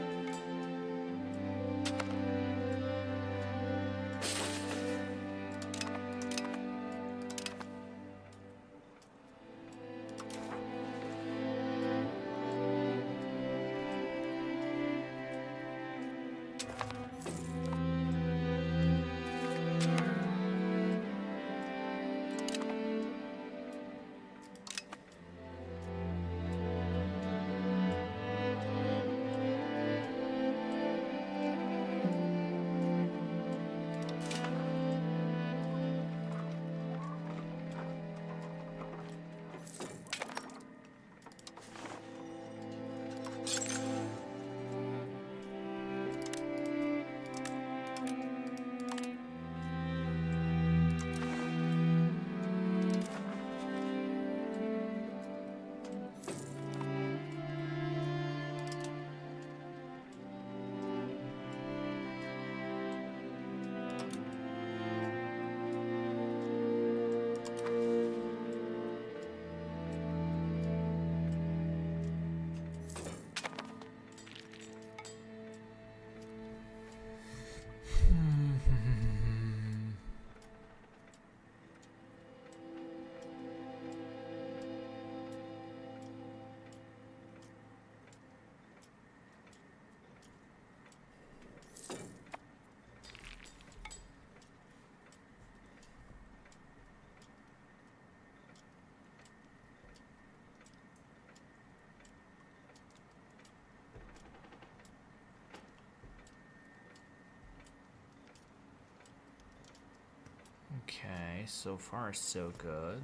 Okay, so far so good.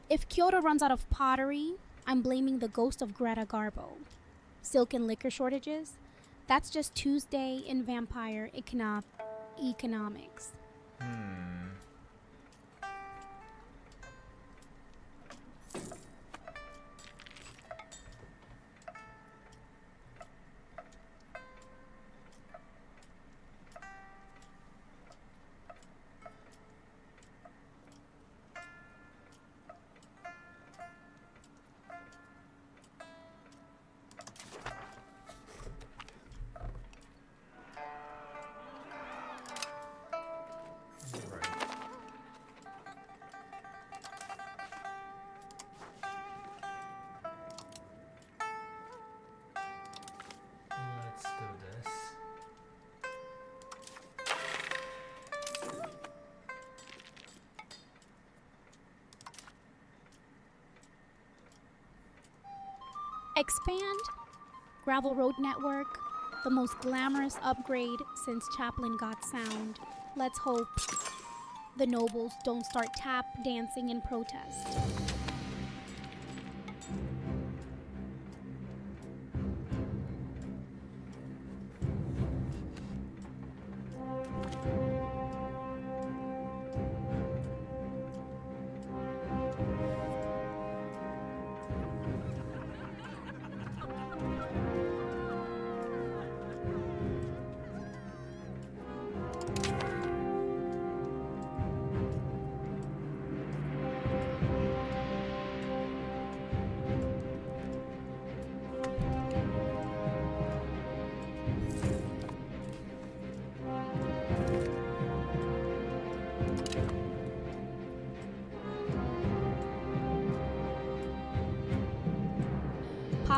If Kyoto runs out of pottery, I'm blaming the ghost of Greta Garbo. Silk and liquor shortages? That's just Tuesday in vampire economics. Let's do this. Expand? Gravel Road Network? The most glamorous upgrade since Chaplin got sound. Let's hope the nobles don't start tap dancing in protest.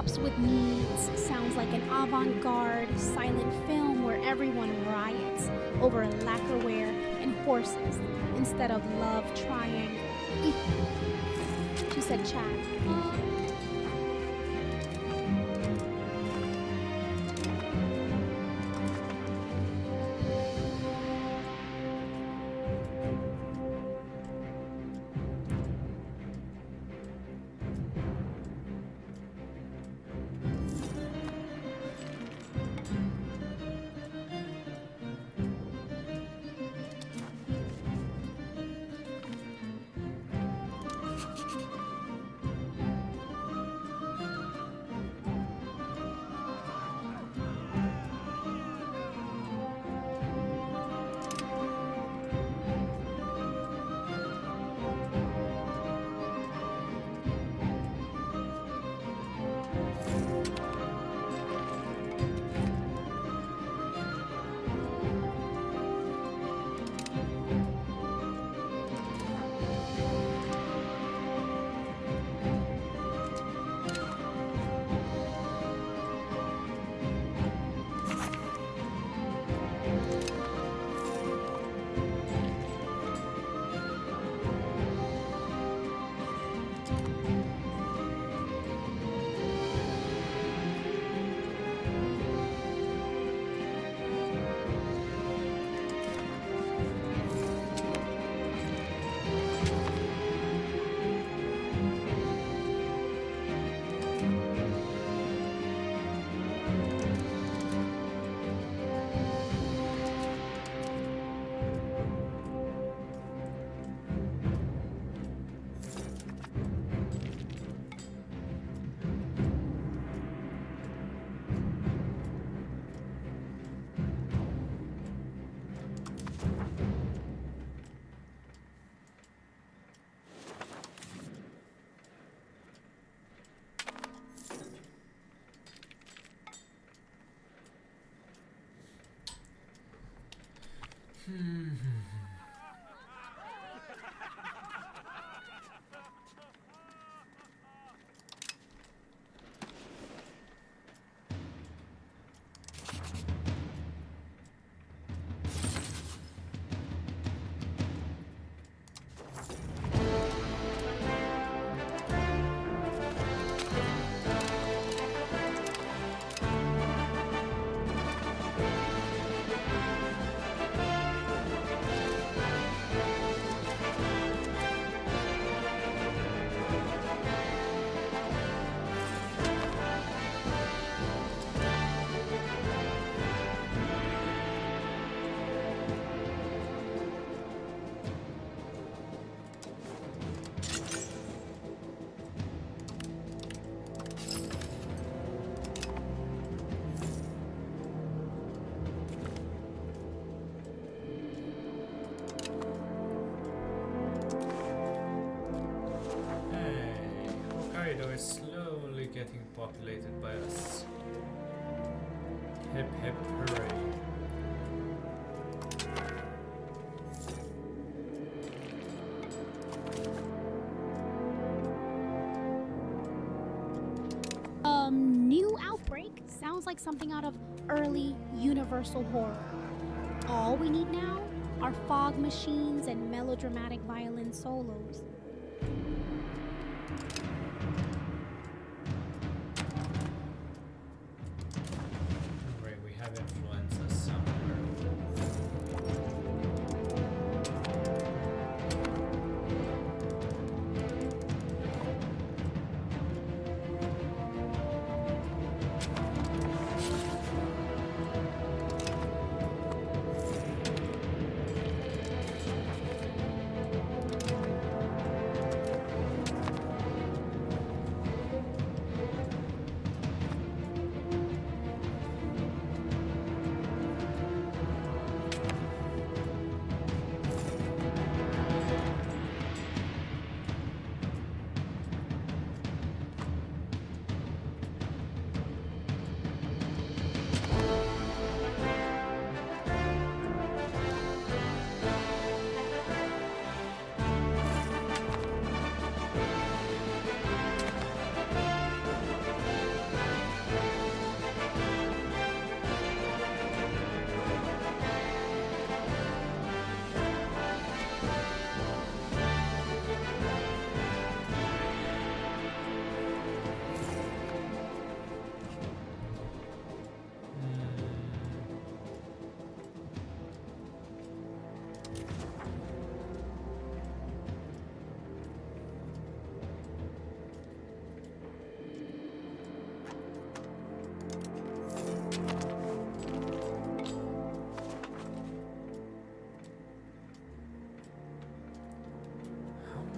Cops with Needs sounds like an avant-garde silent film where everyone riots over lacquerware and horses instead of love triangle. She said chat. Hokkaido is slowly getting populated by us. Hip hip hooray. New outbreak sounds like something out of early Universal horror. All we need now are fog machines and melodramatic violin solos. Right, we have influenza somewhere.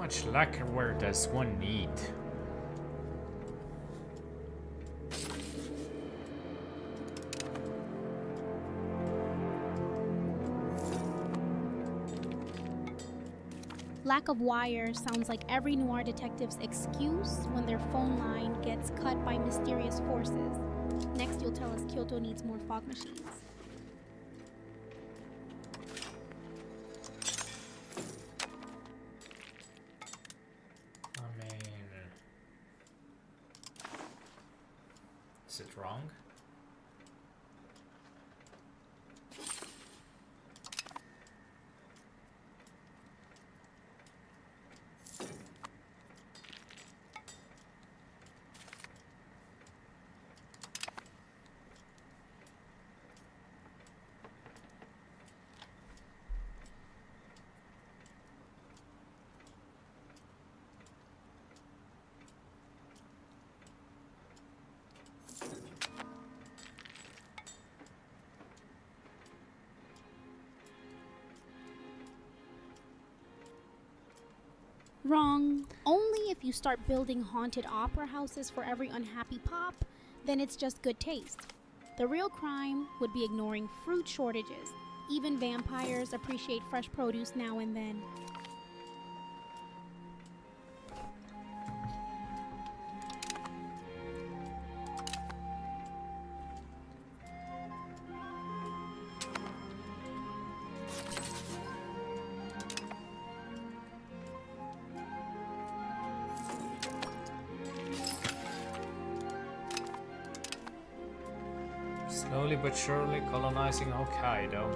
much lacquerware does one need? Lack of wire sounds like every noir detective's excuse when their phone line gets cut by mysterious forces. Next, you'll tell us Kyoto needs more fog machines. I mean, is it wrong? Wrong. Only if you start building haunted opera houses for every unhappy pop, then it's just good taste. The real crime would be ignoring fruit shortages. Even vampires appreciate fresh produce now and then. Slowly but surely colonizing Hokkaido.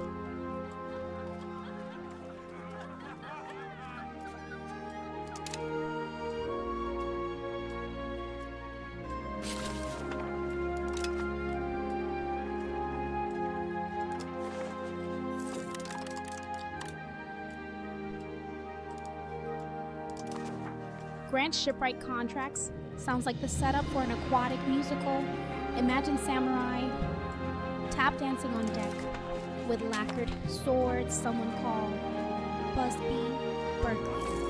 Grant shipwright contracts sounds like the setup for an aquatic musical. Imagine samurai tap dancing on deck with lacquered swords someone called Busby Berkeley.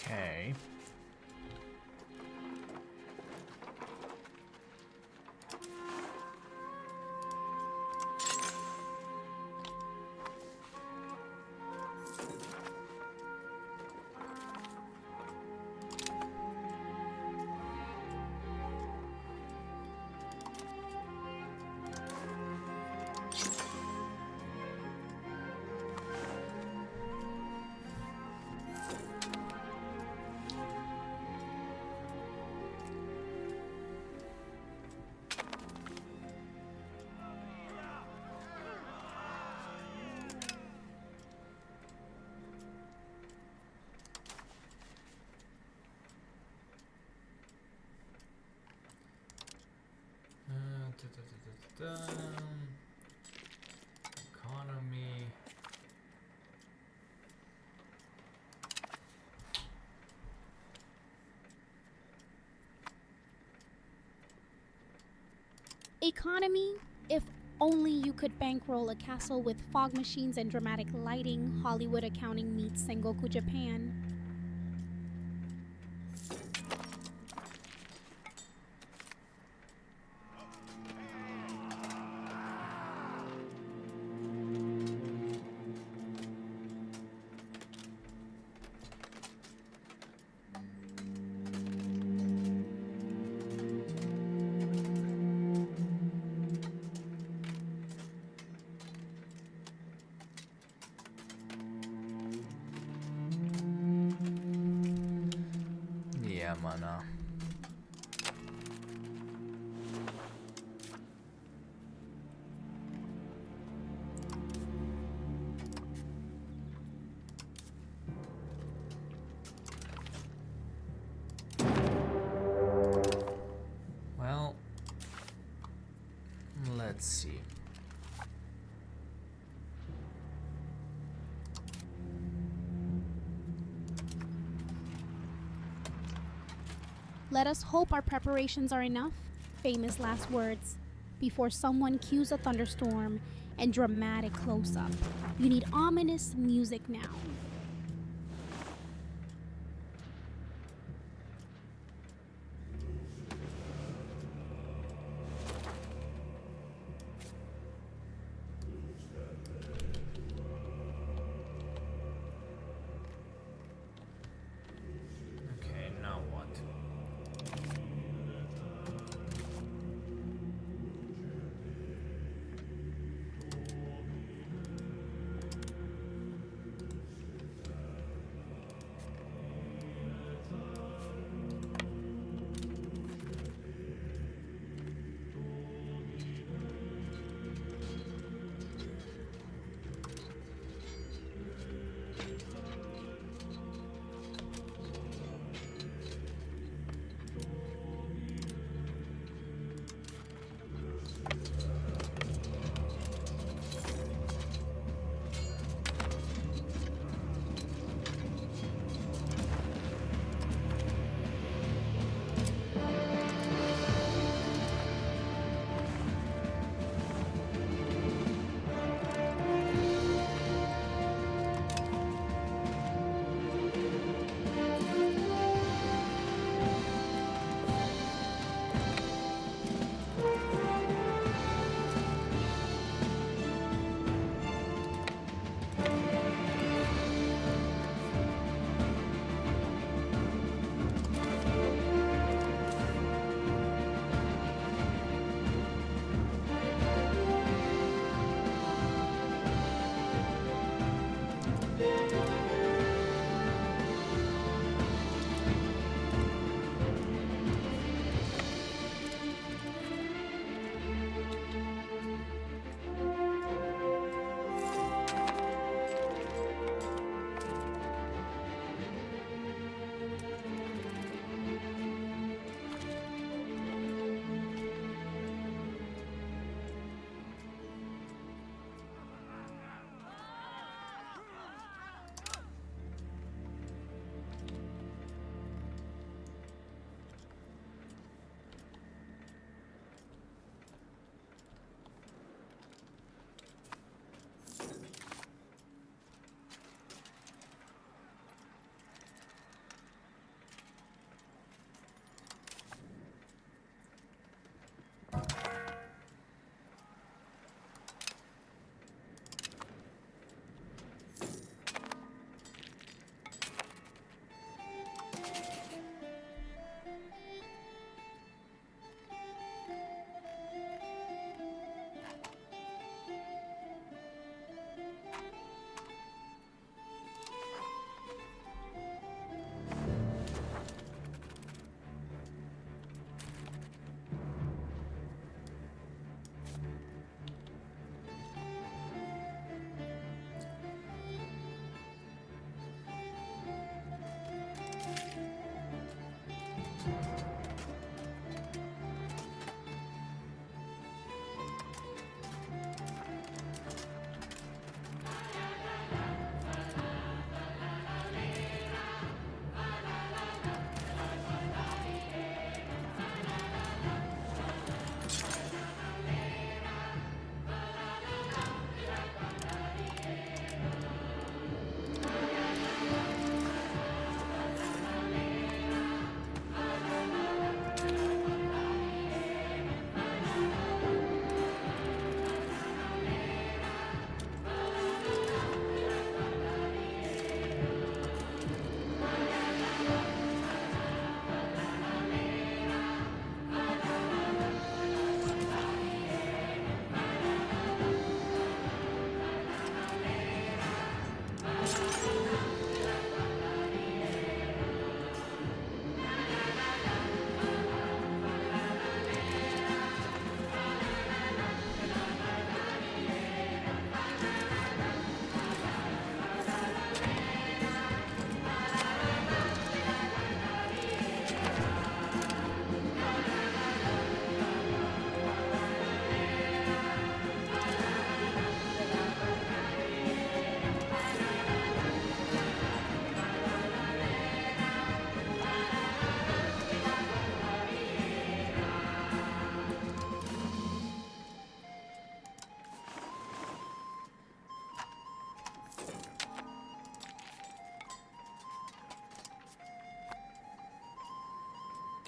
Okay. Economy. Economy, if Only you could bankroll a castle with fog machines and dramatic lighting. Hollywood accounting meets Sengoku Japan. Yeah, mana. Well, let's see. Let us hope our preparations are enough. Famous last words. Before someone cues a thunderstorm and dramatic close up. You need ominous music now. Okay, now what?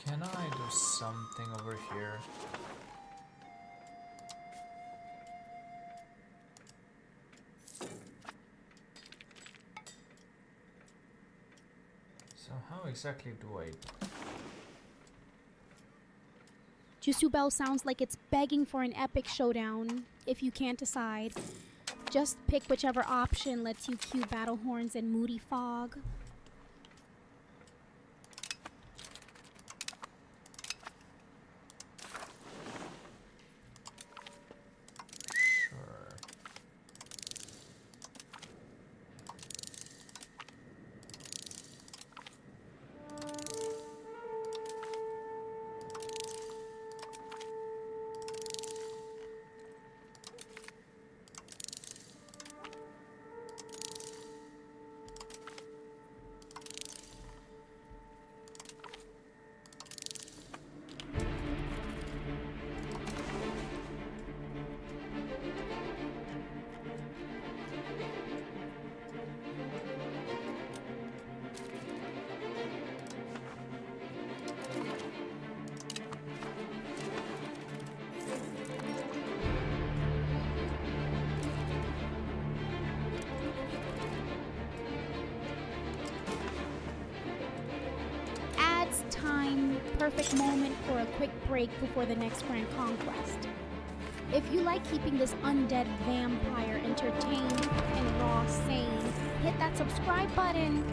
Can I do something over here? So how exactly do I... Jusubel Bell sounds like it's begging for an epic showdown. If you can't decide, just pick whichever option lets you cue battle horns and moody fog. Sure. Adds time, perfect moment for a quick break before the next grand conquest. If you like keeping this undead vampire entertained and raw sane, hit that subscribe button.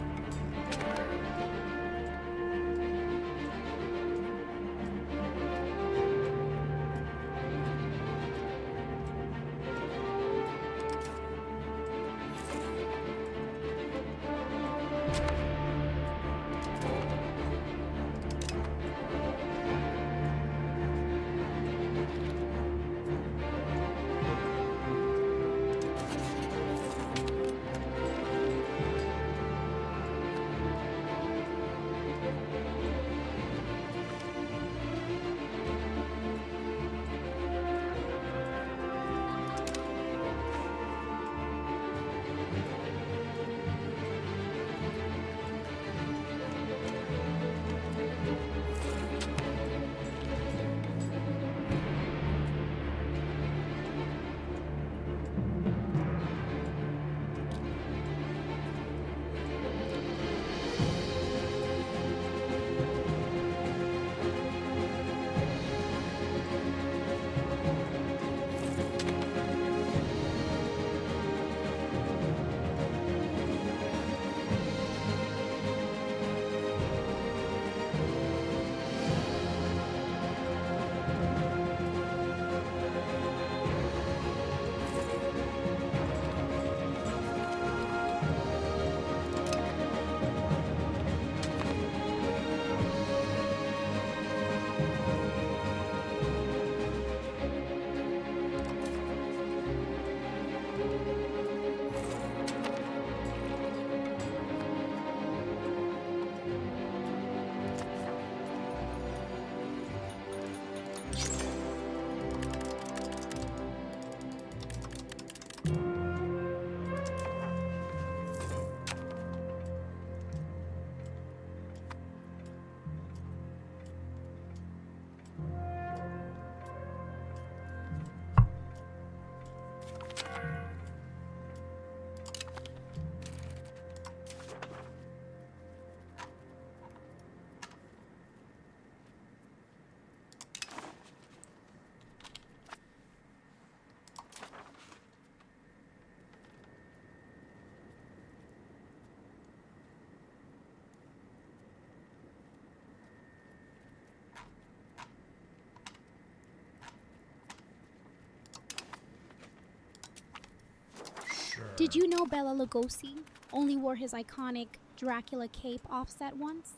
Did you know Bela Lugosi only wore his iconic Dracula cape offset once?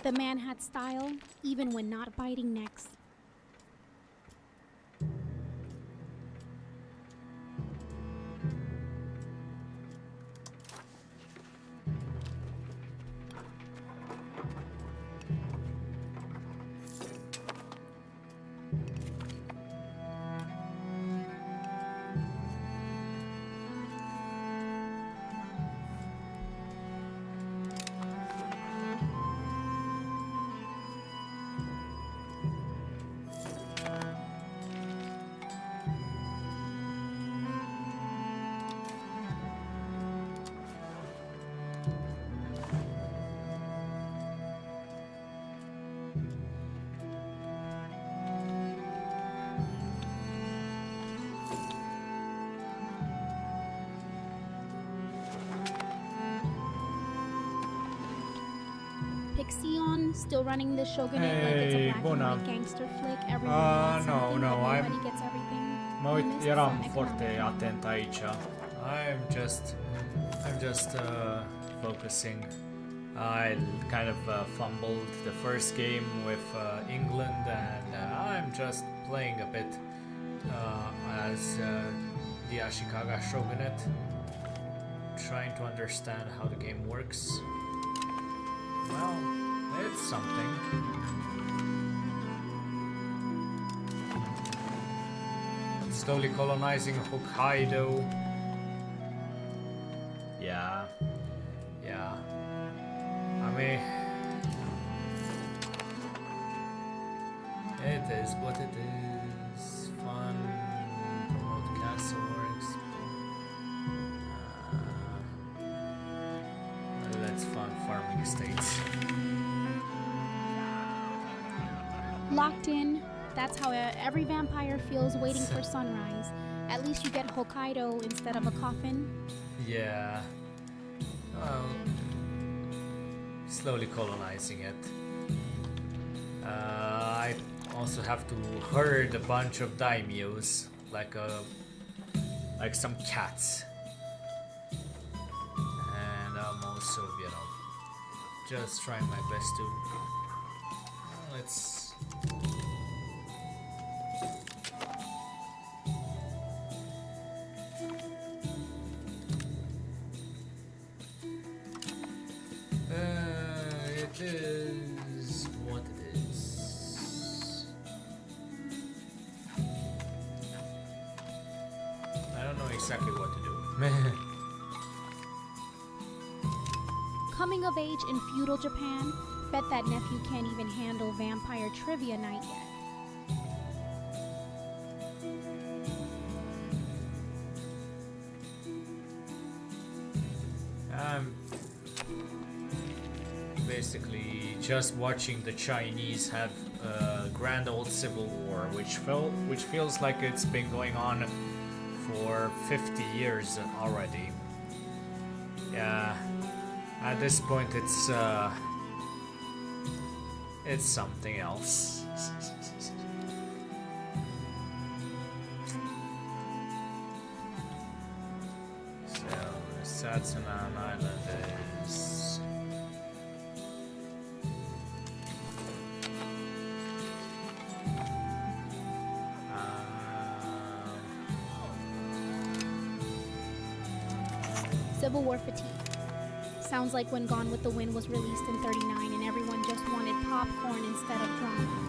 The man had style, even when not biting necks. Xion still running the shogunate like it's a Hey, black and Bona. white gangster flick? Everyone wants no, something, no, but I'm- nobody gets everything. Ma We missed eram some forte economic attenta aici. I'm just focusing. I kind of fumbled the first game with England, and I'm just playing a bit as the Ashikaga Shogunate, trying to understand how the game works. Well, it's something. Slowly colonizing Hokkaido. Yeah. I mean, it is what it is. Fun. Promote castle works. Let's fund farming estates. Locked in. That's how every vampire feels waiting for sunrise. At least you get Hokkaido instead of a coffin. Yeah. Well, slowly colonizing it. I also have to herd a bunch of daimyos, like some cats. And I'm also, just trying my best to. Let's. It is what it is. I don't know exactly what to do. Coming of age in feudal Japan, bet that nephew can't even handle vampire trivia night yet. Basically just watching the Chinese have a grand old civil war, which feels like it's been going on for 50 years already. Yeah, at this point it's something else. So Satsunan Island is. Civil War fatigue. Sounds like when Gone with the Wind was released in '39 and everyone just wanted popcorn instead of drama.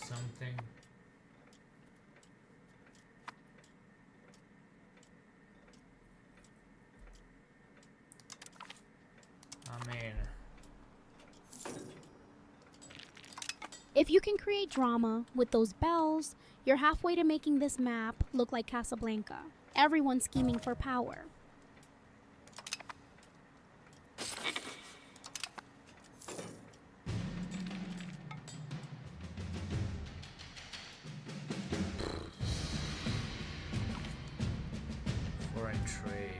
Something. I mean, If you can create drama with those bells, you're halfway to making this map look like Casablanca. Everyone's scheming for power. foreign trade.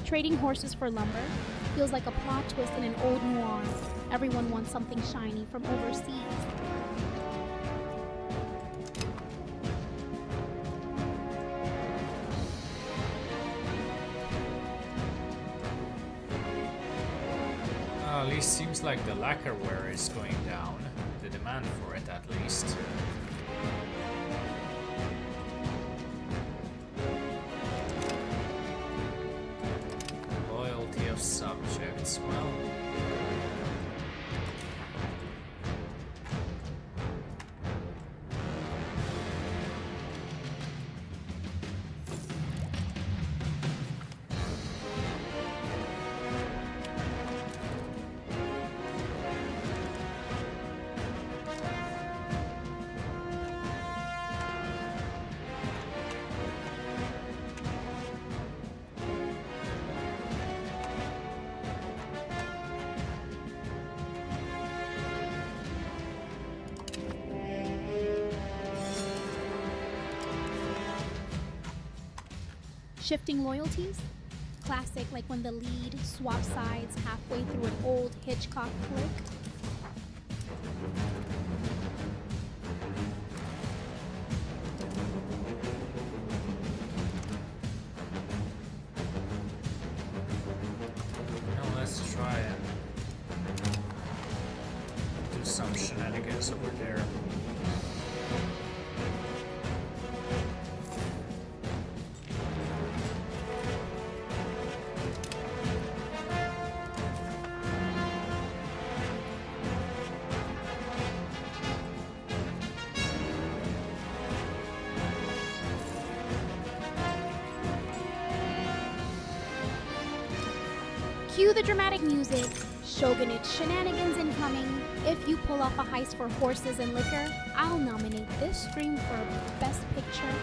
Trading horses for lumber feels like a plot twist in an old noir. Everyone wants something shiny from overseas. At least seems like the lacquerware is going down. The demand for it, at least. Loyalty of subjects, well. Shifting loyalties? Classic, like when the lead swaps sides halfway through an old Hitchcock flick. Now let's try and do some shenanigans over there. Cue the dramatic music. Shogunate shenanigans incoming. If you pull off a heist for horses and liquor, I'll nominate this stream for Best Picture.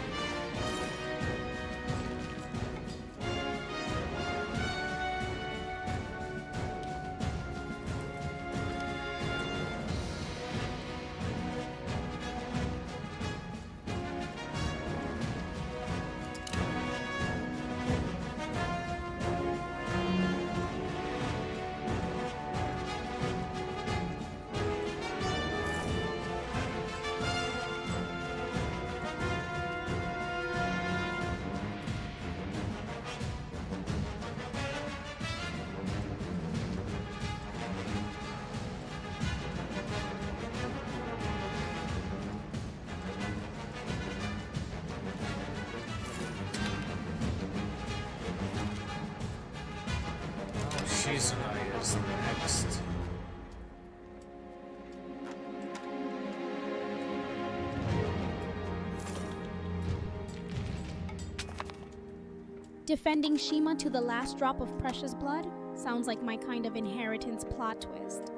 Shizunai is next. Defending Shima to the last drop of precious blood sounds like my kind of inheritance plot twist.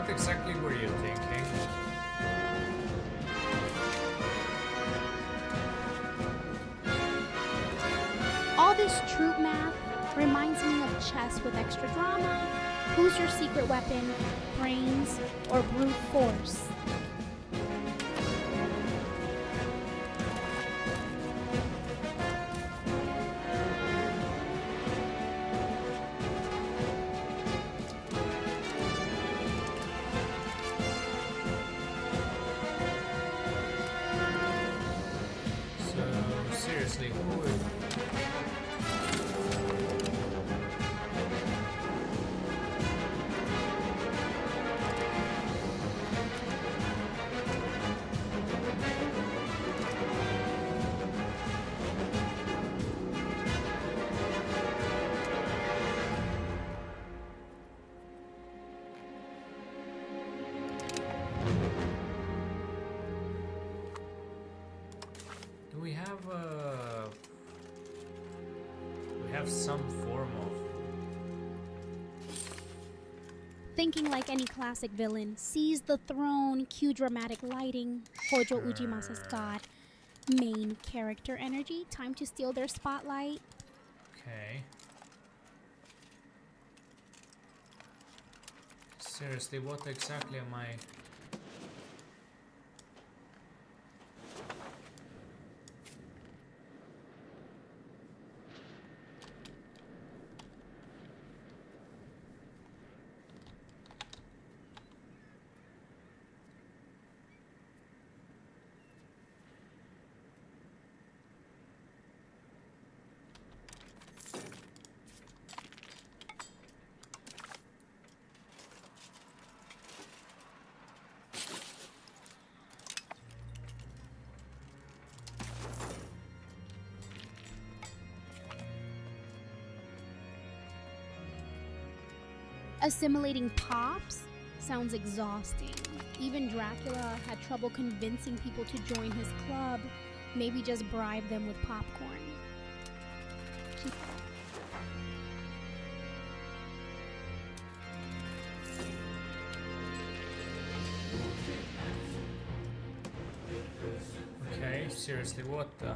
Exactly were you thinking? All this troop math reminds me of chess with extra drama. Who's your secret weapon? Brains or brute force? Do we have some form of... Thinking like any classic villain, seize the throne, cue dramatic lighting, Hojo Ujimasa's god, main character energy, time to steal their spotlight. Okay. Seriously, what exactly am I... Assimilating pops sounds exhausting. Even Dracula had trouble convincing people to join his club. Maybe just bribe them with popcorn. Okay, seriously, what the...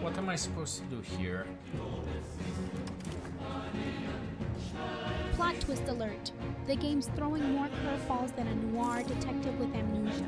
What am I supposed to do here? Plot twist alert. The game's throwing more curveballs than a noir detective with amnesia.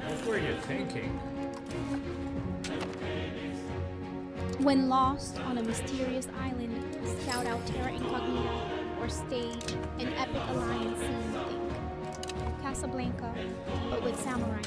What were you thinking? When lost on a mysterious island, scout out Terra Incognita or stage an epic alliance scene. Think Casablanca, but with samurai hats.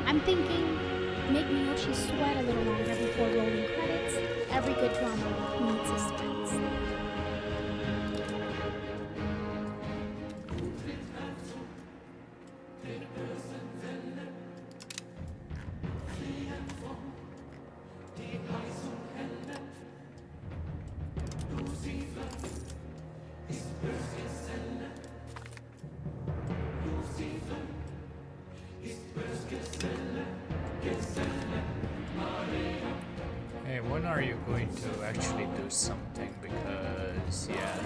I'm thinking, make Miyoshi sweat a little longer before rolling credits. Every good drama needs suspense. Hey, when are you going to actually do something? Because, yeah.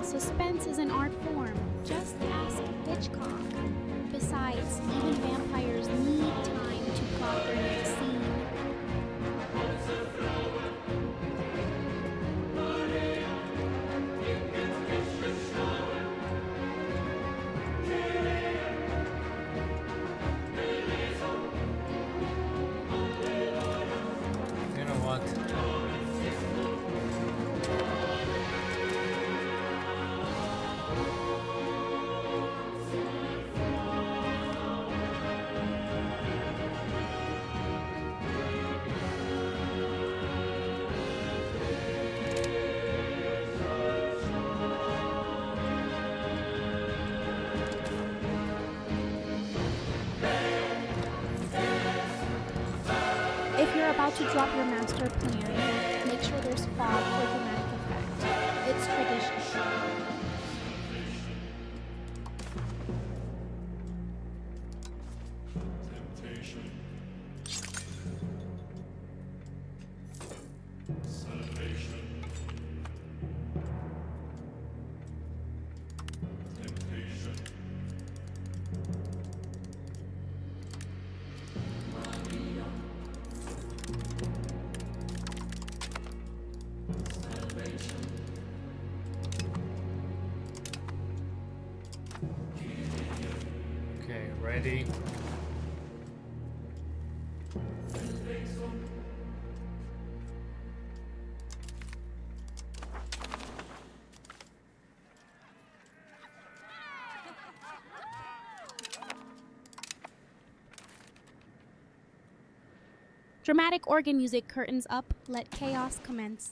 Suspense is an art form. Just ask Hitchcock. Besides, even vampires need time to plot their next scene. You know what? If you're about to drop your master plan, make sure there's fog for dramatic effect. It's tradition. Okay, ready. Dramatic organ music curtains up, let chaos commence.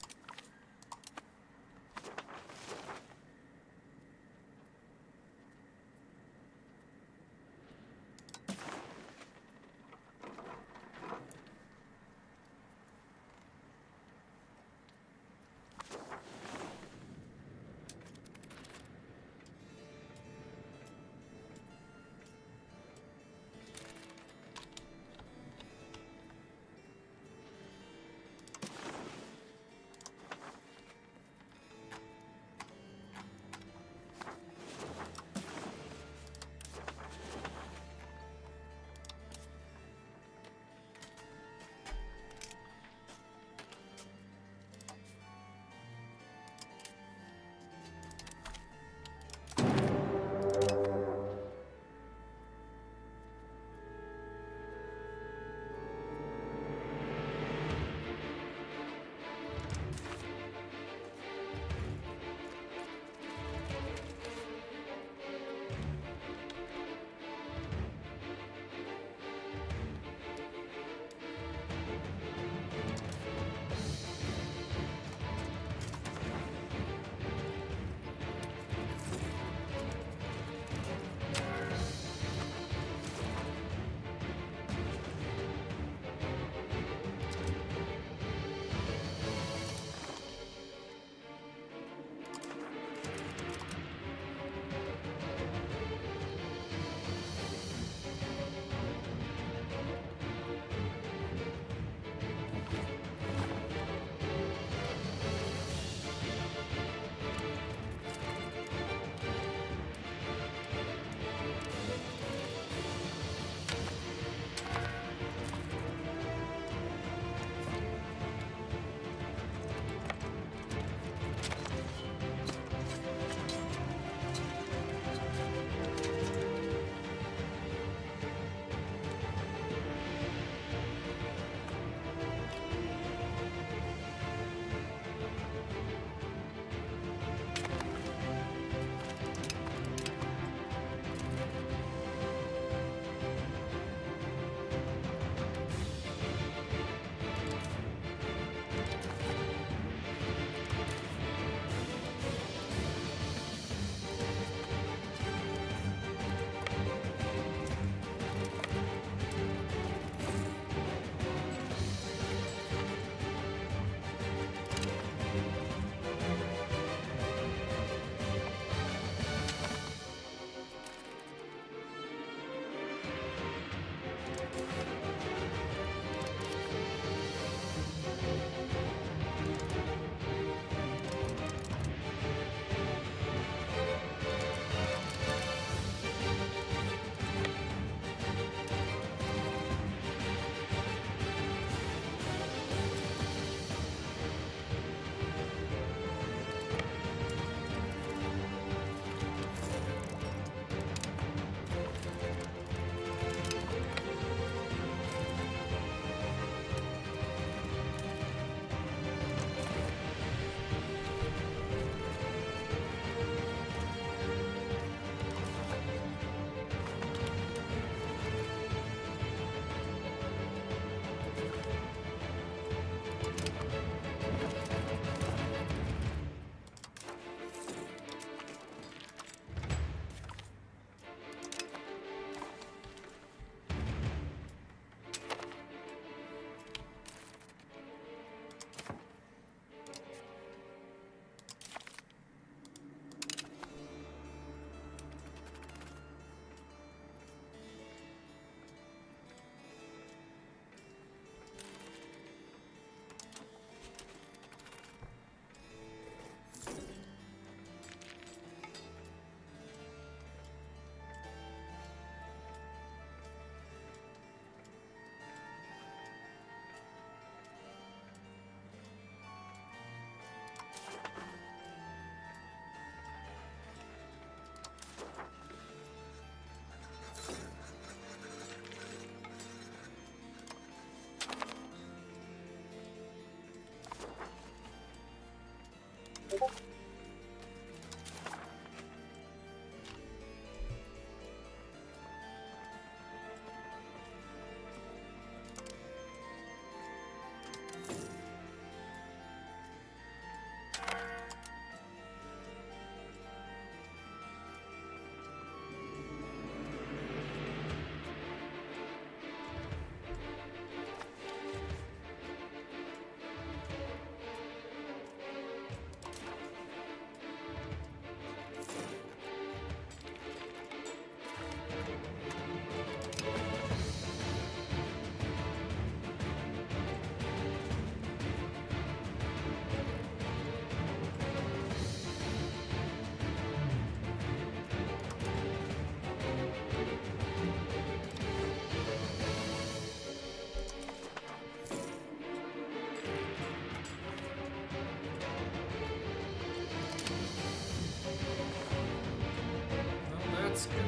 that's good.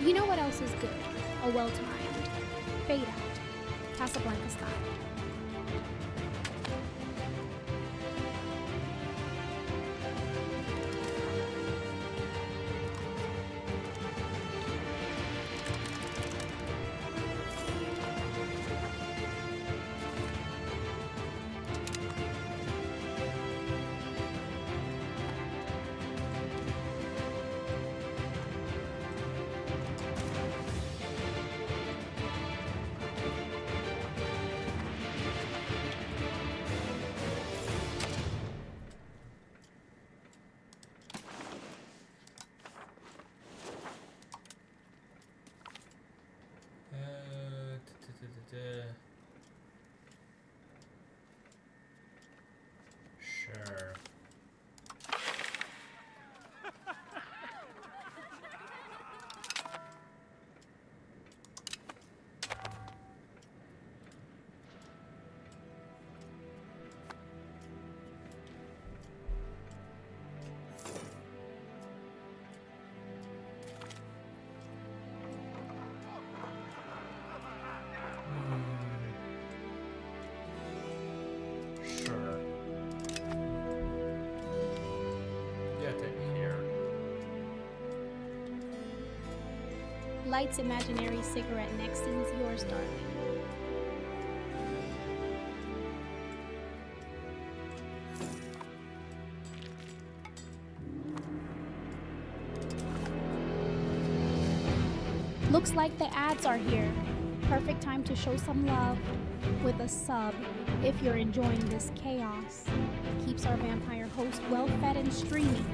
You know what else is good? A well-timed fade out, Casablanca style. Sure. Sure. Get in here. Light's imaginary cigarette neck seems yours, darling. Looks like the ads are here. Perfect time to show some love with a sub if you're enjoying this chaos. Keeps our vampire host well fed and streaming.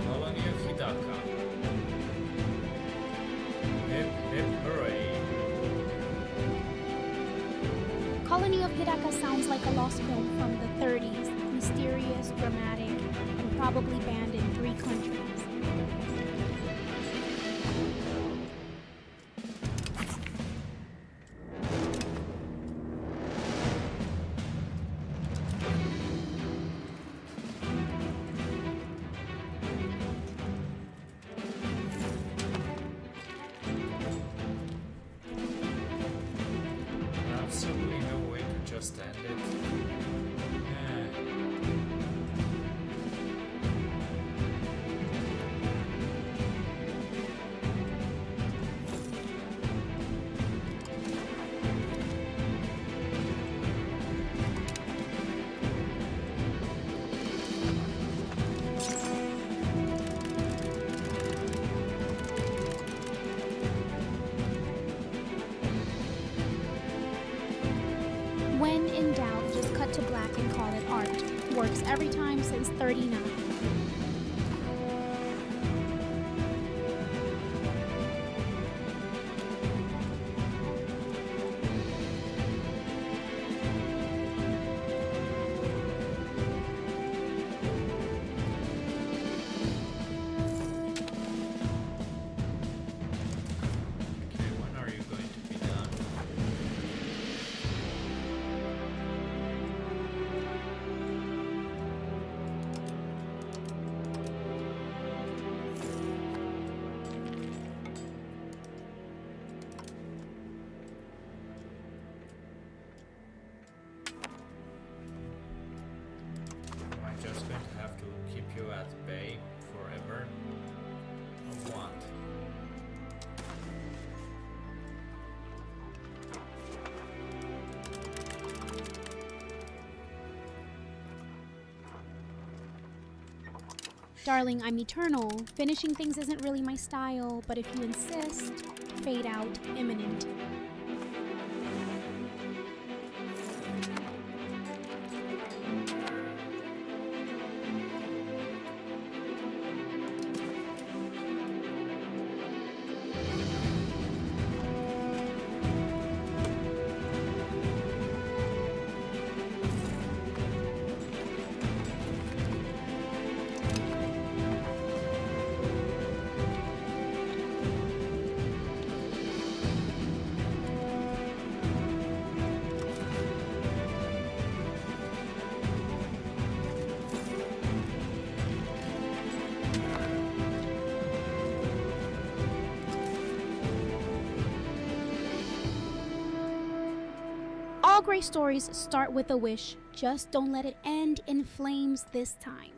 Colony of Hidaka. Hip hip hooray. Colony of Hidaka sounds like a lost film from the 30s. Mysterious, dramatic, and probably banned in 3 countries. Absolutely no way to just end it. When in doubt, just cut to black and call it art. Works every time since 39. Okay, when are you going to be done? Darling, I'm eternal. Finishing things isn't really my style, but if you insist, fade out imminent. All great stories start with a wish. Just don't let it end in flames this time.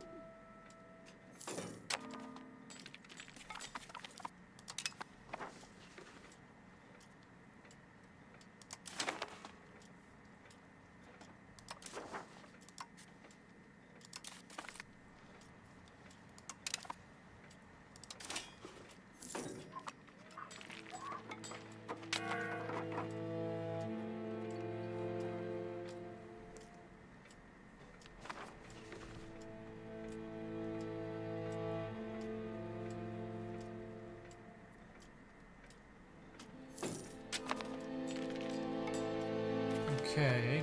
Okay.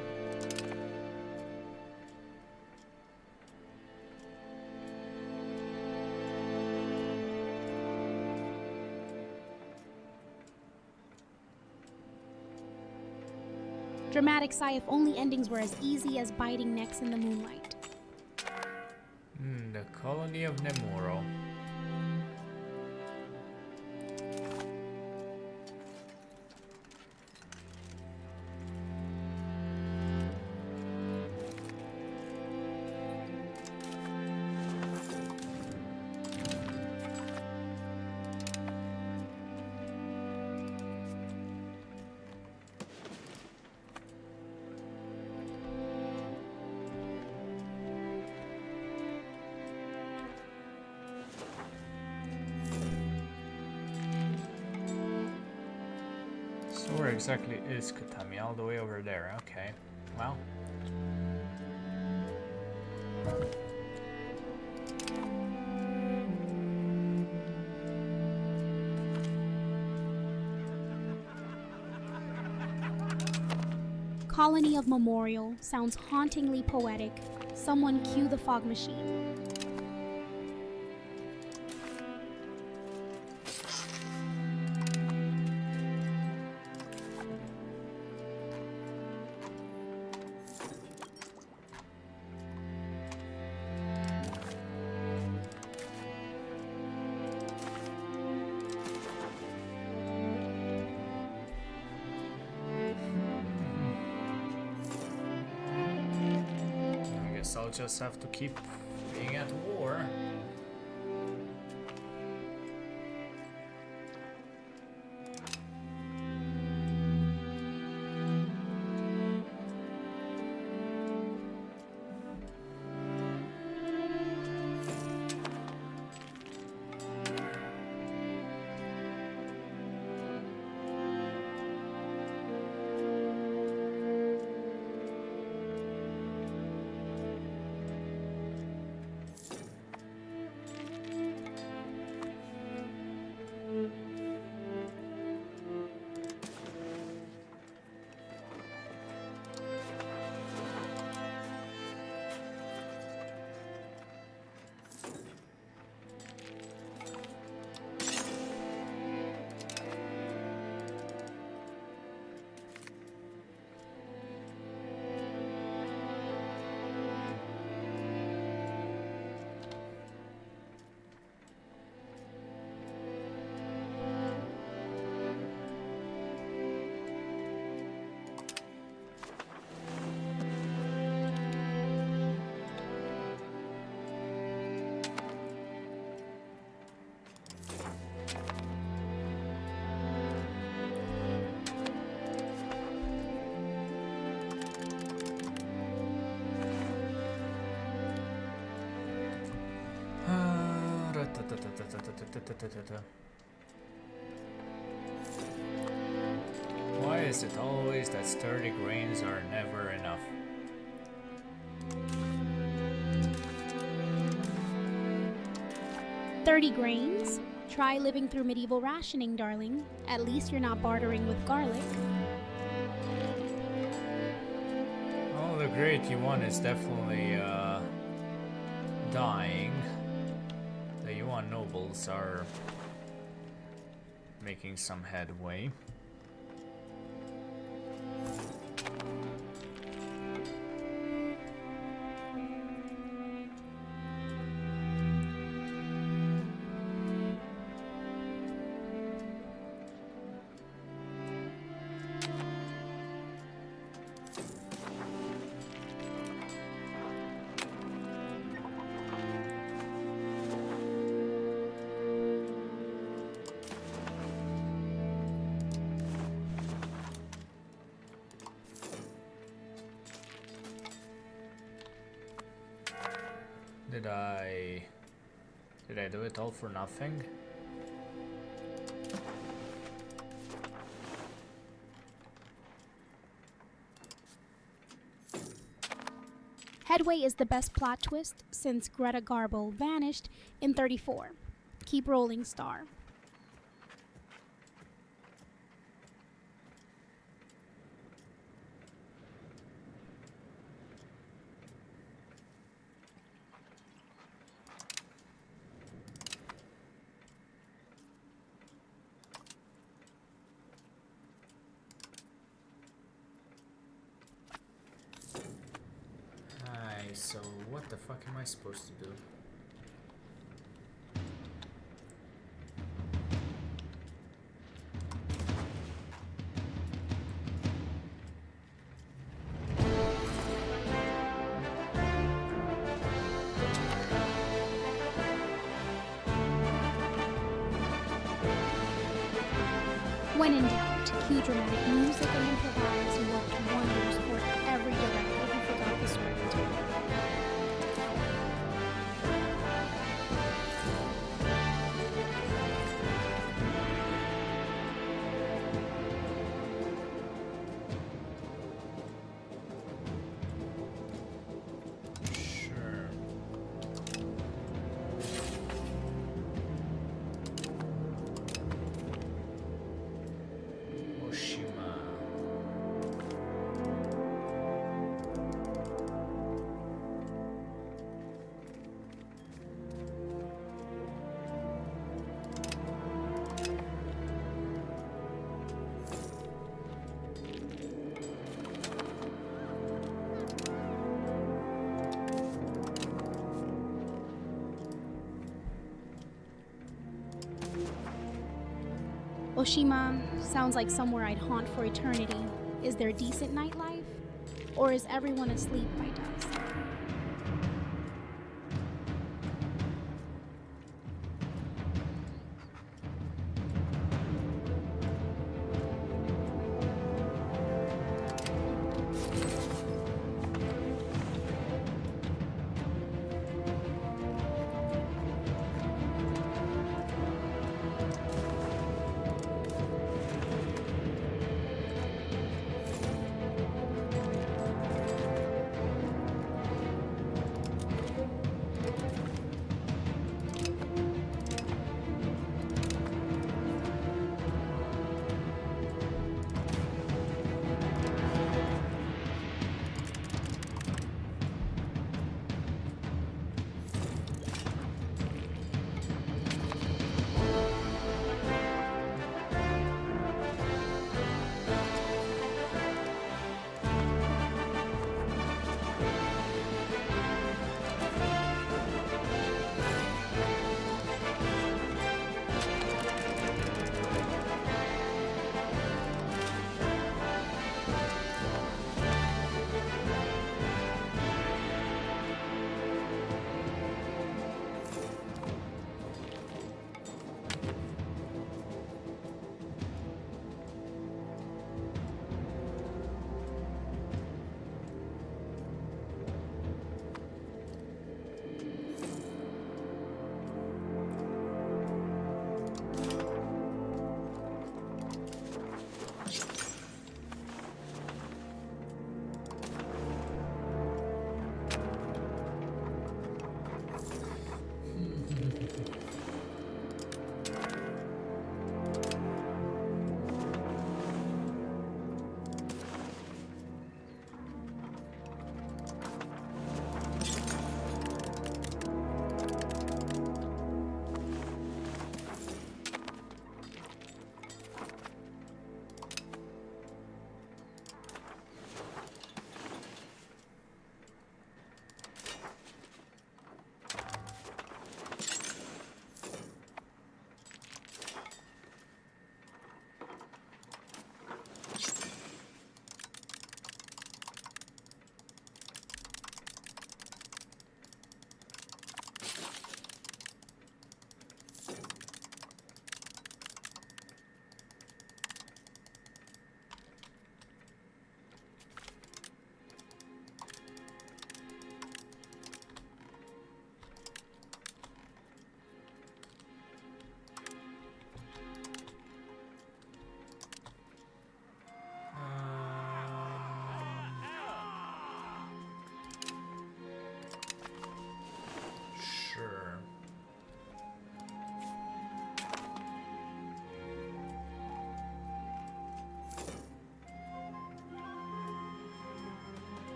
Dramatic sigh if only endings were as easy as biting necks in the moonlight. The colony of Nemuro. So where exactly is Katami? All the way over there. Okay. Well. Colony of Memorial sounds hauntingly poetic. Someone cue the fog machine. I guess I'll just have to keep being at war. Why is it always that sturdy grains are never enough? 30 grains? Try living through medieval rationing, darling. At least you're not bartering with garlic. Oh, the great Yuan is definitely dying. The Yuan nobles are making some headway. Did I do it all for nothing? Headway is the best plot twist since Greta Garbo vanished in 34. Keep rolling, star. So what the fuck am I supposed to do? When in doubt, cue dramatic music and improvise worked wonders for every director who forgot the script. Oshima sounds like somewhere I'd haunt for eternity. Is there decent nightlife? Or is everyone asleep by dusk?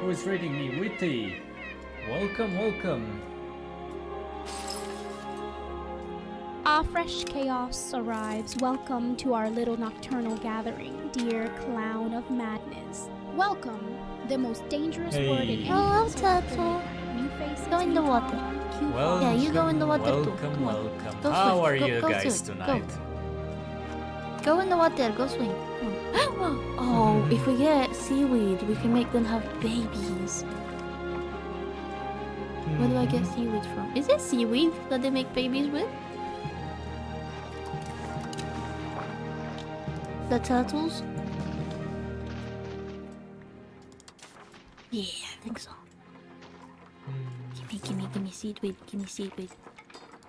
Who is raiding me? Witty! Welcome, welcome! Fresh chaos arrives. Welcome to our little nocturnal gathering, dear clown of madness. Welcome, the most dangerous Hey. word in any Hello, concert for Turtle. me. New faces, Go in new the water. drama, cute Welcome, Yeah, you go in the water too. welcome, Come on. welcome. Go How swim. are Go- you go guys swim. Go. tonight? Go in the water. Go swing. Come on. Oh, if we get seaweed, we can make them have babies. Where do I get seaweed from? Is it seaweed that they make babies with? The turtles? Yeah, I think so. Give me seaweed. Give me seaweed.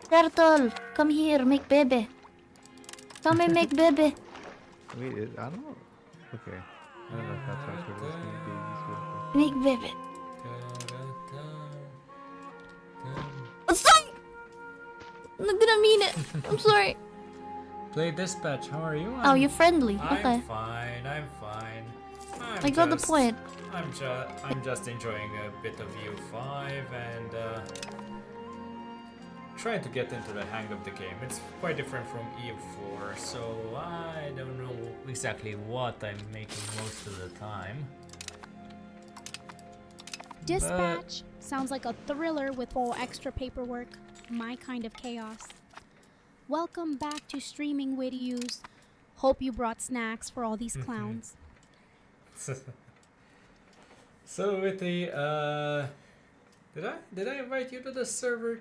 Turtle, come here, make baby. Come and make baby. Wait, I don't know. Okay. I don't know if that's how it's supposed to be. Make baby. Oh, sorry! I'm not gonna mean it. I'm sorry. Play dispatch, how are you? Oh, you're friendly. I'm Okay. fine, I'm fine. I got the point. I'm just enjoying a bit of EU5 and trying to get into the hang of the game. It's quite different from EU4, so I don't know exactly what I'm making most of the time. Dispatch sounds like a thriller with full extra paperwork. My kind of chaos. Welcome back to Streaming Videos. Hope you brought snacks for all these clowns. So with the did I invite you to the server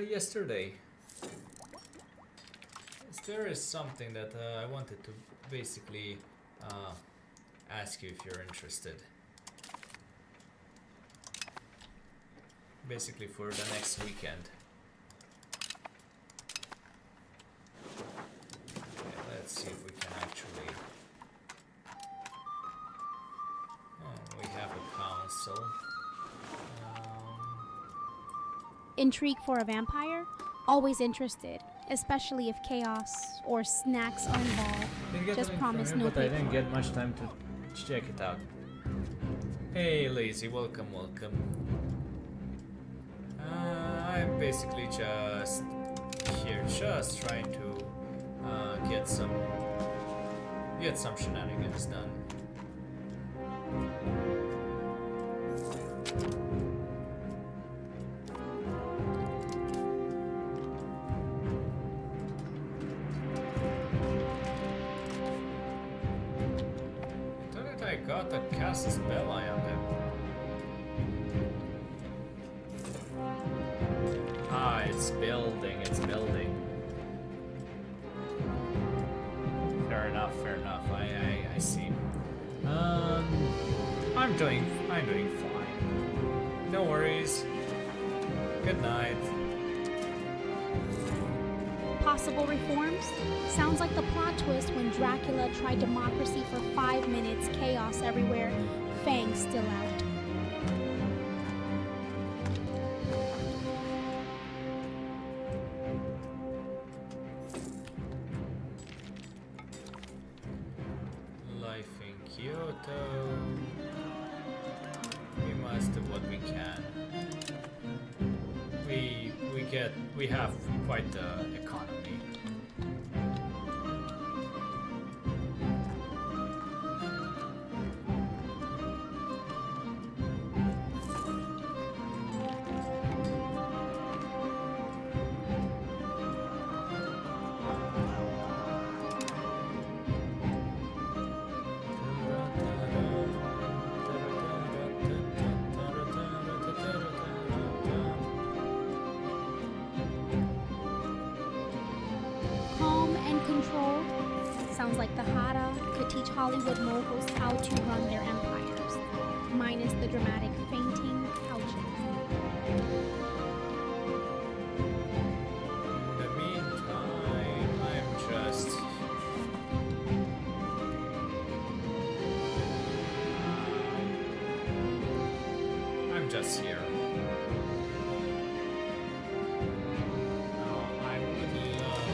yesterday? There is something that I wanted to basically ask you if you're interested. Basically for the next weekend. Okay, let's see if we can actually. Oh, we have a council. Intrigue for a vampire? Always interested, especially if chaos or snacks are involved. Didn't get Just the link promise from no but I didn't paperwork. get much time to check it out. Hey, Lazy, welcome, welcome. I'm basically just here, just trying to get some shenanigans done. I thought that I got to cast a spell eye on them. Ah, it's building, it's building. Fair enough, fair enough. I see. I'm doing fine. No worries. Good night. Possible reforms? Sounds like the plot twist when Dracula tried democracy for 5 minutes, chaos everywhere, Fang still out. Life in Kyoto. We must do what we can. We have quite the economy. Calm and controlled? Sounds like the Hara could teach Hollywood moguls how to run their empires, minus the dramatic fainting couches. In the meantime, I'm just here. Now, I would love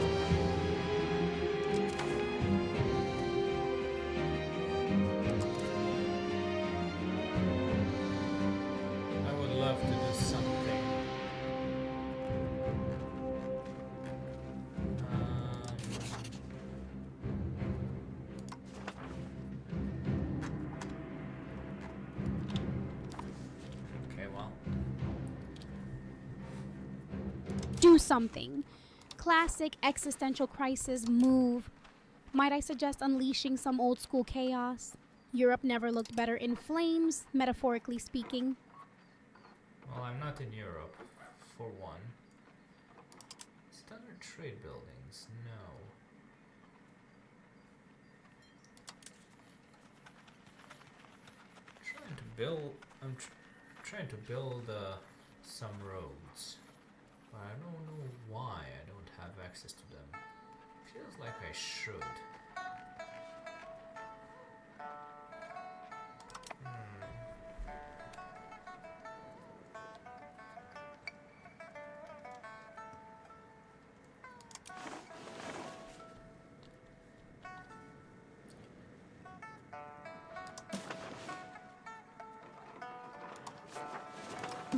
do something. Classic existential crisis move. Might I suggest unleashing some old school chaos? Europe never looked better in flames, metaphorically speaking. Well, I'm not in Europe, for one. Standard trade buildings, no. I'm trying to build some roads, but I don't know why I don't have access to them. Feels like I should.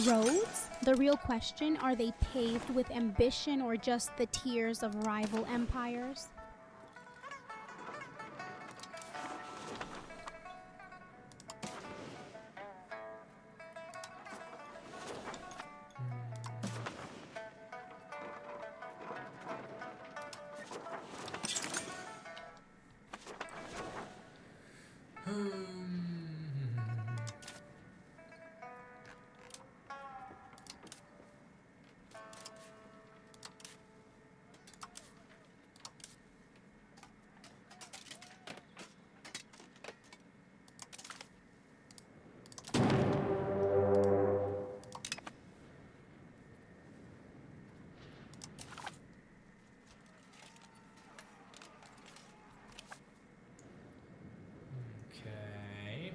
Roads? The real question, are they paved with ambition or just the tears of rival empires? Okay.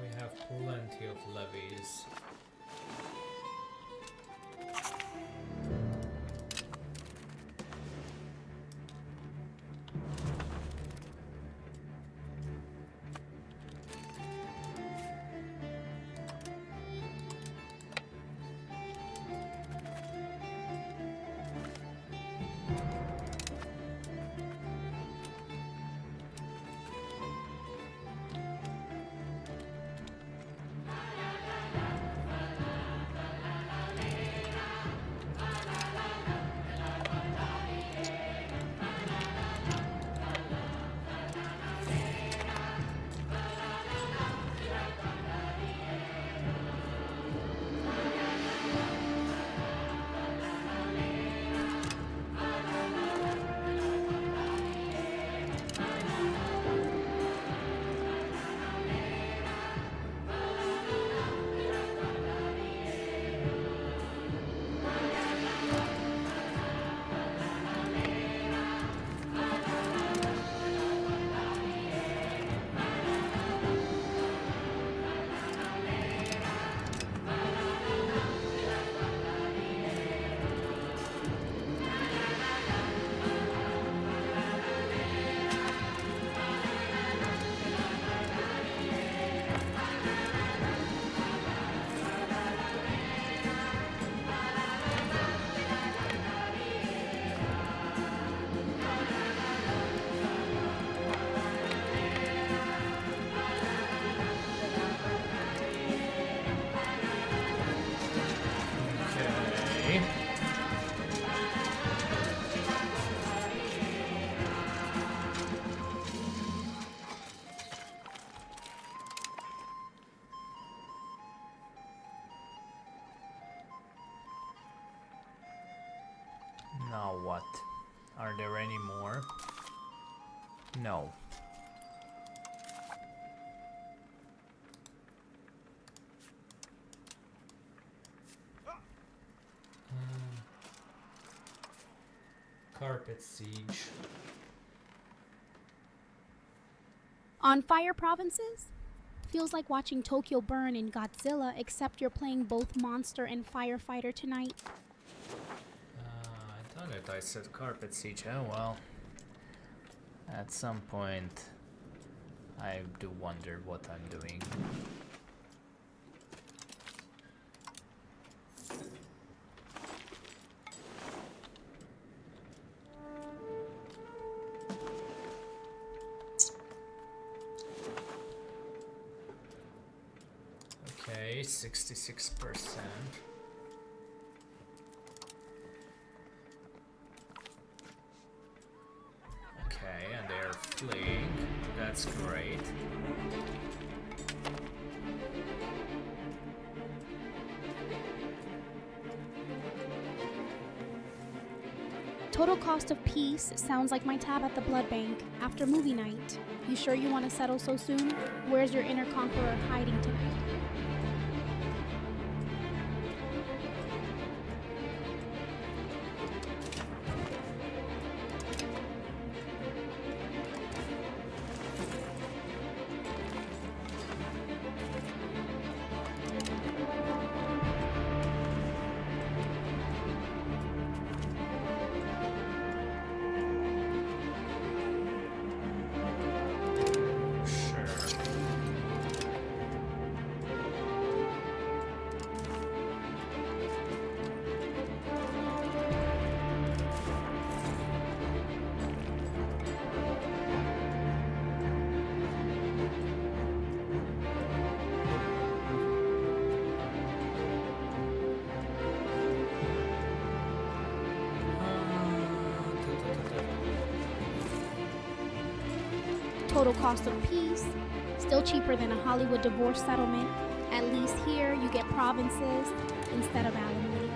We have plenty of levies. Okay. Now what? Are there any more? No. Carpet siege. On Fire Provinces? Feels like watching Tokyo burn in Godzilla, except you're playing both monster and firefighter tonight. I thought it I said carpet siege. Oh well. At some point, I do wonder what I'm doing. Okay, 66%. Okay, and they're fleeing. That's great. Total cost of peace sounds like my tab at the blood bank after movie night. You sure you want to settle so soon? Where's your inner conqueror hiding tonight? Sure. Total cost of peace, still cheaper than a Hollywood divorce settlement. At least here you get provinces instead of alimony.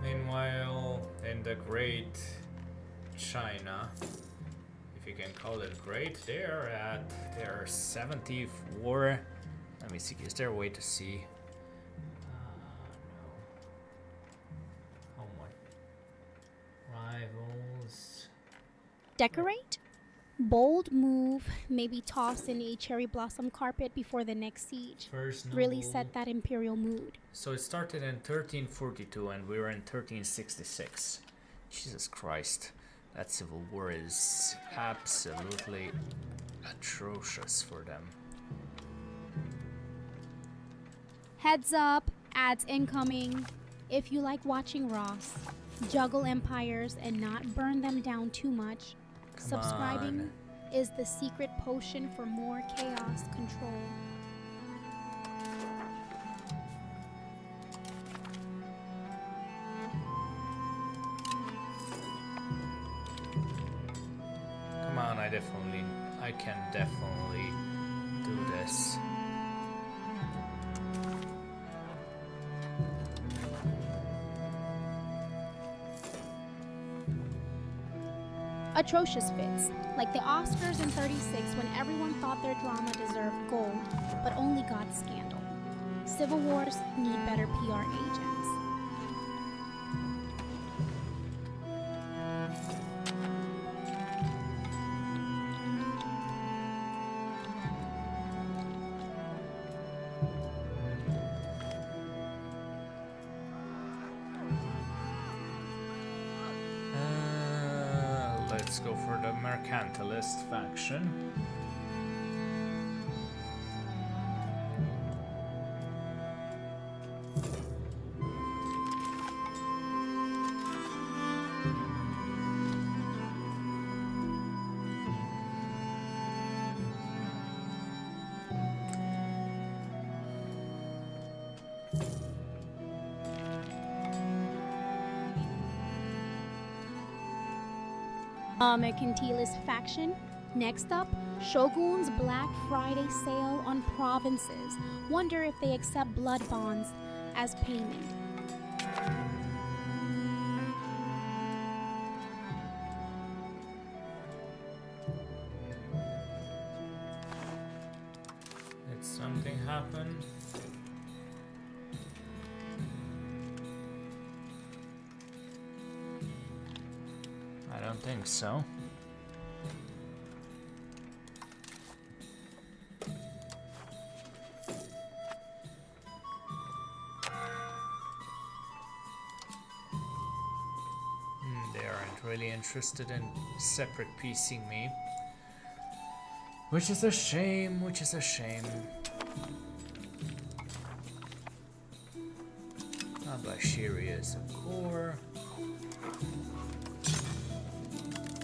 Meanwhile, in the Great China, if you can call it great, they're 74. Let me see, is there a way to see? No. Oh my. Rivals. Decorate? Bold move, maybe toss in a cherry blossom carpet before the next siege. First Really noble- set that imperial mood. So it started in 1342 and we were in 1366. Jesus Christ. That civil war is absolutely atrocious for them. Heads up, ads incoming. If you like watching Ross juggle empires and not burn them down too much, Come subscribing on. is the secret potion for more chaos control. Come on, I can definitely do this. Atrocious fits, like the Oscars in 36 when everyone thought their drama deserved gold, but only got scandal. Civil wars need better PR agents. Let's go for the mercantilist faction. Mercantilist faction. Next up, Shogun's Black Friday sale on provinces. Wonder if they accept blood bonds as payment. Did something happen? I don't think so. They aren't really interested in separate piecing me. Which is a shame, which is a shame. Bashiri is a core.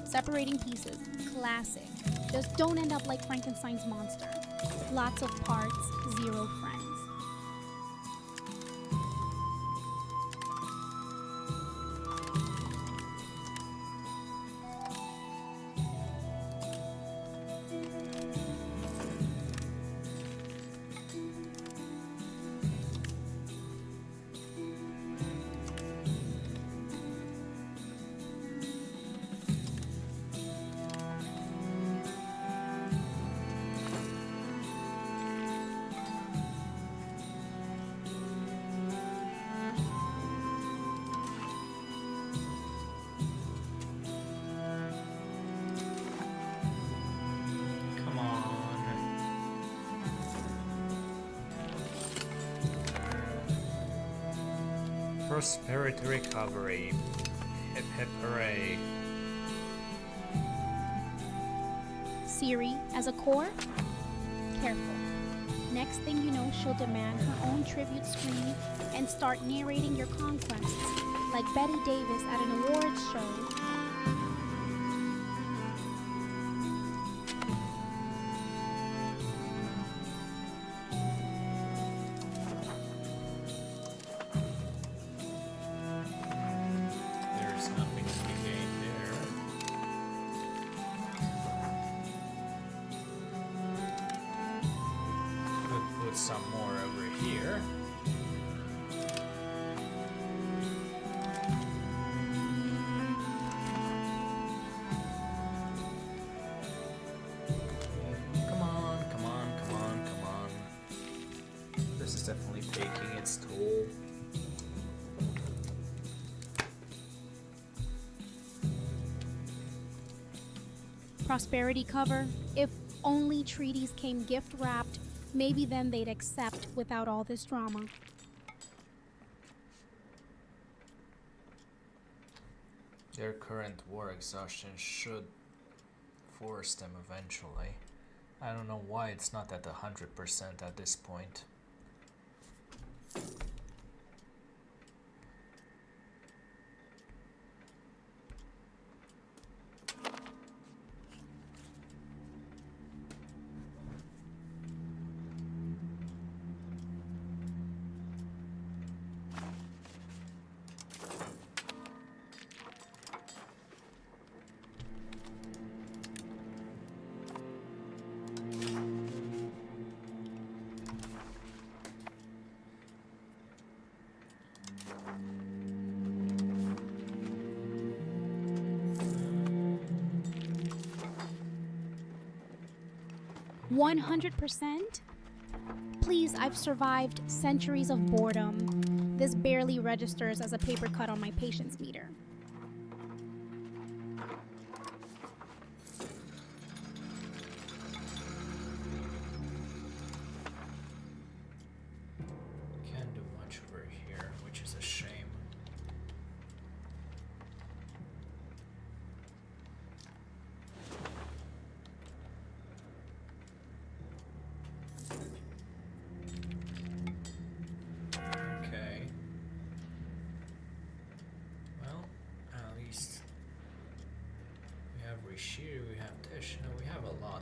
Separating pieces. Classic. Just don't end up like Frankenstein's monster. Lots of parts, zero friends. Come on. Prosperity recovery. Hip hip hooray. Siri as a core? Careful. Next thing you know, she'll demand her own tribute screen and start narrating your conquests, like Betty Davis at an awards show. There's nothing to be gained there. Could put some more over here. Come on, come on, come on, come on. This is definitely taking its toll. Prosperity cover? If only treaties came gift wrapped, maybe then they'd accept without all this drama. Their current war exhaustion should force them eventually. I don't know why it's not at 100% at this point. %? Please, I've survived centuries of boredom. This barely registers as a paper cut on my patience meter. Can't do much over here, which is a shame. Okay. Well, at least we have Rishiri, we have Teshina, we have a lot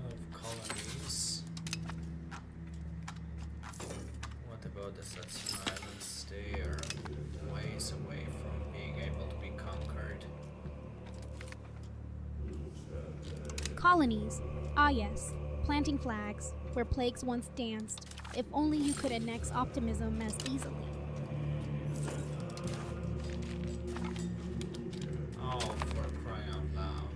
of colonies. that some islands stay are ways away from being able to be conquered. Colonies. Ah, yes. Planting flags, where plagues once danced. If only you could annex optimism as easily. Oh, for crying out loud.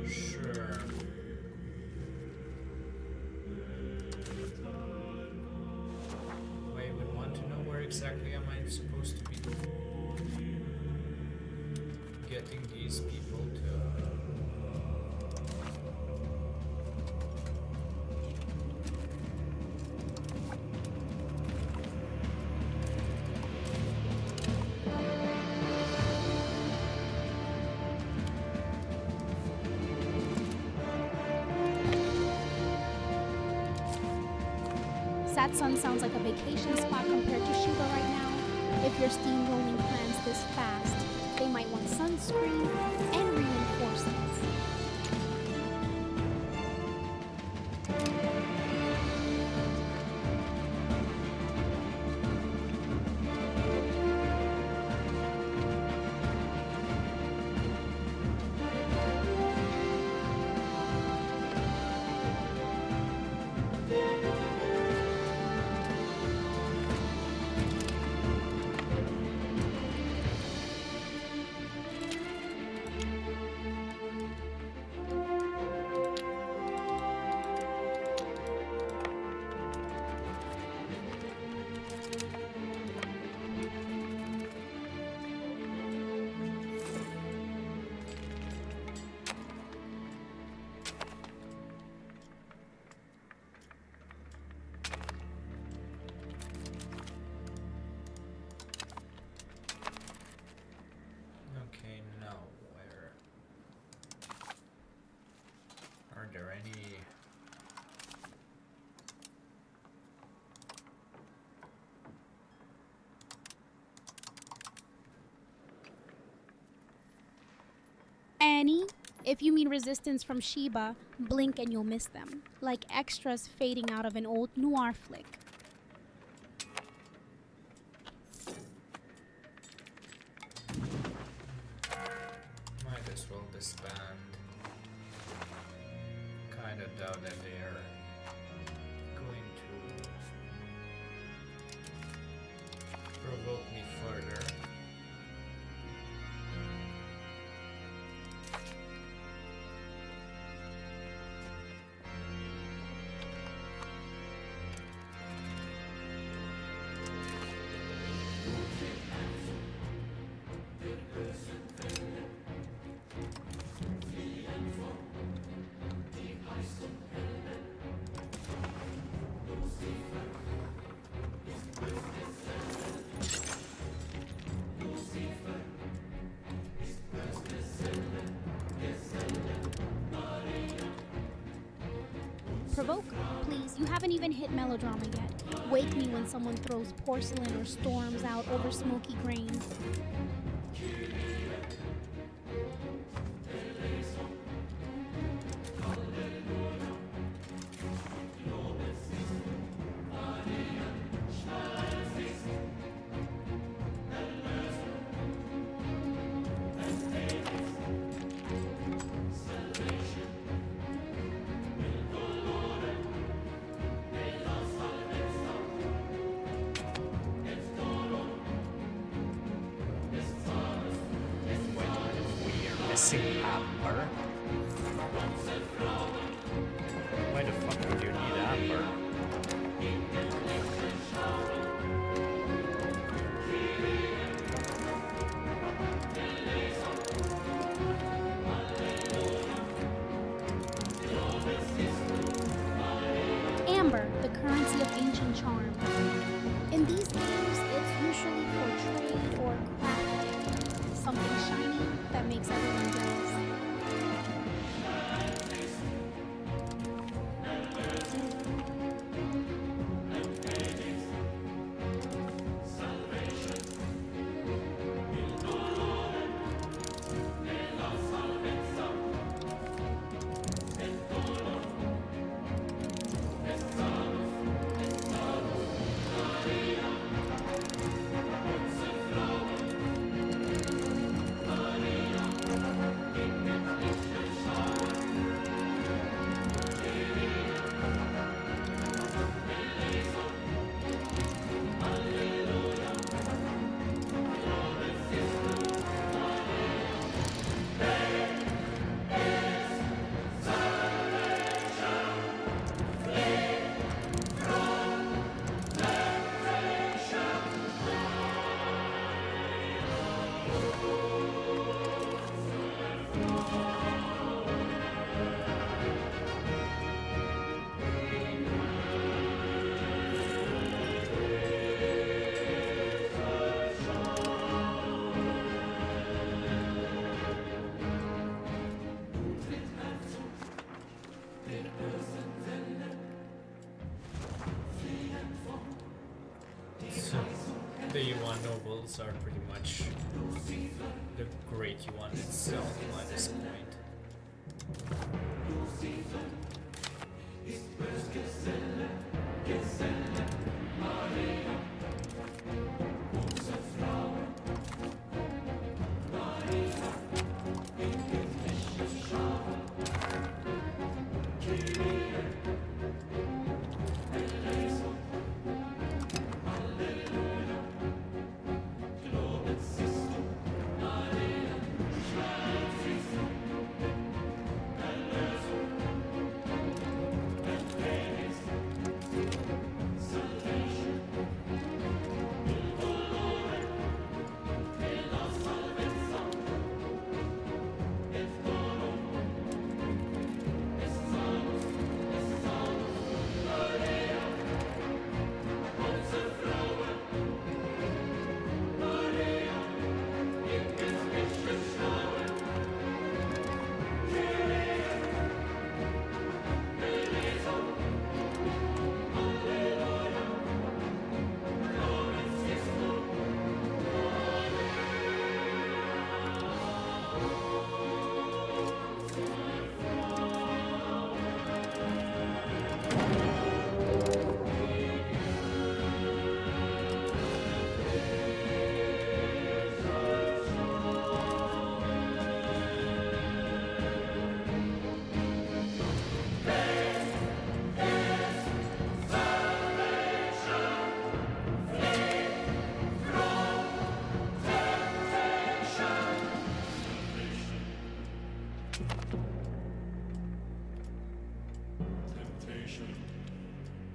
Sure. Wait, would want to know where exactly am I supposed to be getting these people to? Satsun sounds like a vacation spot compared to Shiba right now. If you're steamrolling plans this fast, they might want sunscreen and reinforcements. Okay, now where? Are there any? Annie, if you mean resistance from Shiba, blink and you'll miss them. Like extras fading out of an old noir flick. Might as well disband. Kinda doubt that they're going to provoke me further. Provoke, please. You haven't even hit melodrama yet. Wake me when someone throws porcelain or storms out over smoky grain. Missing amber? Why the fuck would you need amber? Amber, the currency of ancient charm. In these games, it's usually for trade or crafting. Something shiny that makes everyone jealous. The Yuan nobles are pretty much the great Yuan itself by this point.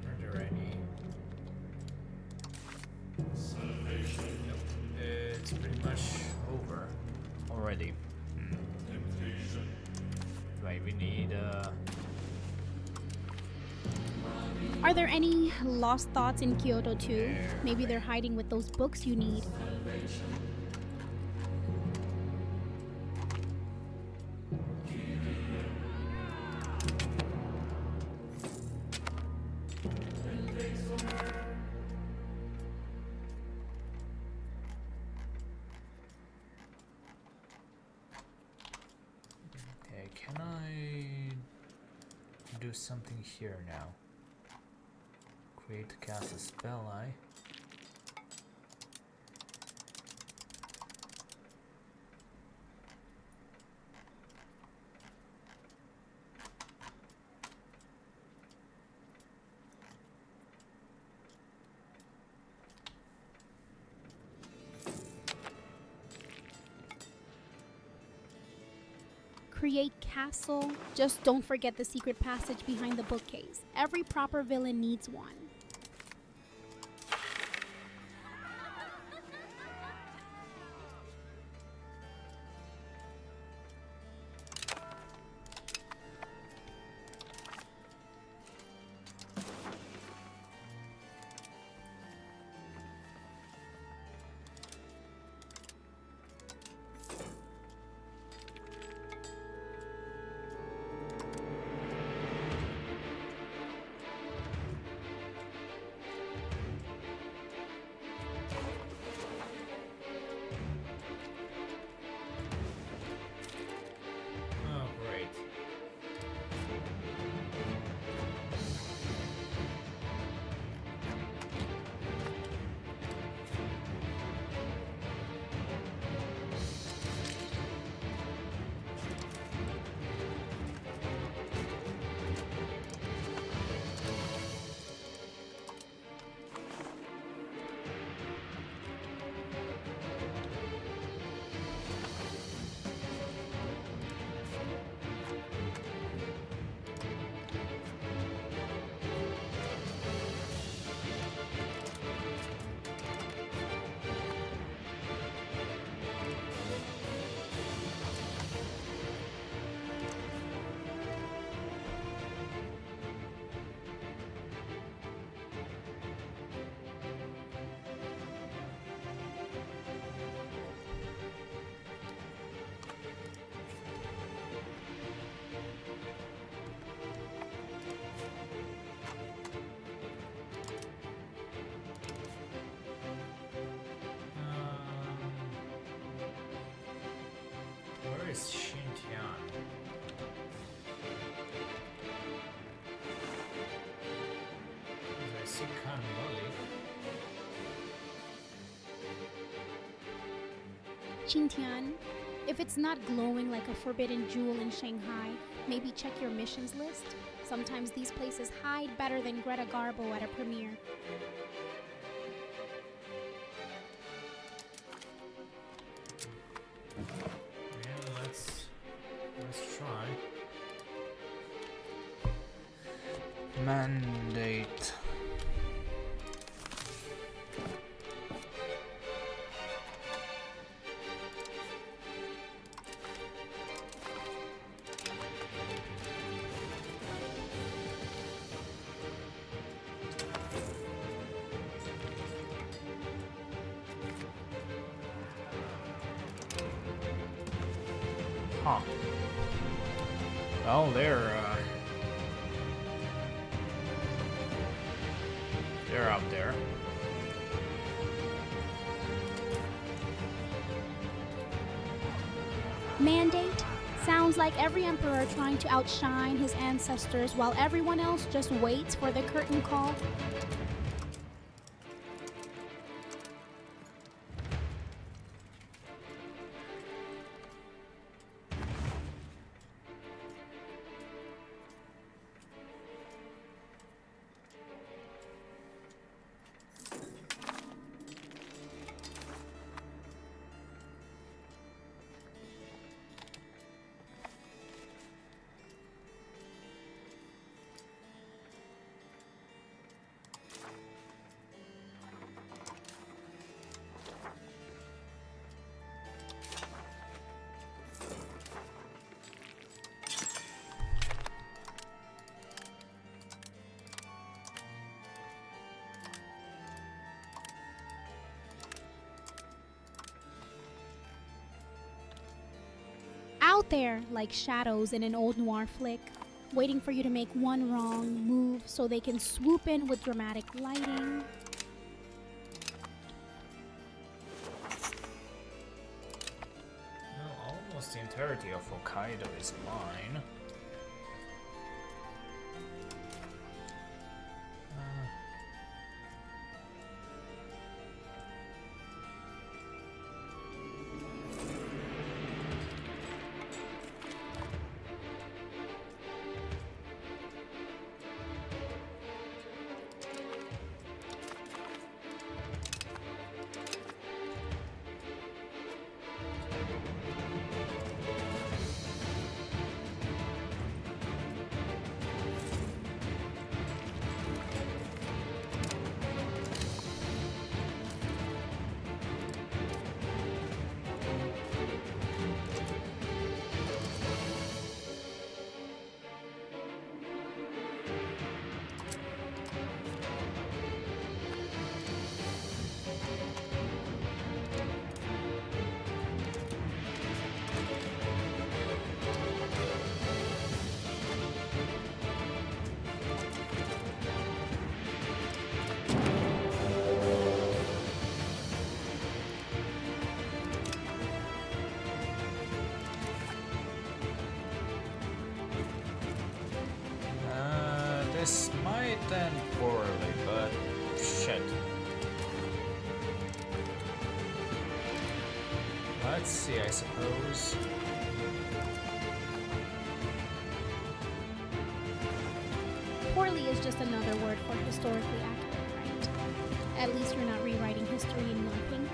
Are there any? Nope. It's pretty much over already. Right, we need Are there any lost thoughts in Kyoto too? Maybe they're hiding with those books you need. Okay, can I do something here now? Create to cast a spell, Create castle. Just don't forget the secret passage behind the bookcase. Every proper villain needs one. is Xinjiang? I see Khan Valley. Xintian, if it's not glowing like a forbidden jewel in Shanghai, maybe check your missions list. Sometimes these places hide better than Greta Garbo at a premiere. Yeah, let's try. Mandate. Huh. Well, they're up there. Mandate sounds like every emperor trying to outshine his ancestors while everyone else just waits for the curtain call. Out there like shadows in an old noir flick, waiting for you to make one wrong move so they can swoop in with dramatic lighting. Well, almost the entirety of Hokkaido is mine. This might end poorly, but shit. Let's see, I suppose. Poorly is just another word for historically accurate, right? At least you're not rewriting history in non pink.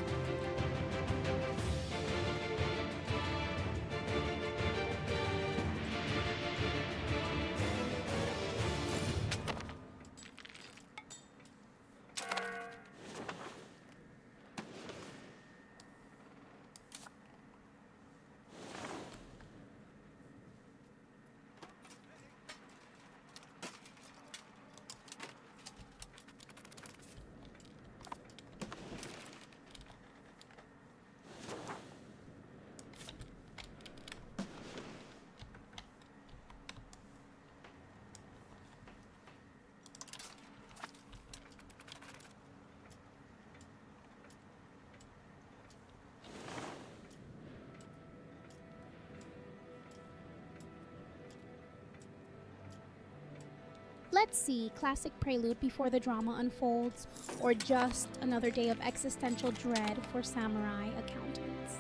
Let's see, classic prelude before the drama unfolds, or just another day of existential dread for samurai accountants.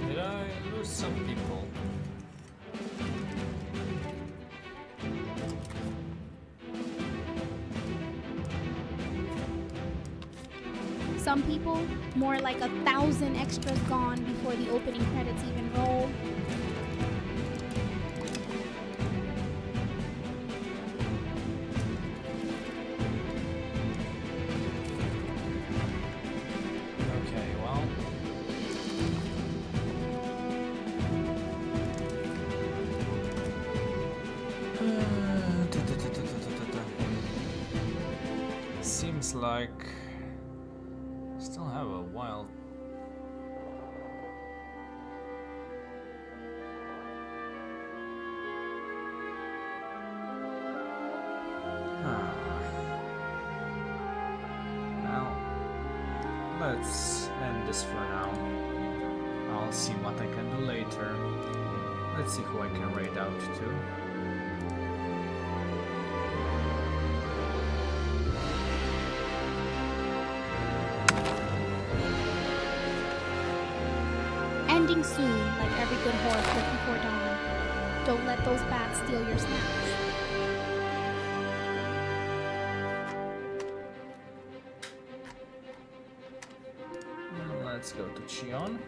Did I lose some people? Some people, more like 1,000 extras gone before the opening credits even roll. Okay, well. Seems like still have a while. Well, let's end this for now. I'll see what I can do later. Let's see who I can raid out to. Ending soon, like every good horror flick before dawn. Don't let those bats steal your snatch. Let's go to Chion.